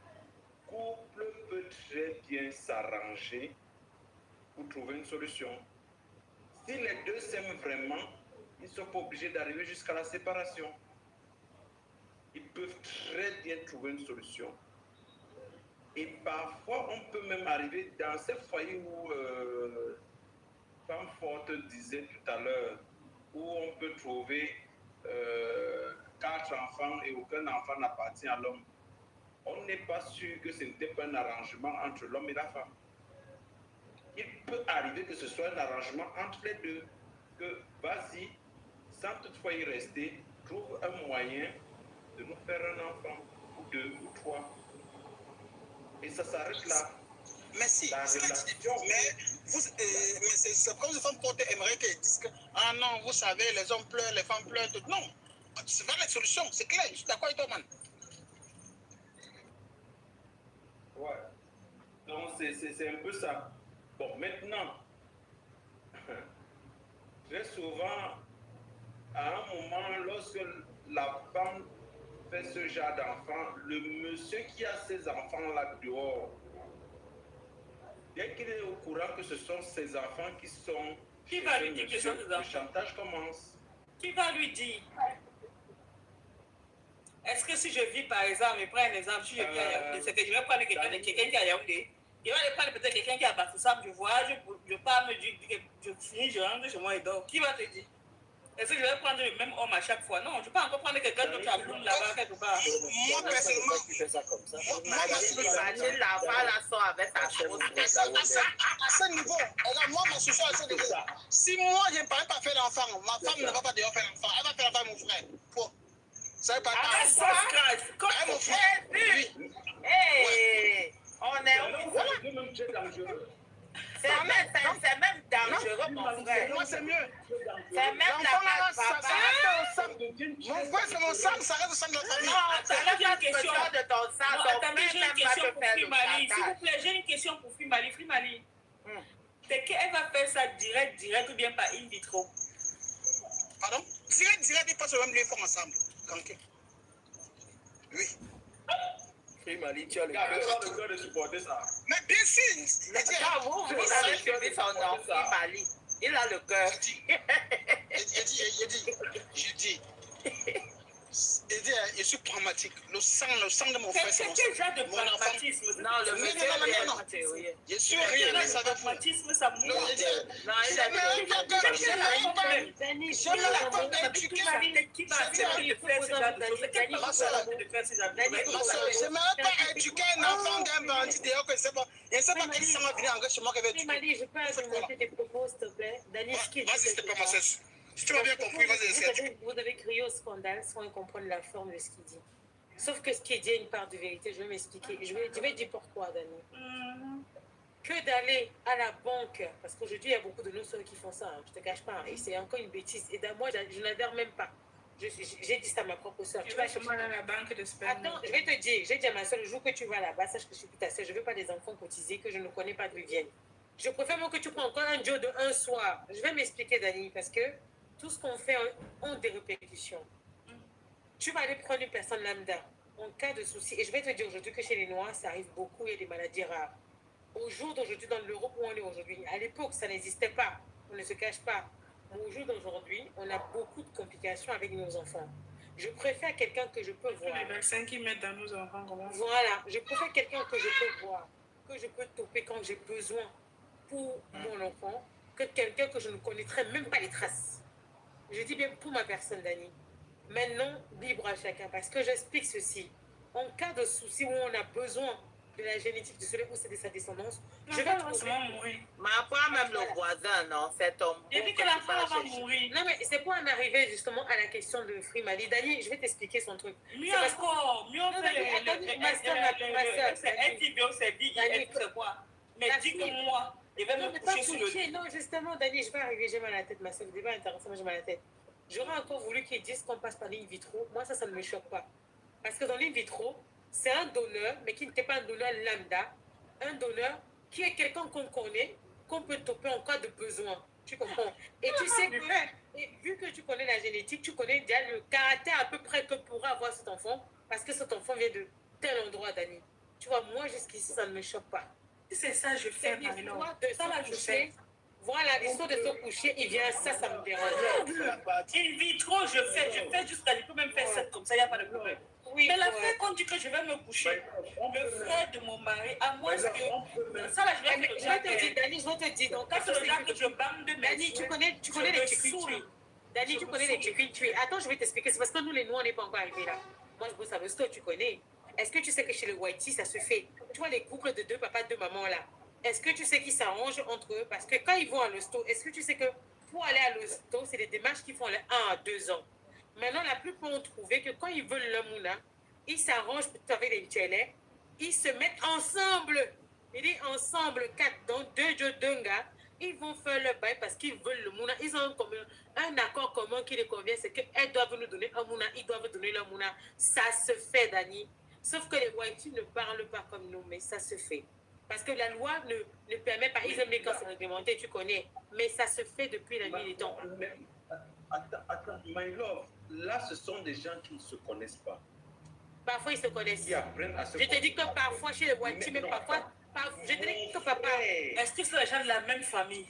couple peut très bien s'arranger pour trouver une solution. Si les deux s'aiment vraiment, ils ne sont pas obligés d'arriver jusqu'à la séparation. Ils peuvent très bien trouver une solution. Et parfois, on peut même arriver dans ces foyers où Femme Forte disait tout à l'heure, où on peut trouver 4 enfants et aucun enfant n'appartient à l'homme. On n'est pas sûr que ce n'était pas un arrangement entre l'homme et la femme. Il peut arriver que ce soit un arrangement entre les deux. Que vas-y, sans toutefois y rester, trouve un moyen de nous faire un enfant, ou 2, ou 3. Et ça s'arrête là. Merci. Mais c'est comme les femmes fortes aimeraient qu'elles disent que, ah non, vous savez, les hommes pleurent, les femmes pleurent, tout. Non, c'est pas la solution, c'est clair, je suis d'accord avec toi, man. Ouais. Donc c'est un peu ça. Bon, maintenant, très souvent, à un moment, lorsque la femme fait ce genre d'enfant, le monsieur qui a ces enfants-là dehors, dès qu'il est au courant que ce sont ses enfants qui sont... Qui va lui dire que ce sont ses enfants? Le chantage commence. Qui va lui dire? Est-ce que si je vis par exemple, je prends un exemple, si je vis à Yaoundé, c'est que je vais prendre quelqu'un qui est à Yaoundé, je vais aller prendre peut-être quelqu'un qui est à Bafoussam, je voyage, je pars me dire que je finis, je rentre chez moi et dors. Qui va te dire? Est-ce que je vais prendre le même homme à chaque fois? Non, je ne peux pas encore prendre quelqu'un d'autre à Bloom là-bas quelque part. Moi, personnellement, tu fais ça comme ça. Imagine l'enfant là sort avec sa chose. À ce niveau, regarde, moi, ma solution à ce niveau, si moi, je ne parle pas faire l'enfant, ma femme ne va pas d'ailleurs faire l'enfant, elle va faire l'enfant à mon frère. Pour. Ça veut pas avec ça, mon frère. Oui. Hey, on est où? C'est même dangereux, mon frère. Moi, c'est mieux. C'est même la ça mon frère, c'est mon sang, ça reste au sang de la famille. Non, j'ai une question de ton sang. Attendez, j'ai une question pour Frimali. S'il vous plaît, j'ai une question pour Frimali. Frimali, c'est qu'elle va faire ça direct ou bien par in vitro? Pardon? Direct, ils passent au même lieu, ils font ensemble. Oui. Frimali, tu as le cœur de supporter ça. Mais bien sûr. Vous avez suivi son nom, Frimali. Il a le cœur. Je dis, je suis pragmatique. Le sang de mon frère, c'est mon sang. Quel genre de pragmatisme? Non, le monsieur, non. Je suis réaliste avec vous. Pragmatisme, ça mourra. Non, il a Je me l'accorde d'éduquer. Qui va accepter de faire ce genre de choses? C'est quelle personne de faire ce genre de choses? Je ne vais pas éduquer un enfant d'un bandit d'ailleurs que je ne sais pas quel sang va venir en chez moi qui va éduquer. Je peux argumenter tes propos, s'il te plaît. Vas-y, s'il te plaît, ma si tu m'as bien compris, vas-y. Vous avez crié au scandale sans comprendre la forme de ce qu'il dit. Sauf que ce qui est dit a une part de vérité, je vais m'expliquer. Je vais dire pourquoi, Dani. Que d'aller à la banque, parce qu'aujourd'hui, il y a beaucoup de nos soeurs qui font ça, hein, je te cache pas, et c'est encore une bêtise. Et moi, je n'adhère même pas. J'ai dit ça à ma propre soeur. Tu vas chez moi à la banque de sperme. Attends, je vais te dire, j'ai dit à ma soeur, le jour que tu vas là-bas, sache que je suis plus ta soeur, je ne veux pas des enfants cotisés que je ne connais pas d'où ils viennent. Je préfère moi que tu prends encore un job de un soir. Je vais m'expliquer, Dani, parce que tout ce qu'on fait a des répercussions. Tu vas aller prendre une personne lambda en cas de souci, et je vais te dire aujourd'hui que chez les Noirs, ça arrive beaucoup, il y a des maladies rares. Au jour d'aujourd'hui, dans l'Europe où on est aujourd'hui, à l'époque, ça n'existait pas, on ne se cache pas. Mais au jour d'aujourd'hui, on a beaucoup de complications avec nos enfants. Je préfère quelqu'un que je peux voir. Les vaccins qui mettent dans nos enfants, comment? Voilà, je préfère quelqu'un que je peux voir, que je peux toper quand j'ai besoin pour mon enfant, que quelqu'un que je ne connaîtrais même pas les traces. Je dis bien pour ma personne, Dani. Maintenant, libre à chacun, parce que j'explique ceci. En cas de souci où on a besoin de la génétique de celui où c'est de sa descendance, je vais trouver... mourir. Mais après, même le voisin, non, c'est ton... Il dit que la femme va mourir. Non, mais c'est pour en arriver justement à la question de Frimali. Dani, je vais t'expliquer son truc. Mieux encore, mieux c'est quoi? Mais dis que moi, je vais me coucher sur le lit. Non, justement, Dani, je vais arriver, j'ai mal à la tête, ma soeur, le débat est intéressant, mais j'ai mal à la tête. J'aurais encore voulu qu'ils disent qu'on passe par l'in vitro. Moi, ça ne me choque pas. Parce que dans l'in vitro, c'est un donneur, mais qui n'était pas un donneur lambda, un donneur qui est quelqu'un qu'on connaît, qu'on peut toper en cas de besoin. Tu comprends? Et tu sais que, et vu que tu connais la génétique, tu connais déjà le caractère à peu près que pourra avoir cet enfant, parce que cet enfant vient de tel endroit, Dani. Tu vois, moi, jusqu'ici, ça ne me choque pas. Si c'est ça, je fais, Marie-Laure. Ça, là, je fais. Voilà, l'histoire de se coucher, il vient, ça me dérange. In vitro, je fais jusqu'à, je peux même faire 7 comme ça, il n'y a pas de problème. Oui, mais l'affaire qu'on dit que je vais me coucher, le frère de mon mari, à moins que... Ça là, je vais te dire, Dani, je vais te dire. Donc, c'est le genre que je bande de mes Dani, tu connais les chiquins. Dani, tu connais les chiquins. Attends, je vais t'expliquer. C'est parce que nous, les Noirs, on n'est pas encore arrivés là. Moi, je bosse à l'hosto, tu connais. Est-ce que tu sais que chez les Whitey, ça se fait? Tu vois, les couples de 2 papas, 2 mamans là. Est-ce que tu sais qu'ils s'arrangent entre eux? Parce que quand ils vont à l'hosto, est-ce que tu sais que pour aller à l'hosto, c'est des démarches qu'ils font les 1 à 2 ans. Maintenant, la plupart ont trouvé que quand ils veulent le mouna, ils s'arrangent plutôt avec les tchelais, ils se mettent ensemble. Ils disent ensemble, 4 dons, 2 gars, ils vont faire le bail parce qu'ils veulent le mouna. Ils ont un accord commun qui les convient, c'est qu'elles doivent nous donner un mouna, ils doivent donner leur mouna. Ça se fait, Dani. Sauf que les Whiteys ne parlent pas comme nous, mais ça se fait. Parce que la loi ne permet pas, ils aiment les cas réglementés, tu connais. Mais ça se fait depuis la nuit des temps. Attends, my love, là, ce sont des gens qui ne se connaissent pas. Parfois, ils se connaissent. Ils apprennent à se Je te dis que parfois, chez les Whiteys, même parfois, je te dis que papa... Est-ce que c'est les gens de la même famille?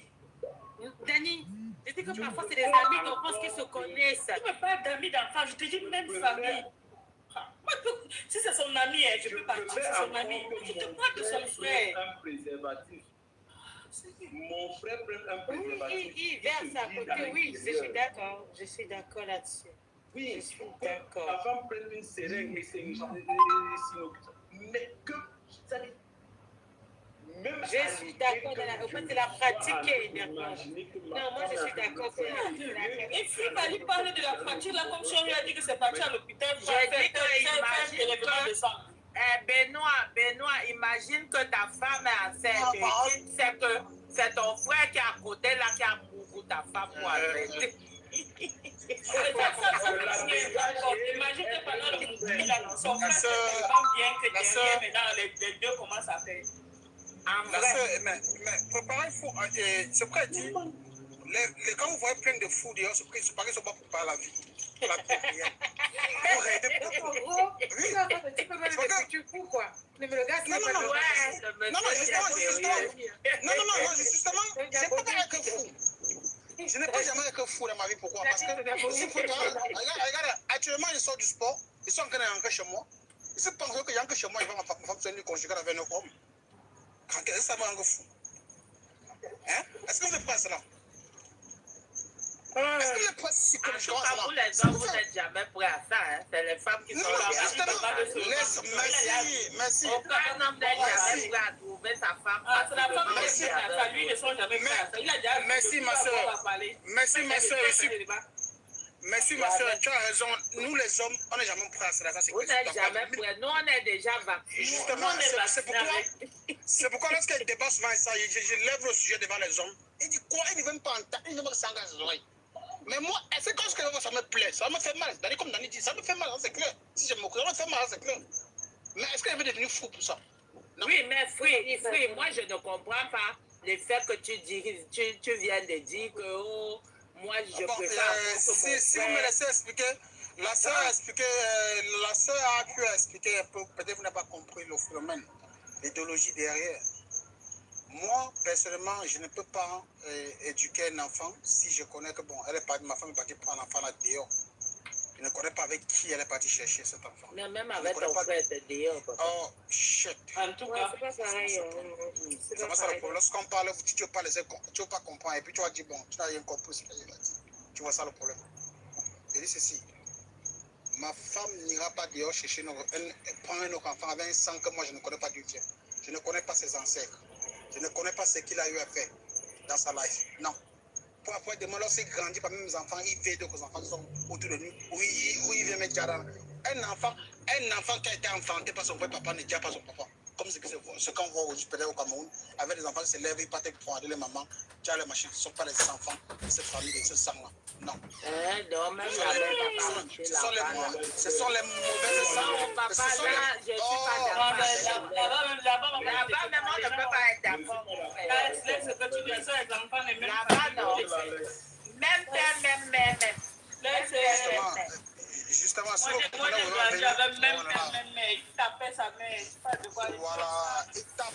Dani, je te dis que parfois, c'est des amis qu'on pense qu'ils se connaissent. Tu ne veux pas d'amis d'enfants, je te dis même famille. Si c'est son ami, je peux partir, c'est son ami. Je te parle de son frère. Un préservatif. Mon frère prend un préservatif. Il verse à côté, oui, je suis d'accord là-dessus. Oui, je suis d'accord. La femme prend une seringue et c'est mais que, ça dit, même je suis d'accord, en fait, c'est la pratique qui est énervante. Non, moi, je suis d'accord. Et Fabiyi parle de la pratique, là, comme si on lui a dit que c'est parti à l'hôpital. Je dis que Benoît, imagine que ta femme est enceinte. C'est que c'est ton frère qui est à côté, là, qui a mouru ta femme pour arrêter. Imagine que pendant le mouvement, son frère se bien que derrière, maintenant, les 2 commencent à faire. Mais préparez, c'est pourquoi elle dit, quand vous voyez plein de fous dehors, c'est parce qu'ils ne sont pas préparés à la vie. La prière. Tu peux même le fou, quoi. Mais le gars, c'est pas justement, c'est pas pareil que fou. Je n'ai pas jamais été fou dans ma vie. Pourquoi? Parce que, regarde, actuellement, ils sortent du sport, ils sont encore chez moi. Ils se pensent qu'il y a que chez moi, ils vont ma femme se conjuguer avec nos hommes. Quand est-ce que ça va encore fou? Hein? Est-ce que vous êtes prêts à cela? Est-ce que vous êtes prêts psychologiquement à cela? Vous les hommes, vous n'êtes jamais prêts à ça. Hein? C'est les femmes qui sont là. Merci. Aucun homme n'est jamais prêt à trouver sa femme. C'est la femme qui est prête à ça. Lui, ils ne sont jamais prêts à ça. Il a déjà merci, ma soeur. Merci, ma soeur. Merci ma soeur, tu as raison. Nous les hommes, on n'est jamais prêts à cela. Vous n'êtes jamais prêts. Nous, on est déjà vaccinés. Justement, c'est pourquoi lorsqu'elle débat souvent ça, je lève le sujet devant les hommes. Il dit quoi? Il ne veut pas entendre, il ne veut pas s'engager dans les oreilles. Mais moi, c'est quand ça me plaît, ça me fait mal. Comme Dani dit, ça me fait mal, c'est clair. Si je me moque, ça me fait mal, c'est clair. Mais est-ce qu'elle veut devenir fou pour ça? Non. Oui, mais frère, moi je ne comprends pas le fait que tu viens de dire que oh, moi je préfère. Si vous me laissez expliquer, la sœur a pu expliquer un peu, peut-être vous n'avez pas compris le phénomène, l'idéologie derrière. Moi, personnellement, je ne peux pas éduquer un enfant si je connais que, bon, ma femme est partie prendre l'enfant là dehors. Je ne connais pas avec qui elle est partie chercher cet enfant. Mais même avec ton frère, t'es dehors. Oh, shit. En tout cas, c'est pas pareil. C'est pas ça le problème. Lorsqu'on parle, tu ne veux pas comprendre. Et puis tu vas dire, bon, tu n'as rien compris ce qu'il a dit. Tu vois ça le problème. Je dis ceci. Ma femme n'ira pas dehors chercher prendre un autre enfant avec un sang que moi je ne connais pas du tien. Je ne connais pas ses ancêtres. Je ne connais pas ce qu'il a eu à faire dans sa life. Non. Pour après demain, lorsqu'il grandit parmi mes enfants, il veut d'autres enfants qui sont autour de lui. Oui, il vient mettre Jara. Un enfant qui a été enfanté par son vrai papa ne dit pas son papa. Comme ce qu'on voit aujourd'hui peut-être au Cameroun, avec des enfants qui se lèvent, ils partent pour aider les mamans. Tu as les machines, ce ne sont pas les enfants de cette famille, de ce sang-là. Non. Non, même ce sont les mauvais sangs. Papa, là, je ne suis pas d'accord. Là-bas, même, on ne peut pas être d'accord. laisse ce que tu dis, ça, les enfants ne même pas. Là-bas, non. Même. Justement, si moi, j'avais même, il tapait sa mère, je sais pas de quoi. Voilà, il tape.